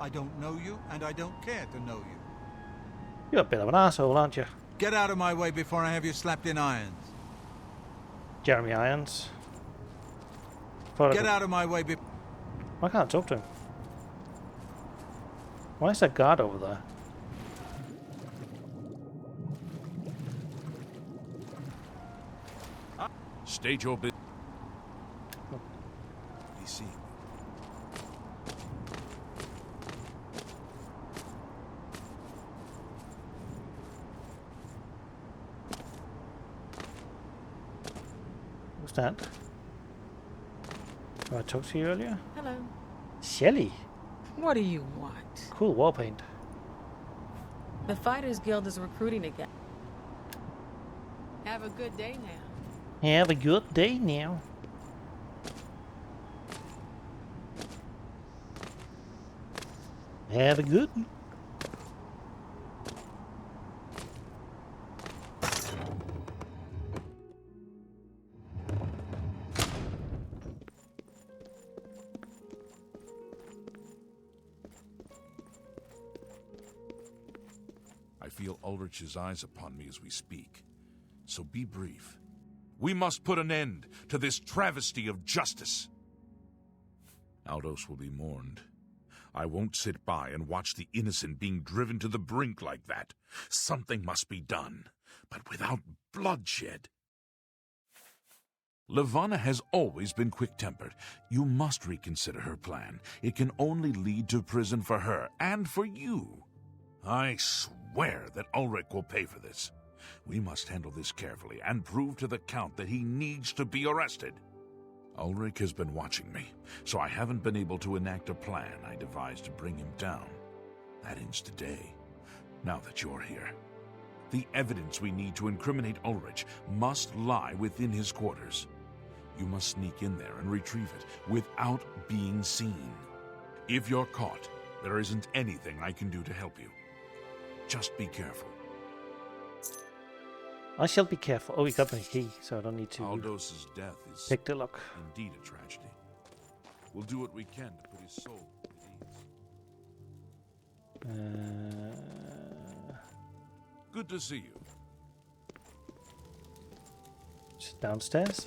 I don't know you, and I don't care to know you. You're a bit of an asshole, aren't you? Get out of my way before I have you slapped in irons. Jeremy Irons. Get out of my way Why can't I talk to him? Why is that guard over there? State your business. Be seen. Who's that? Did I talk to you earlier? Hello. Shelly. What do you want? Cool wall paint. The Fighters Guild is recruiting again. Have a good day now. Have a good day now. Have a good one. I feel Ulrich's eyes upon me as we speak, so be brief. We must put an end to this travesty of justice. Aldos will be mourned. I won't sit by and watch the innocent being driven to the brink like that. Something must be done, but without bloodshed. Levana has always been quick-tempered. You must reconsider her plan. It can only lead to prison for her and for you. I swear that Ulrich will pay for this. We must handle this carefully and prove to the Count that he needs to be arrested. Ulrich has been watching me, so I haven't been able to enact a plan I devised to bring him down. That ends today, now that you're here. The evidence we need to incriminate Ulrich must lie within his quarters. You must sneak in there and retrieve it without being seen. If you're caught, there isn't anything I can do to help you. Just be careful. I shall be careful. Oh, we got my key, so I don't need to Aldos's death is pick the lock. indeed a tragedy. We'll do what we can to put his soul at ease. Good to see you. Just downstairs.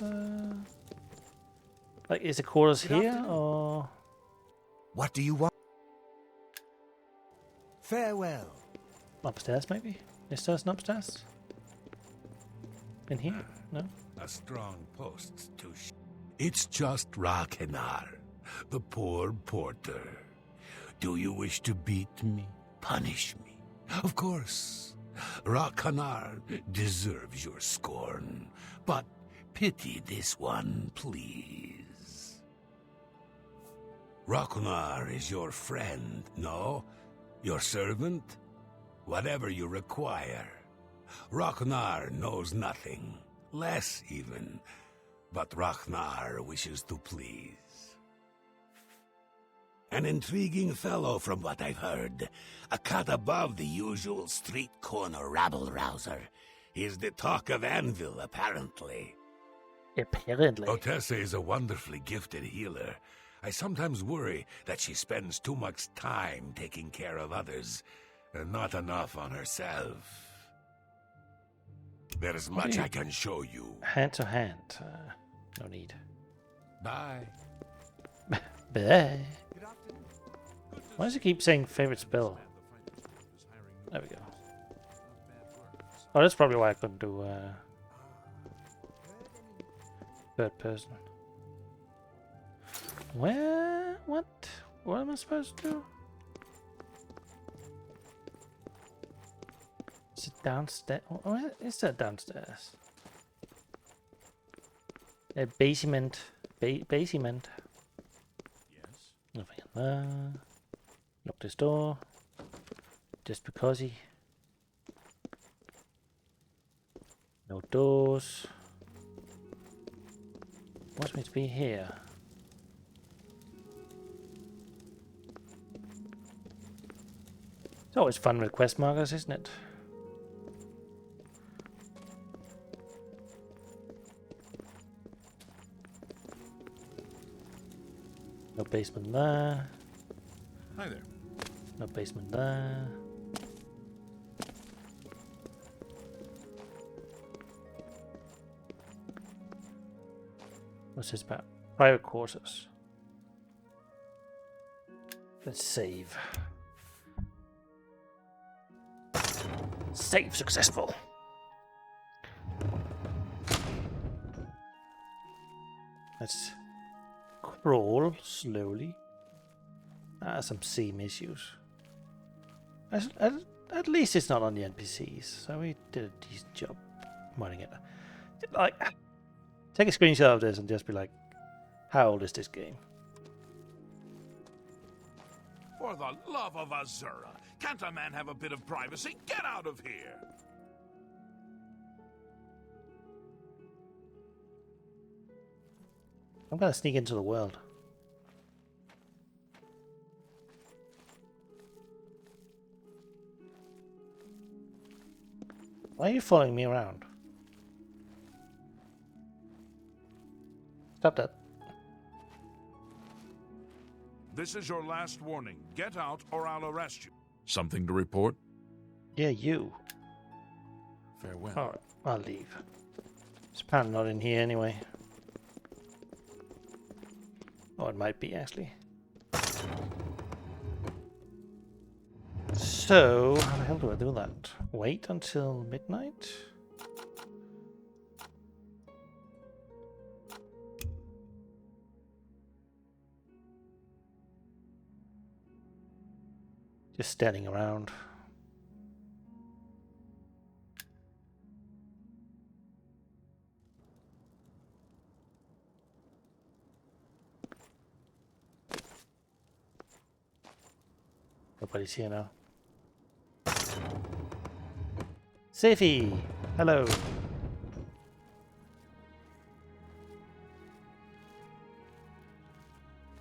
Like, is the quarters here, or? What do you want? Farewell. Upstairs, maybe? Is there an upstairs? In here? No? A strong post to It's just Rakenar, the poor porter. Do you wish to beat me? Punish me? Of course. Rakenar deserves your scorn, but pity this one, please. Rakenar is your friend, no? Your servant? Whatever you require. Rakenar knows nothing, less even, but Rakenar wishes to please. An intriguing fellow from what I've heard. A cut above the usual street corner rabble-rouser. He's the talk of Anvil, apparently. Apparently. Otessa is a wonderfully gifted healer. I sometimes worry that she spends too much time taking care of others, and not enough on herself. There's much I can show you. Hand to hand. No need. Bye. Bye. Why does it keep saying favorite spell? There we go. Oh, that's probably why I couldn't do third person. Where? What? What am I supposed to do? Is it downstairs? Oh, is that downstairs? A basement. Basement. Yes. Nothing in there. Lock this door. Just because he. No doors. Wants me to be here. It's always fun with quest markers, isn't it? No basement there. Hi there. No basement there. What's this about? Private quarters. Let's save. Save successful. Let's crawl slowly. Some seam issues. At least it's not on the NPCs, so we did a decent job mining it. Like, take a screenshot of this and just be like, how old is this game? For the love of Azura, can't a man have a bit of privacy? Get out of here! I'm gonna sneak into the world. Why are you following me around? Stop that. This is your last warning. Get out or I'll arrest you. Something to report? Yeah, you. Farewell. Alright, I'll leave. It's apparently not in here anyway. Oh, it might be actually. So, how the hell do I do that? Wait until midnight? Just standing around. Nobody's here now. Safey! Hello!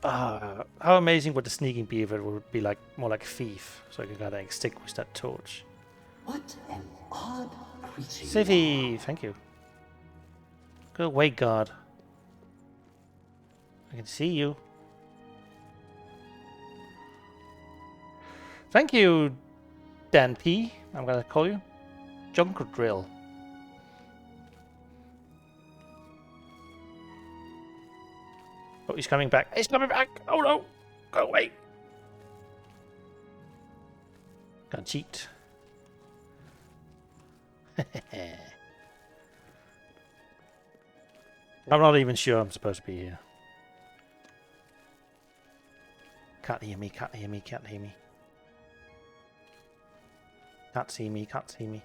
How amazing would the sneaking be if it would be like more like a thief, so I can kind of extinguish that torch. What an odd creature. Safey! Thank you. Go away, guard. I can see you. Thank you, Dan P. I'm gonna call you. Junker Drill. Oh, he's coming back. He's coming back! Oh no! Go away! Can't cheat. I'm not even sure I'm supposed to be here. Can't hear me, can't hear me, can't hear me. Can't see me, can't see me.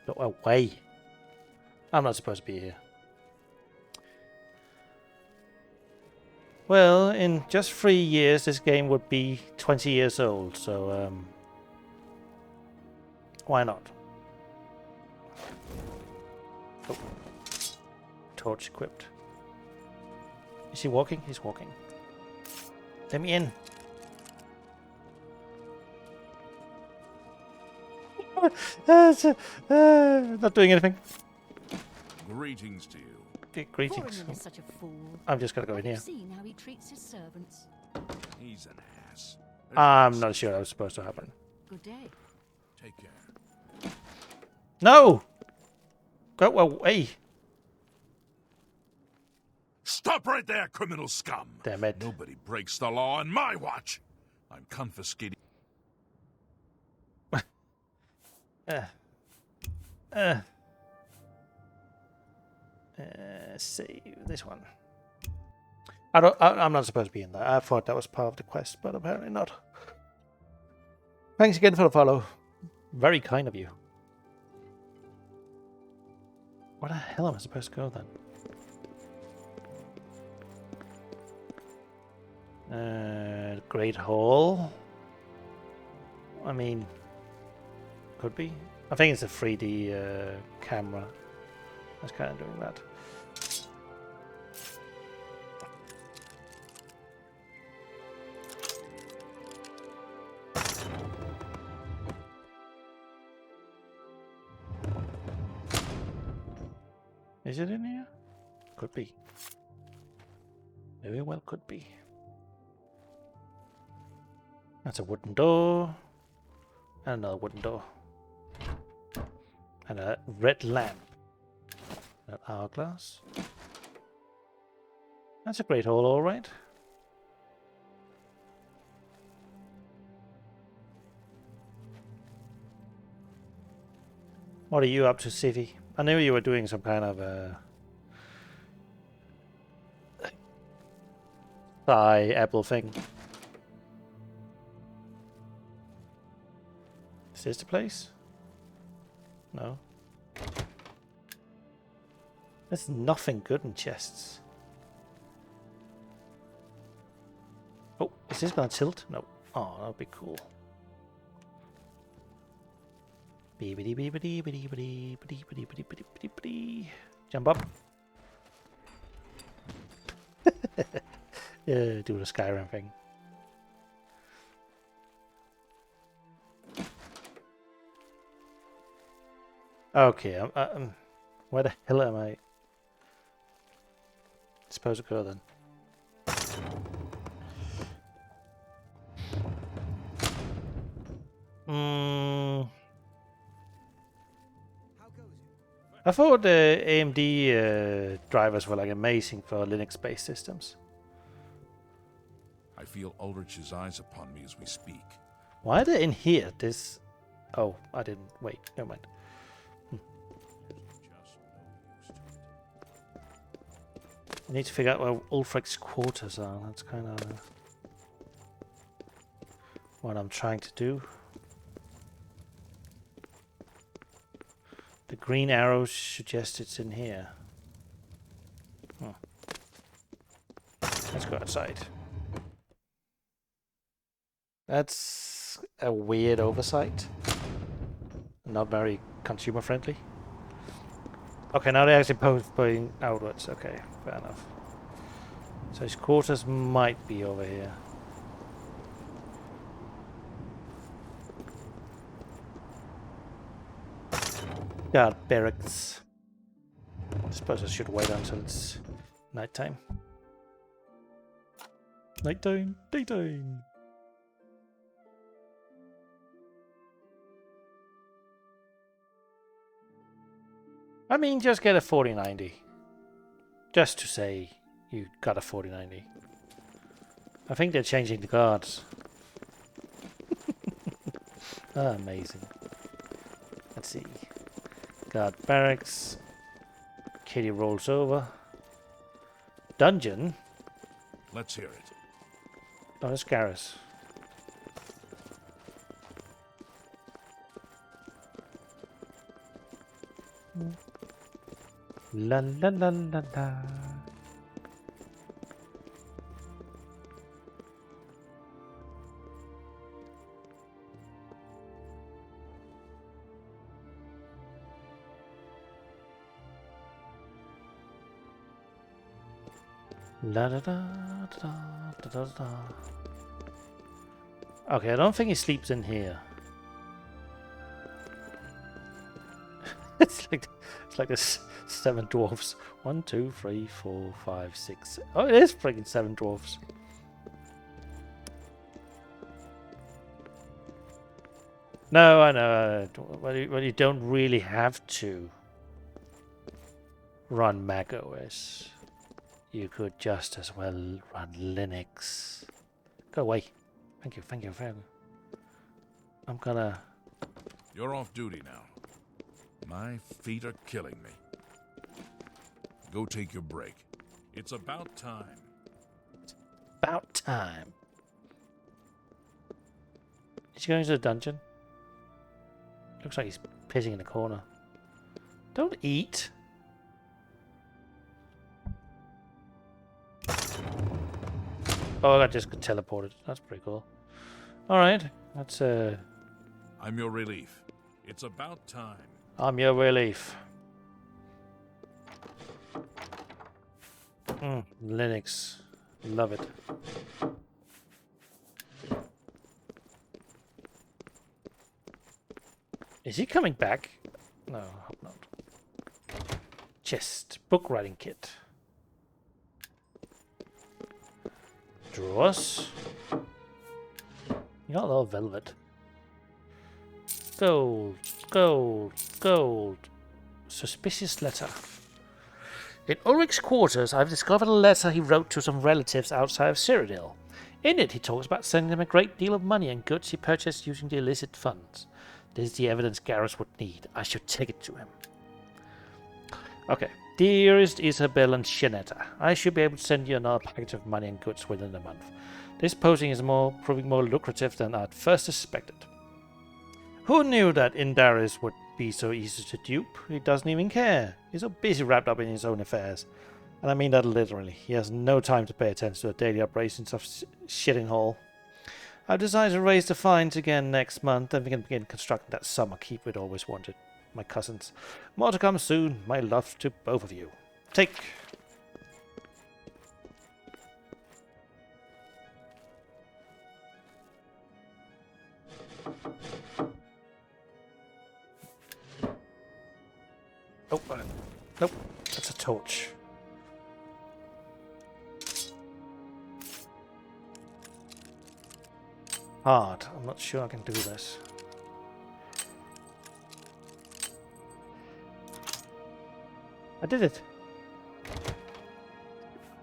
Go away. I'm not supposed to be here. Well, in just 3 years, this game would be 20 years old, so why not? Oh. Torch equipped. Is he walking? He's walking. Let me in. Not doing anything. Greetings to you. Greetings. Foreigner is such a fool. I'm just gonna go in here. Have you seen how he treats his servants? He's an ass. I'm not sure that was supposed to happen. Good day. Take care. No! Go away! Stop right there, criminal scum! Damn it. Nobody breaks the law on my watch. I'm confiscating. Save this one. I'm not supposed to be in there. I thought that was part of the quest, but apparently not. Thanks again for the follow. Very kind of you. Where the hell am I supposed to go then? Great Hall. I mean, could be. I think it's a 3D camera that's kind of doing that. Is it in here? Could be. Very well could be. That's a wooden door. And another wooden door. And a red lamp. An hourglass. That's a great hall, alright. What are you up to, Civvy? I knew you were doing some kind of thigh apple thing. Is this the place? No. There's nothing good in chests. Oh, is this gonna tilt? No. Oh, that would be cool. Jump up. Yeah, do the Skyrim thing. Okay, where the hell am I supposed to go then? I thought AMD drivers were like amazing for Linux-based systems. I feel Ulrich's eyes upon me as we speak. Why are they in here? This... Oh, I didn't... Wait, never mind. I need to figure out where Ulfric's quarters are. That's kind of what I'm trying to do. The green arrows suggest it's in here. Let's go outside. That's a weird oversight. Not very consumer friendly. Okay, now they're actually pointing outwards. Okay, fair enough. So his quarters might be over here. Guard barracks. I suppose I should wait until it's nighttime. Nighttime, daytime. I mean, just get a 4090. Just to say you got a 4090. I think they're changing the guards. Amazing. Let's see. Guard barracks. Kitty rolls over. Dungeon? Let's hear it. Oh, it's Garrus. La la la la la. La da da da da da da. Okay, I don't think he sleeps in here. it's like this 7 dwarfs. 1, 2, 3, 4, 5, 6. Oh, it is freaking 7 dwarfs. No, I know. Well, you don't really have to run macOS. You could just as well run Linux. Go away. Thank you, thank you, thank you. I'm gonna... You're off duty now. My feet are killing me. Go take your break. It's about time. About time. Is he going to the dungeon? Looks like he's pissing in the corner. Don't eat. Oh, I just got teleported. That's pretty cool. Alright, that's I'm your relief. It's about time. I'm your relief. Linux. Love it. Is he coming back? No, I hope not. Chest. Book writing kit. Drawers. You got a lot of velvet. Gold. Gold. Gold. Suspicious letter. In Ulrich's quarters, I've discovered a letter he wrote to some relatives outside of Cyrodiil. In it, he talks about sending them a great deal of money and goods he purchased using the illicit funds. This is the evidence Garrus would need. I should take it to him. Okay. Dearest Isabel and Shanetta, I should be able to send you another package of money and goods within a month. This posing is proving more lucrative than I'd first suspected. Who knew that Indaris would be so easy to dupe? He doesn't even care. He's so busy wrapped up in his own affairs. And I mean that literally. He has no time to pay attention to the daily operations of Shitting Hall. I've decided to raise the fines again next month, and we can begin constructing that summer keep we'd always wanted. My cousins. More to come soon. My love to both of you. Take. Oh, nope. That's a torch. Hard. I'm not sure I can do this. I did it.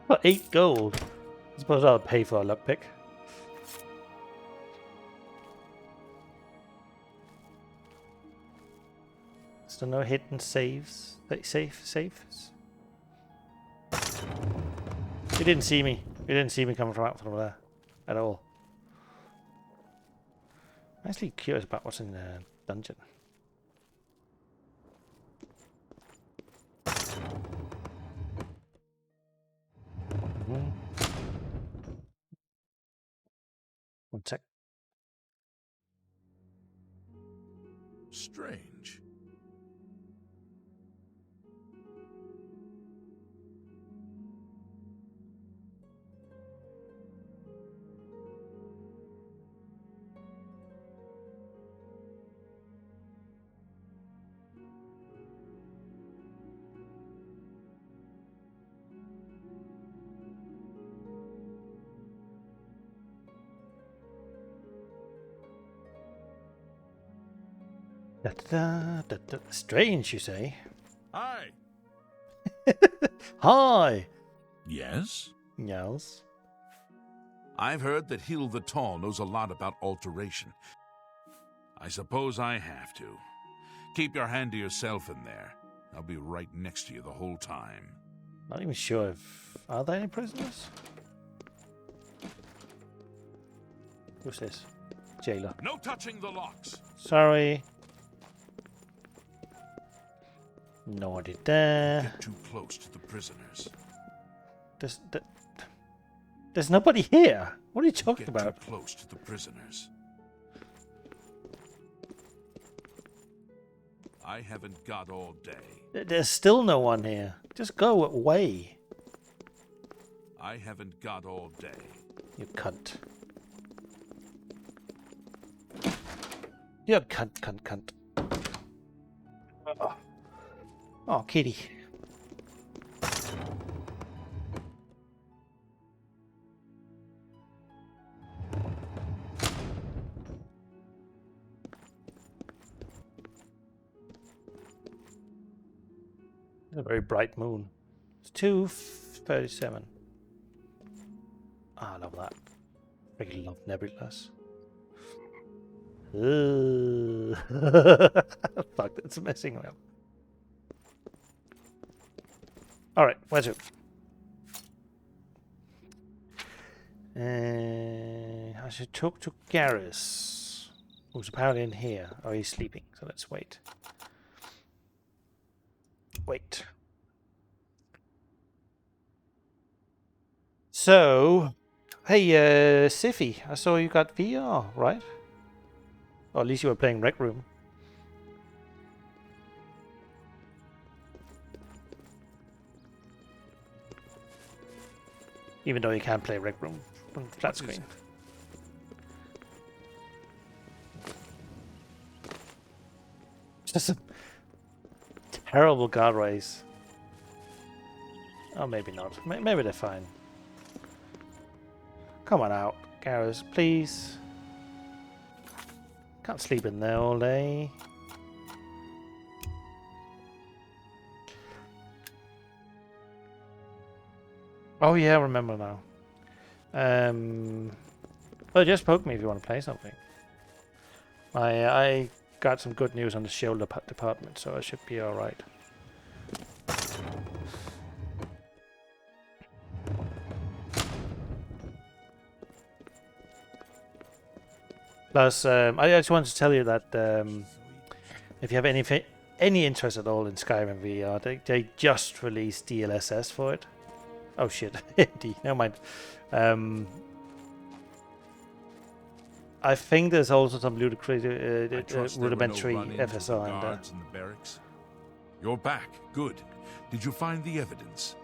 Well, 8 gold. I suppose I'll pay for a lockpick. Is there no hidden saves? Safes? He didn't see me. He didn't see me coming from out from there at all. I'm actually curious about what's in the dungeon. One sec. Strange. Strange, you say? Hi. Hi. Yes? Yes. I've heard that Hill the Tall knows a lot about alteration. I suppose I have to. Keep your hand to yourself in there. I'll be right next to you the whole time. Not even sure if... Are there any prisoners? Who's this? Jailer. No touching the locks! Sorry. Nobody there. Get too close to the prisoners. There's nobody here. What are you talking about? Get too close to the prisoners. I haven't got all day. There's still no one here. Just go away. I haven't got all day. You cunt. You cunt. Oh, kitty. A very bright moon. It's 2:37. I love that. I really love nebulas. Fuck, that's messing up. Alright, where's it? I should talk to Garrus, who's apparently in here. Oh, he's sleeping, so let's wait. Wait. So, hey, Siffy, I saw you got VR, right? Or at least you were playing Rec Room. Even though you can't play Rec Room on flat screen. Just a terrible guard race. Oh, maybe not. Maybe they're fine. Come on out, Garrus, please. Can't sleep in there all day. Oh yeah, I remember now. Well, just poke me if you want to play something. I got some good news on the shoulder department, so I should be alright. Plus, I just wanted to tell you that if you have any interest at all in Skyrim VR, they just released DLSS for it. Oh shit, never mind. I think there's also some rudimentary FSR in there. In the barracks. You're back. Good. Did you find the evidence?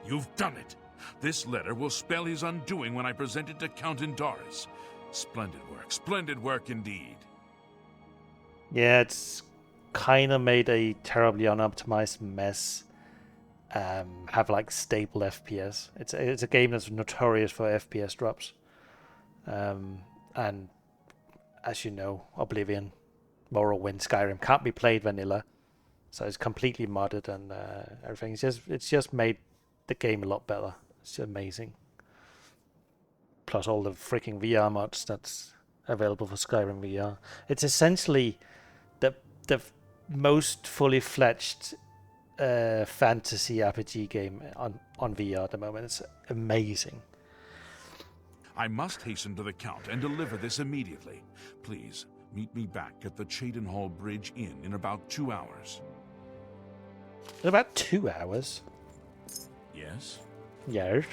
You've done it. This letter will spell his undoing when I present it to Count Indaris. Splendid work indeed. Yeah, it's kind of made a terribly unoptimized mess. Have like stable FPS. It's a game that's notorious for FPS drops. And as you know, Oblivion, Morrowind, Skyrim can't be played vanilla, so it's completely modded and everything. It's just made the game a lot better. It's amazing. Plus all the freaking VR mods that's available for Skyrim VR. It's essentially the most fully fledged fantasy RPG game on VR at the moment. It's amazing. I must hasten to the Count and deliver this immediately. Please, meet me back at the Cheydinhall Bridge Inn in about 2 hours. In about 2 hours? Yes? Yes.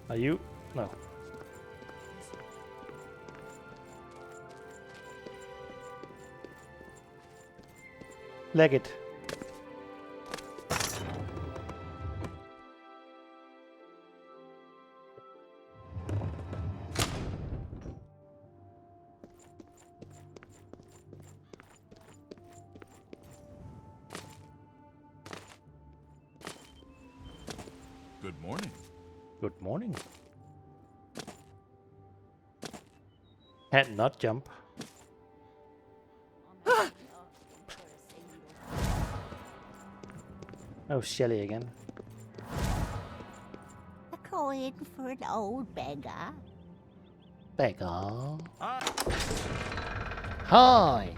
Are you? No. Leg it. Good morning. Good morning. Can't not jump. Oh, Shelly again. The coin for an old beggar? Beggar. Hi.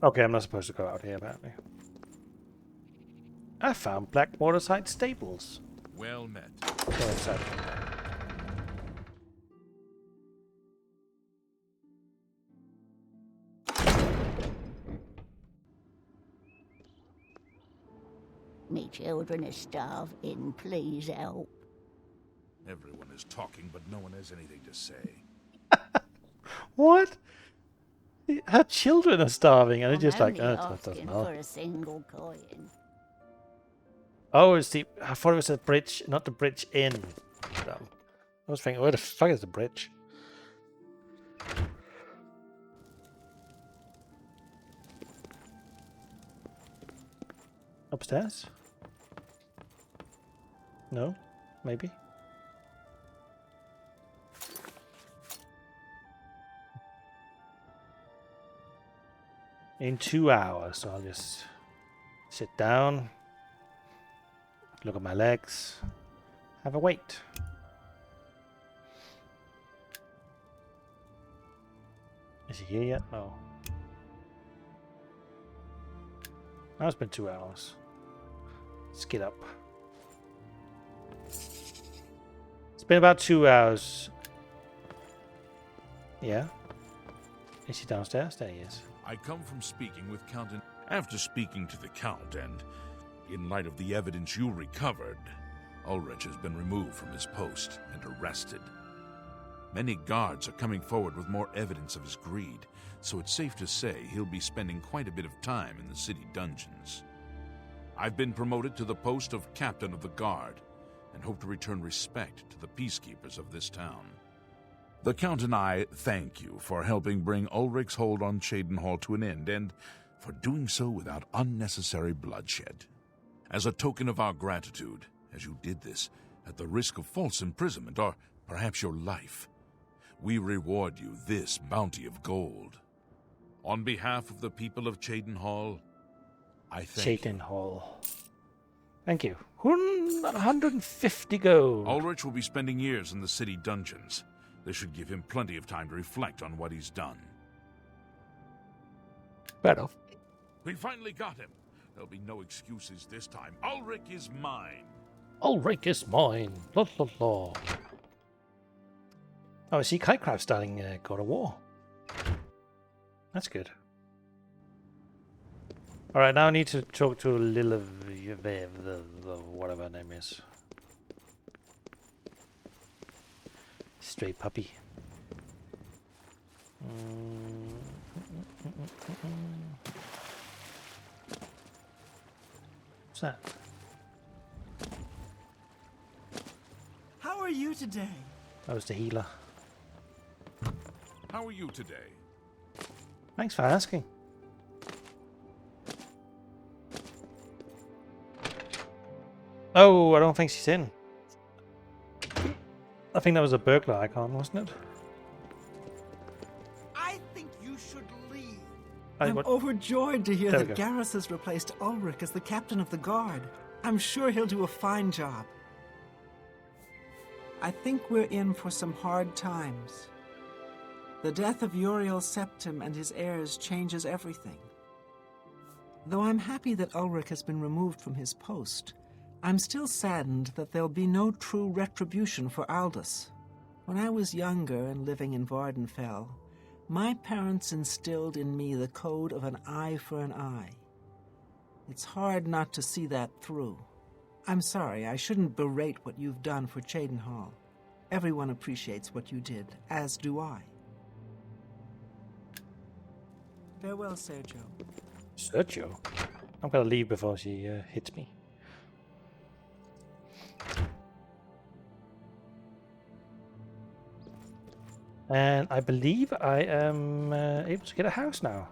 Okay, I'm not supposed to go out here, apparently. I found Black Waterside Stables. Well met. So excited. Me children are starving, please help. Everyone is talking, but no one has anything to say. What? Her children are starving, and it's just like, only oh, that doesn't asking matter. for a single coin. Oh, it's the. I thought it was a bridge, not the bridge in. I was thinking, where the fuck is the bridge? Upstairs? No? Maybe? In 2 hours, so I'll just sit down, look at my legs, have a wait. Is he here yet? No. Now it's been 2 hours. Let's get up. It's been about 2 hours. Yeah? Is he downstairs? There he is. I come from speaking with Count. After speaking to the Count, and in light of the evidence you recovered, Ulrich has been removed from his post and arrested. Many guards are coming forward with more evidence of his greed, so it's safe to say he'll be spending quite a bit of time in the city dungeons. I've been promoted to the post of Captain of the Guard, and hope to return respect to the peacekeepers of this town. The Count and I thank you for helping bring Ulrich's hold on Cheydinhal to an end, and for doing so without unnecessary bloodshed. As a token of our gratitude, as you did this at the risk of false imprisonment or perhaps your life, we reward you this bounty of gold. On behalf of the people of Cheydinhal, I thank you. Cheydinhal. Thank you. 150 gold. Ulrich will be spending years in the city dungeons. This should give him plenty of time to reflect on what he's done. Better. We finally got him. There'll be no excuses this time. Ulrich is mine. Ulrich is mine. La la la. Oh, I see Kitecraft starting God of War. That's good. Alright, now I need to talk to Lilith, whatever her name is. Stray puppy. What's that? How are you today? That was the healer. How are you today? Thanks for asking. Oh, I don't think she's in. I think that was a burglar icon, wasn't it? I think you should leave. Hey, I'm what? overjoyed to hear There we that go. Garrus has replaced Ulrich as the captain of the guard. I'm sure he'll do a fine job. I think we're in for some hard times. The death of Uriel Septim and his heirs changes everything. Though I'm happy that Ulrich has been removed from his post, I'm still saddened that there'll be no true retribution for Aldous. When I was younger and living in Vardenfell, my parents instilled in me the code of an eye for an eye. It's hard not to see that through. I'm sorry, I shouldn't berate what you've done for Cheydinhal. Everyone appreciates what you did, as do I. Farewell, Sergio. Sergio? I'm gonna leave before she hits me. And I believe I am able to get a house now.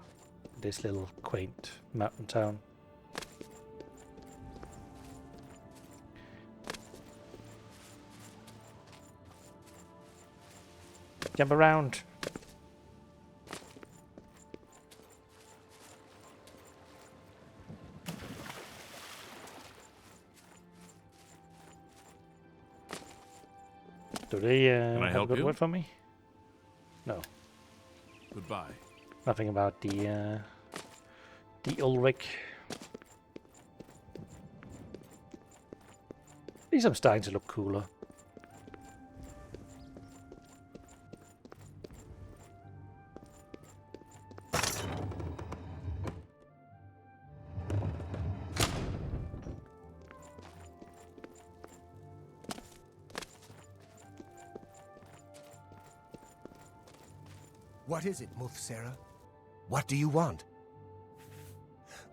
This little quaint mountain town. Jump around. Do they Can I have a help good you? word for me? No. Goodbye. Nothing about the Ulrich. At least I'm starting to look cooler. What is it, Mufsera? What do you want?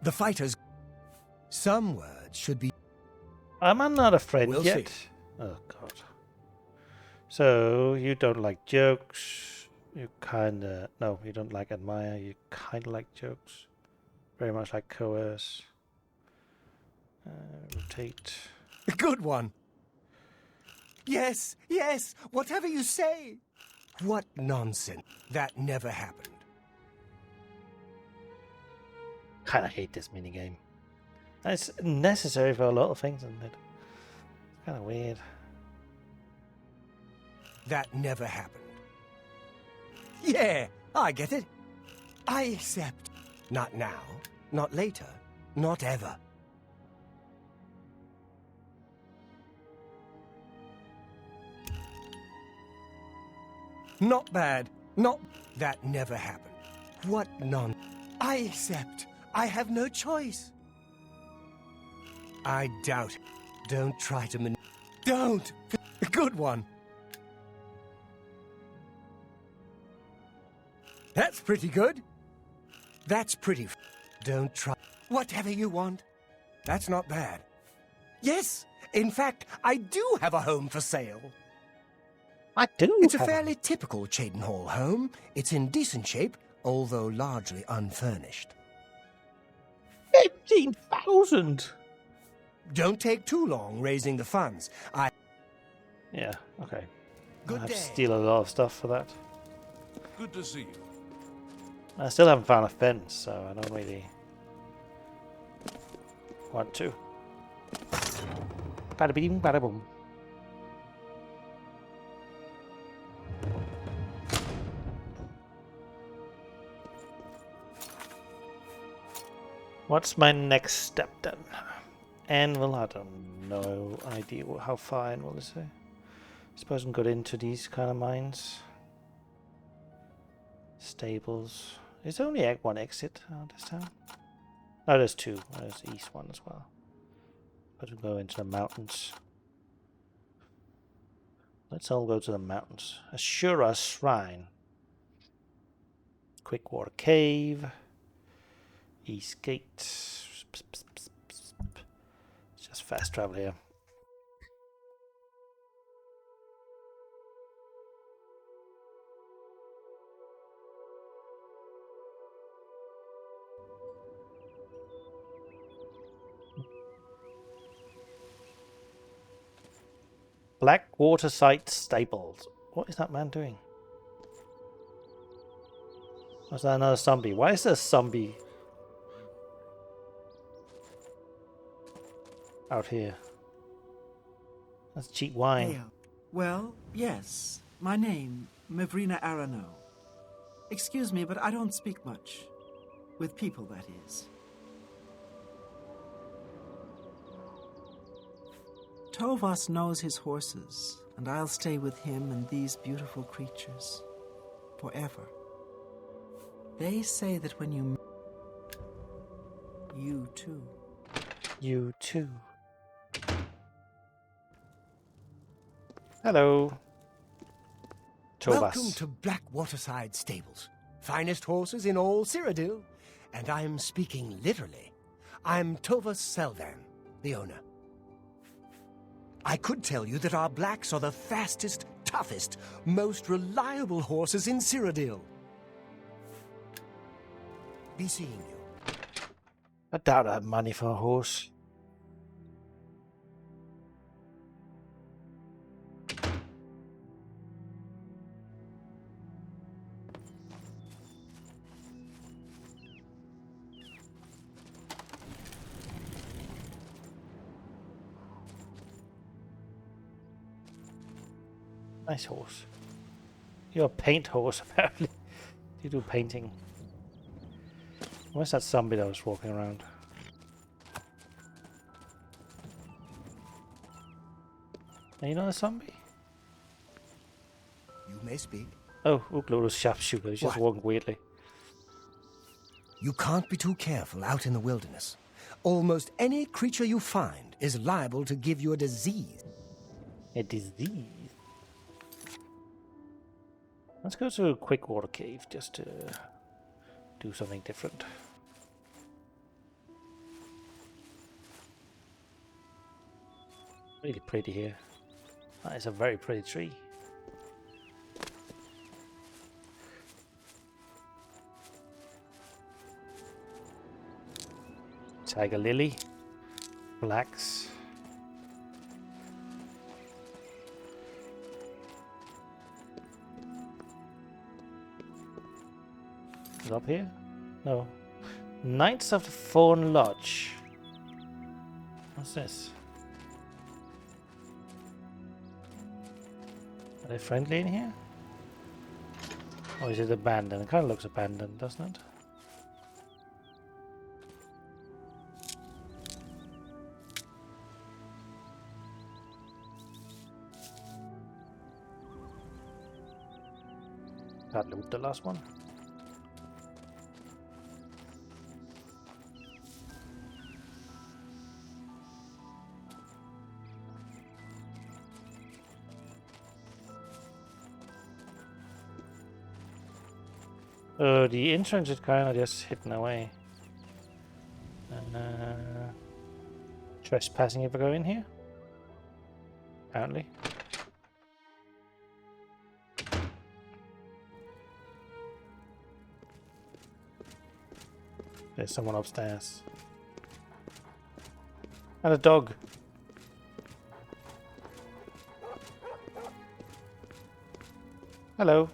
The fighters... Some words should be... I'm not a friend We'll yet. see. Oh god. So you don't like jokes. You kinda no, you don't like admire. You kinda like jokes. Very much like coerce. Rotate. Good one. Yes, yes, whatever you say. What nonsense. That never happened. Kinda hate this minigame. It's necessary for a lot of things, isn't it? It's kinda weird. That never happened. Yeah, I get it. I accept. Not now, not later, not ever. Not bad. Not... That never happened. What non... I accept. I have no choice. I doubt it. Don't try to Don't! Good one. That's pretty good. That's pretty Don't try... Whatever you want. That's not bad. Yes, in fact, I do have a home for sale. I do. It's a fairly typical Cheydinhall home. It's in decent shape, although largely unfurnished. 15,000. Don't take too long raising the funds. Yeah, okay. Good I have day. to steal a lot of stuff for that. Good to see you. I still haven't found a fence, so I don't really want to. Bada bing, bada boom. What's my next step then? Anvil, I don't know idea how far Anvil is there. Suppose I can go into these kind of mines. Stables. Is there only one exit out of this town? No, there's two. There's the east one as well. But we'll go into the mountains. Let's all go to the mountains. Ashura Shrine. Quickwater Cave. East Gate. It's just fast travel here. Blackwater Site Stables. What is that man doing? Was that another zombie? Why is there a zombie out here? That's cheap wine. Hey, well, yes. My name, Mivrina Arano. Excuse me, but I don't speak much. With people, that is. Tovas knows his horses, and I'll stay with him and these beautiful creatures. Forever. They say that when you... You too. You too. Hello. Tovas. Welcome to Blackwaterside Stables. Finest horses in all Cyrodiil. And I'm speaking literally. I'm Tovas Selvan, the owner. I could tell you that our blacks are the fastest, toughest, most reliable horses in Cyrodiil. Be seeing you. I doubt I have money for a horse. Nice horse. You're a paint horse, apparently. You do painting. Where's that zombie that was walking around? Are you not a zombie? You may speak. Oh, Uglo's sharpshooter. He's just walking weirdly. You can't be too careful out in the wilderness. Almost any creature you find is liable to give you a disease. A disease? Let's go to a quick water cave just to do something different. Really pretty here. That is a very pretty tree. Tiger lily. Flax. Is it up here? No. Knights of the Fawn Lodge. What's this? Are they friendly in here? Or is it abandoned? It kind of looks abandoned, doesn't it? Can't loot the last one. The entrance is kind of just hidden away. Trespassing if I go in here? Apparently. There's someone upstairs. And a dog. Hello.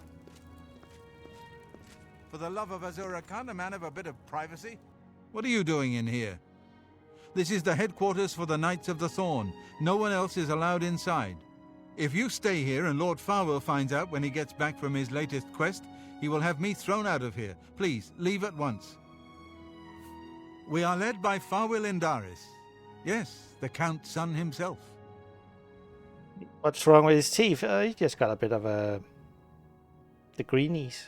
For the love of Azura, can't a man have a bit of privacy? What are you doing in here? This is the headquarters for the Knights of the Thorn. No one else is allowed inside. If you stay here and Lord Farwell finds out when he gets back from his latest quest, he will have me thrown out of here. Please, leave at once. We are led by Farwell Indaris. Yes, the Count's son himself. What's wrong with his teeth? He just got a bit of the greenies.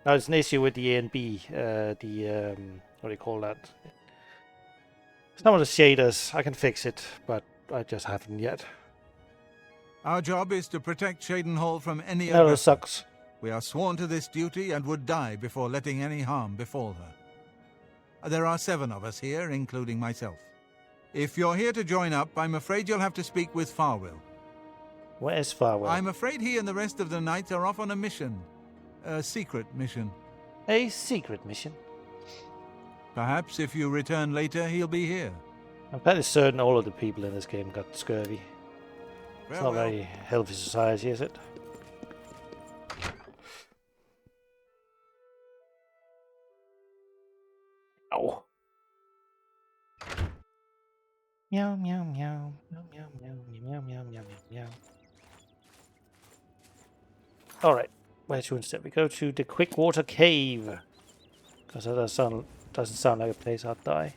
No, it's an issue with the A and B. What do you call that? Some of the shaders, I can fix it, but I just haven't yet. Our job is to protect Shadenhall from any No, it aggressor. sucks. We are sworn to this duty and would die before letting any harm befall her. There are 7 of us here, including myself. If you're here to join up, I'm afraid you'll have to speak with Farwell. Where is Farwell? I'm afraid he and the rest of the knights are off on a mission. A secret mission. A secret mission? Perhaps if you return later, he'll be here. I'm fairly certain all of the people in this game got scurvy. It's not a very healthy society, is it? Oh. Meow meow meow meow meow meow meow meow meow meow. Alright, where to instead? We go to the Quick Water Cave. Because that doesn't sound like a place I'd die.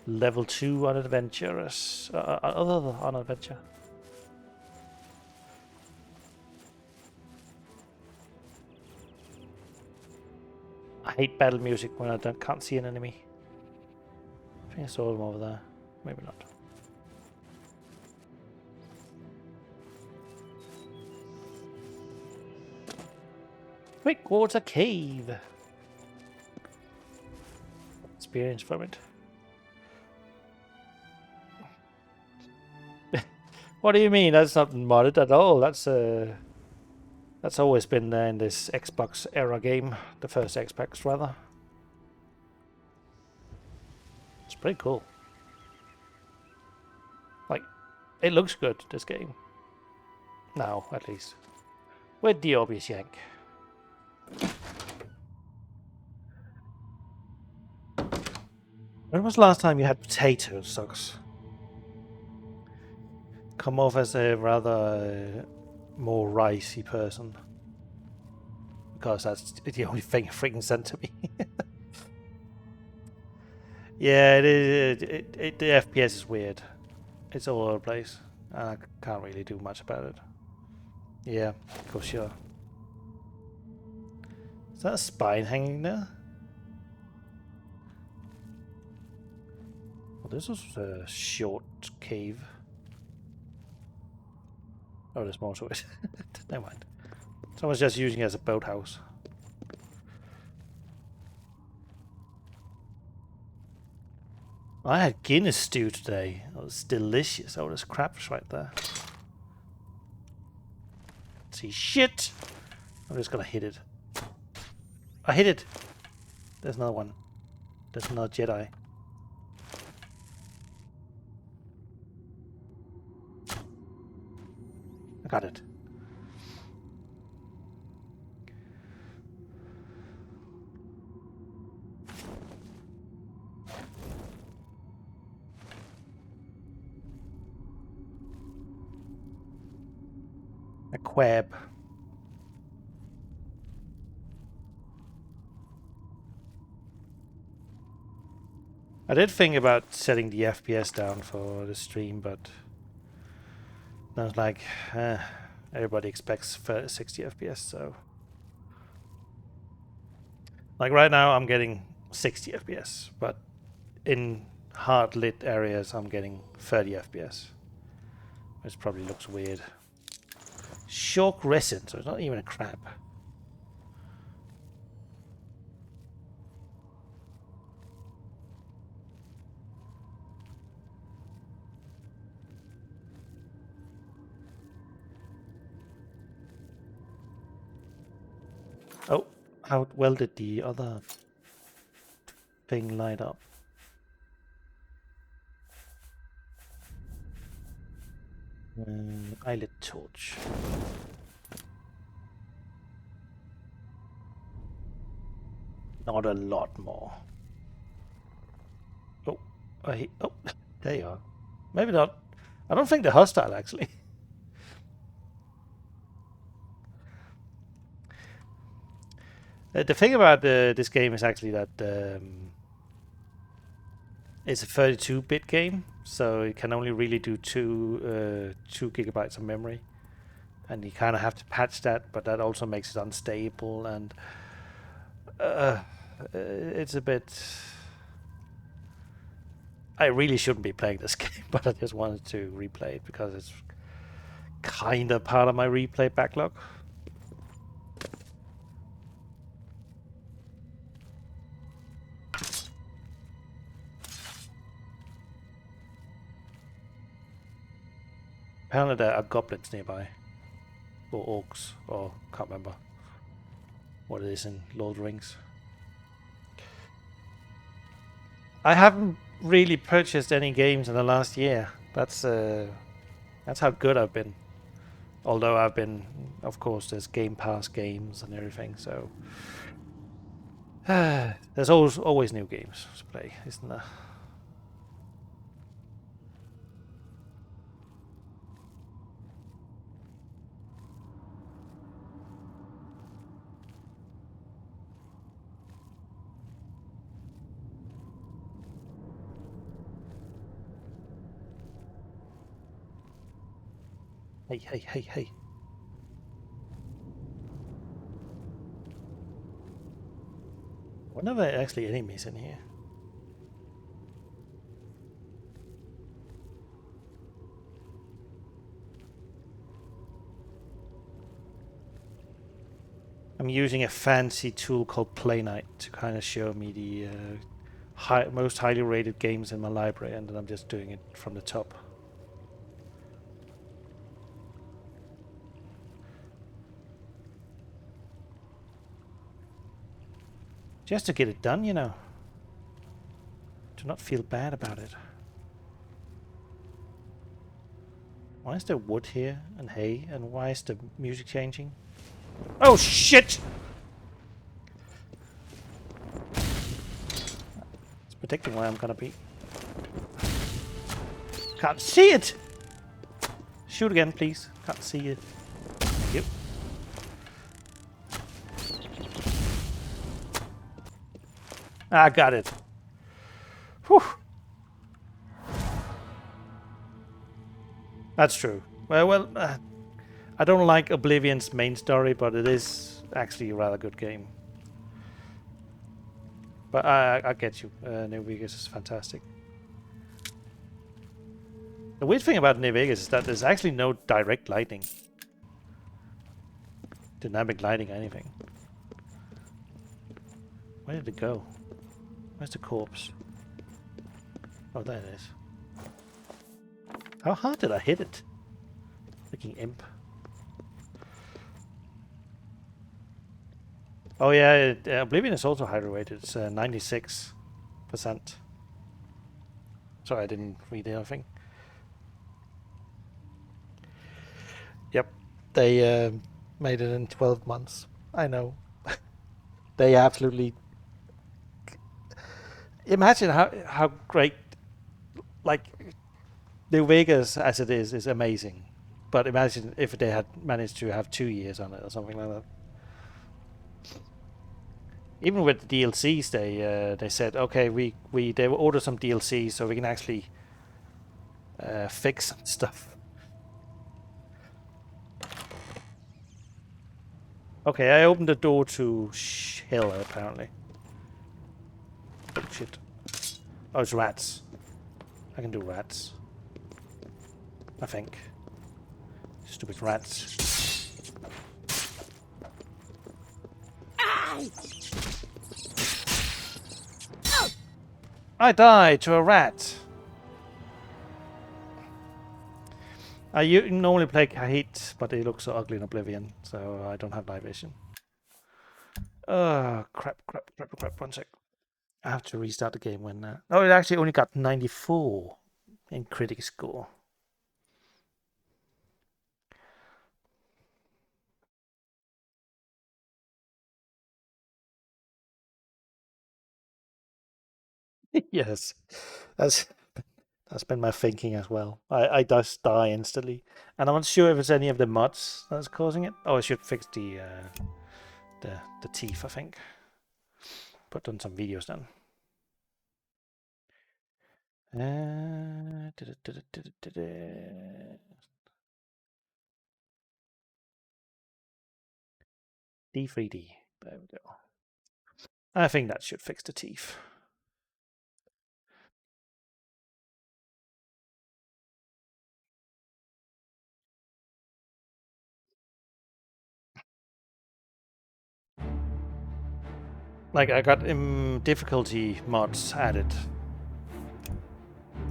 Level 2 unadventurous. Unadventure. I hate battle music when I can't see an enemy. I think I saw them over there. Maybe not. Quick Water Cave. Experience from it. What do you mean? That's not modded at all. That's always been there in this Xbox era game. The first Xbox, rather. It's pretty cool. Like, it looks good, this game. Now, at least. With the obvious yank. When was the last time you had potato socks? Come off as a rather more ricey person. Because that's the only thing it freaking sent to me. Yeah, it is. The FPS is weird. It's all over the place. I can't really do much about it. Yeah, for sure. Is that a spine hanging there? Well, this was a short cave. Oh, there's more to it. Never mind. Someone's just using it as a boathouse. I had Guinness stew today. It was delicious. Oh, there's crabs right there. See, shit! I'm just gonna hit it. I hit it! There's another one. There's another Jedi. I got it. A quab. I did think about setting the FPS down for the stream, but I was like, everybody expects 60 FPS, so... Like right now I'm getting 60 FPS, but in hard lit areas I'm getting 30 FPS. Which probably looks weird. Shark resin, so it's not even a crab. Oh, how well did the other thing light up? Eyelid torch. Not a lot more. Oh, oh, there you are. Maybe not. I don't think they're hostile actually. The thing about this game is actually that it's a 32-bit game, so it can only really do 2 gigabytes of memory, and you kind of have to patch that, but that also makes it unstable, and it's a bit... I really shouldn't be playing this game, but I just wanted to replay it because it's kind of part of my replay backlog. Apparently there are goblins nearby. Or orcs, or can't remember what it is in Lord of the Rings. I haven't really purchased any games in the last year. That's how good I've been. Although I've been, of course, there's Game Pass games and everything, so... there's always new games to play, isn't there? Hey. Wonder if there are actually enemies in here. I'm using a fancy tool called Playnite to kind of show me the most highly rated games in my library, and then I'm just doing it from the top. Just to get it done, you know. Do not feel bad about it. Why is there wood here and hay, and why is the music changing? Oh shit! Let's predicting where I'm gonna be. Can't see it! Shoot again, please. Can't see it. Thank you. I got it. Whew. That's true. Well, I don't like Oblivion's main story, but it is actually a rather good game. But I get you. New Vegas is fantastic. The weird thing about New Vegas is that there's actually no direct lighting. Dynamic lighting or anything. Where did it go? Where's the corpse? Oh, there it is. How hard did I hit it? Freaking imp. Oh yeah, Oblivion is also highly rated. It's 96%. Sorry, I didn't read anything. Yep, they made it in 12 months. I know. They absolutely... Imagine how great... Like, New Vegas as it is amazing. But imagine if they had managed to have 2 years on it or something like that. Even with the DLCs, they said, okay, they will order some DLCs so we can actually fix some stuff. Okay, I opened the door to hell apparently. Oh shit! Oh, it's rats. I can do rats. I think. Stupid rats. I died to a rat. I normally play Kahit, but it looks so ugly in Oblivion, so I don't have night vision. Crap. 1 sec. I have to restart the game when... Oh, it actually only got 94 in critic score. Yes, that's been my thinking as well. I just die instantly, and I'm not sure if it's any of the mods that's causing it. Oh, I should fix the teeth, I think. Put on some videos then. D3D. There we go. I think that should fix the teeth. Like, I got difficulty mods added.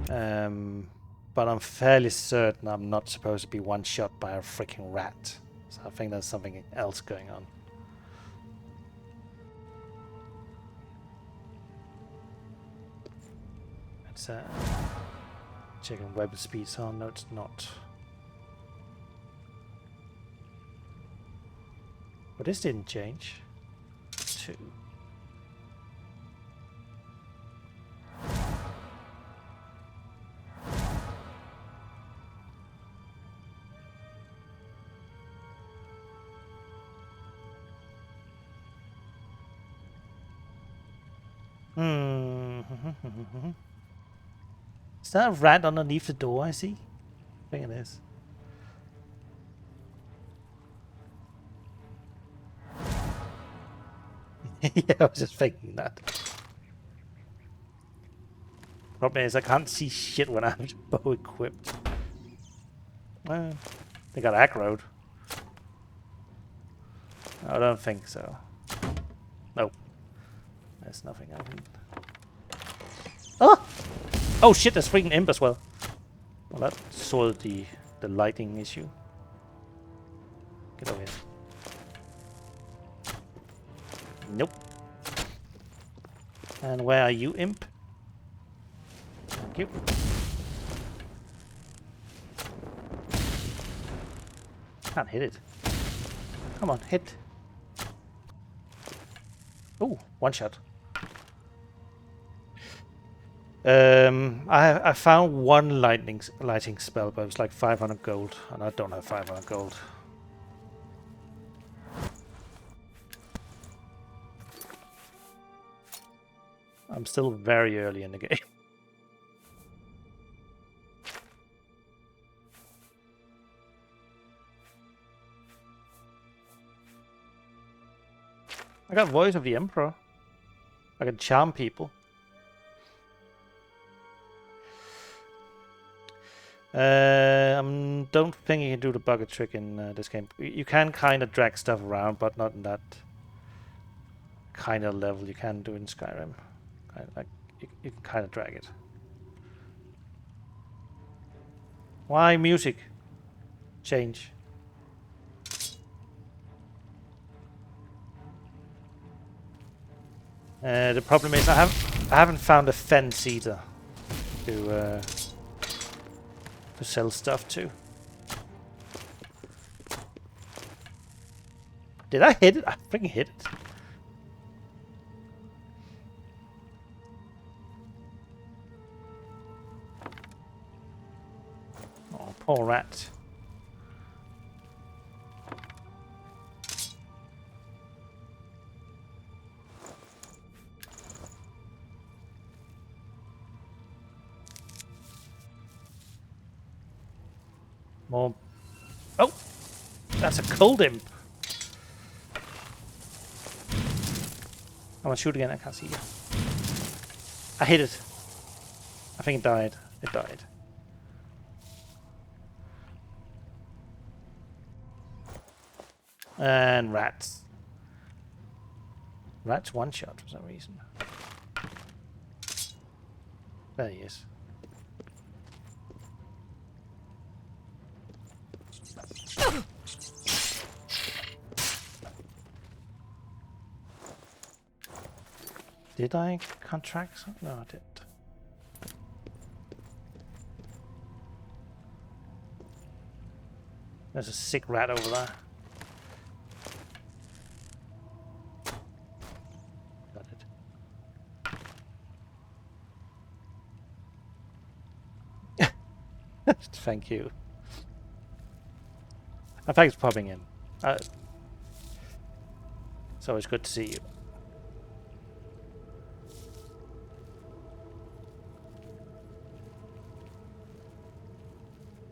But I'm fairly certain I'm not supposed to be one-shot by a freaking rat. So I think there's something else going on. Let's checking web speeds on. No, it's not. But this didn't change. 2. Is that a rat underneath the door, I see? I think it is. Yeah, I was just thinking that. Problem is, I can't see shit when I have the bow equipped. Well, they got aggroed. I don't think so. Nope. There's nothing I can... Oh! Oh shit, there's freaking imp as well. Well, that solved the lighting issue. Get over here. Nope. And where are you, imp? Thank you. Can't hit it. Come on, hit. Oh, one shot. I found one lighting spell, but it was like 500 gold, and I don't have 500 gold. I'm still very early in the game. I got Voice of the Emperor. I can charm people. I don't think you can do the bucket trick in this game. You can kind of drag stuff around, but not in that kind of level you can do in Skyrim. Like you can kind of drag it. Why music? Change. The problem is I haven't found a fence either to sell stuff to. Did I hit it? I freaking hit it. Oh, poor rat. More. Oh! That's a cold imp. I'm gonna shoot again. I can't see you. I hit it. I think it died. It died. And rats. Rats one shot for some reason. There he is. Did I contract something? No, I didn't. There's a sick rat over there. Got it. Thank you. In fact, it's popping in. It's always good to see you.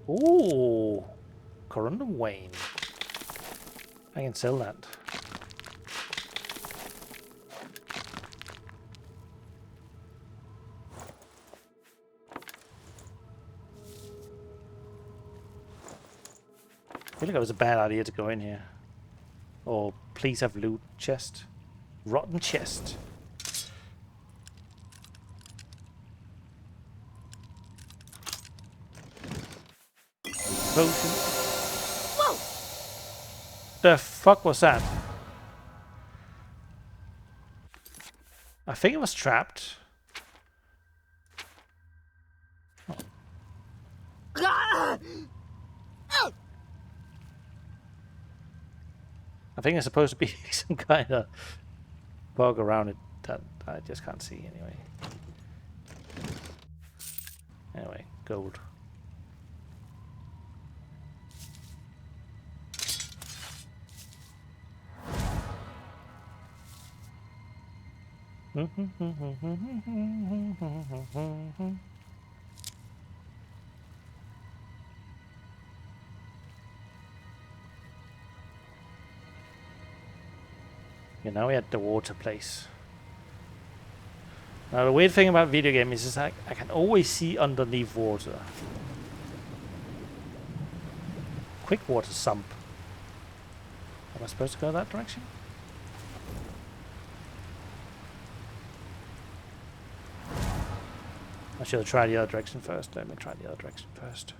Ooh, Corundum Wayne. I can sell that. I feel like it was a bad idea to go in here. Or please have loot chest. Rotten chest. Potion. Whoa! The fuck was that? I think it was trapped. Oh. I think it's supposed to be some kind of bug around it that I just can't see anyway. Anyway, gold. Yeah, now we're at the water place. Now the weird thing about video games is I can always see underneath water. Quick water sump. Am I supposed to go that direction? I should have tried the other direction first. Let me try the other direction first.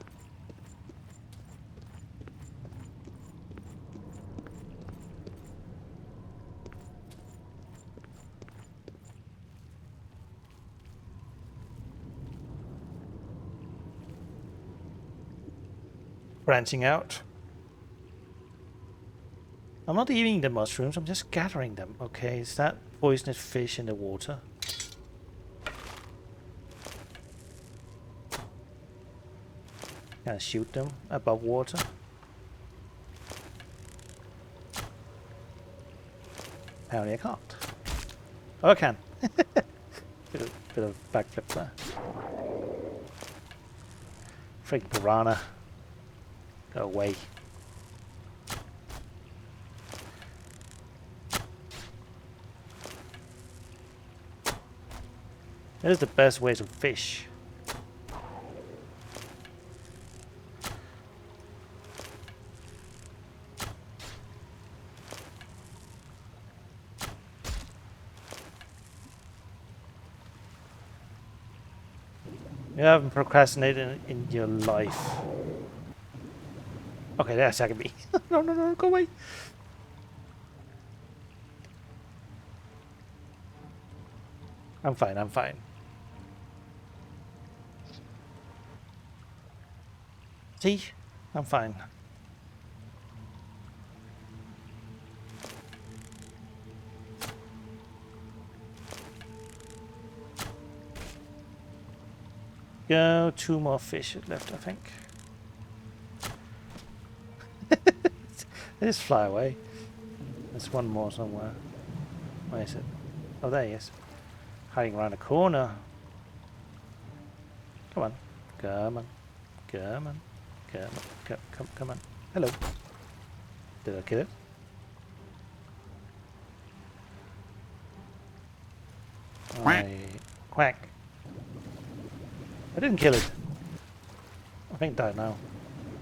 Branching out. I'm not eating the mushrooms, I'm just gathering them. Okay, is that poisonous fish in the water? Can I shoot them above water? Apparently I can't. Oh, I can. bit of backflip there. Freaking piranha. Go away. That is the best way to fish. You haven't procrastinated in your life. Okay, they're attacking me. No, no, no, go away. I'm fine, I'm fine. See? I'm fine. Go, 2 more fish left, I think. They just fly away. There's one more somewhere. Where is it? Oh, there he is. Hiding around a corner. Come on. Come on. Come on. Come on. Come on. Hello. Did I kill it? Quack. I didn't kill it. I think it died now.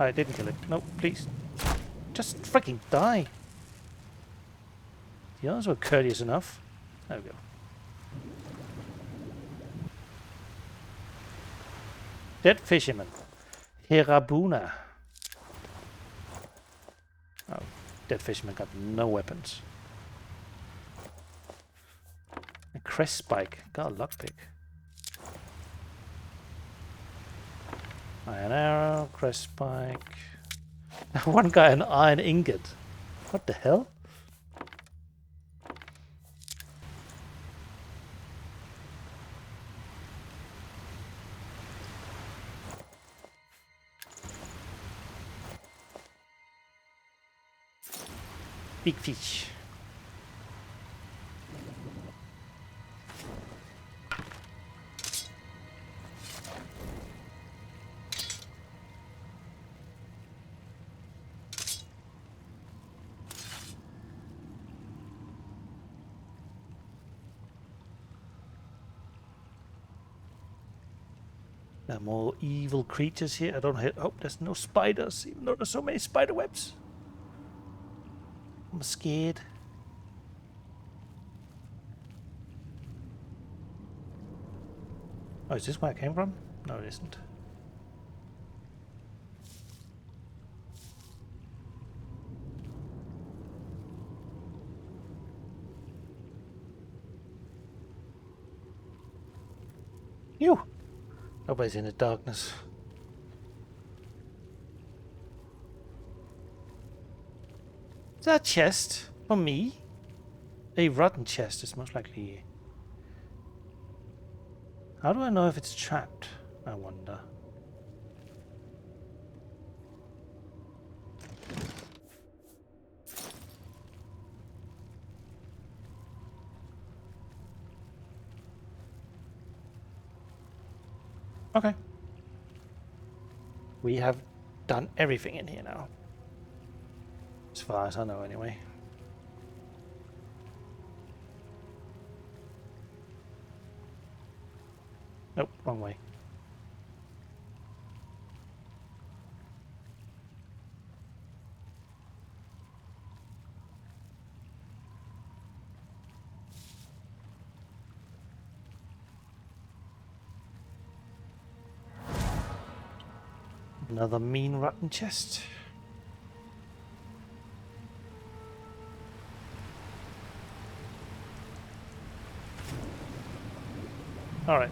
I didn't kill it. No, please. Just freaking die. The others were courteous enough. There we go. Dead fisherman. Herabuna. Oh, dead fisherman got no weapons. A crest spike. Got a lockpick. Iron arrow, crest spike. One guy an iron ingot. What the hell? Big fish. There are more evil creatures here. I don't hope there's no spiders, even though there's so many spider webs. I'm scared. Oh, is this where I came from? No, it isn't. Phew! Nobody's in the darkness. Is that a chest for me? A rotten chest is most likely. How do I know if it's trapped? I wonder. Okay. We have done everything in here now. As far as I know, anyway. Nope, wrong way. Another mean rotten chest. All right.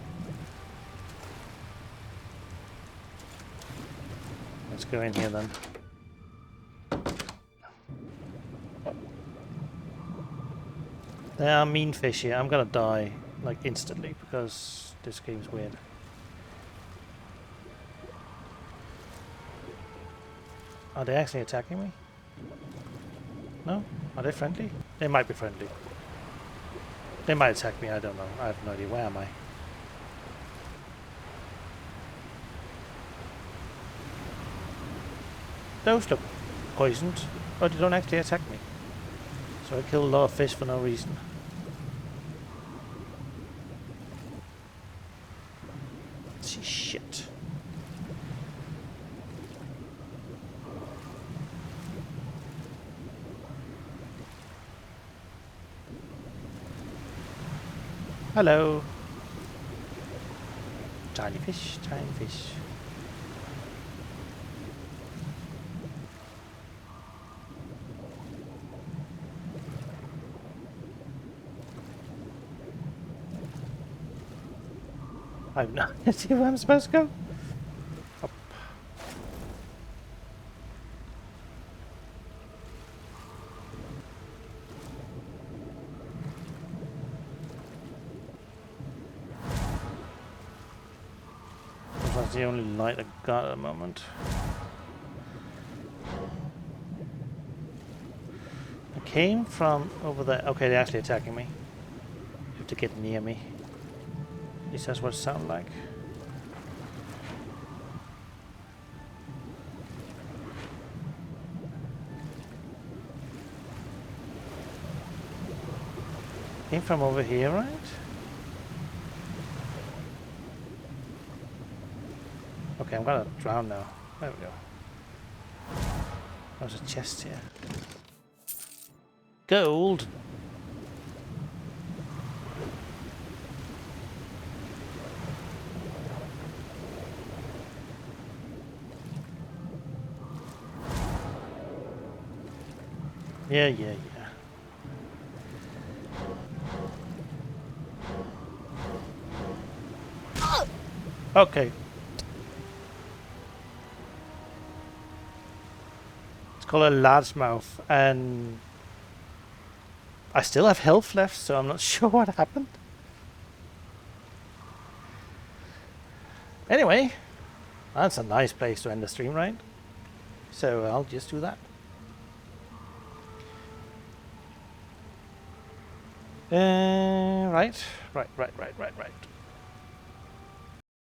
Let's go in here then. There are mean fish here. I'm gonna die like instantly because this game's weird. Are they actually attacking me? No? Are they friendly? They might be friendly. They might attack me, I don't know. I have no idea. Where am I? Those look poisoned, but they don't actually attack me. So I kill a lot of fish for no reason. Shit. Hello. Tiny fish, tiny fish. I have no idea where I'm supposed to go. Up. That's the only light I got at the moment. I came from over there. Okay, they're actually attacking me. You have to get near me. At least that's what it sounds like. Came from over here, right? Okay, I'm gonna drown now. There we go. There's a chest here. Gold! Yeah. Okay. It's called a largemouth, and I still have health left, so I'm not sure what happened. Anyway, that's a nice place to end the stream, right? So I'll just do that. Right.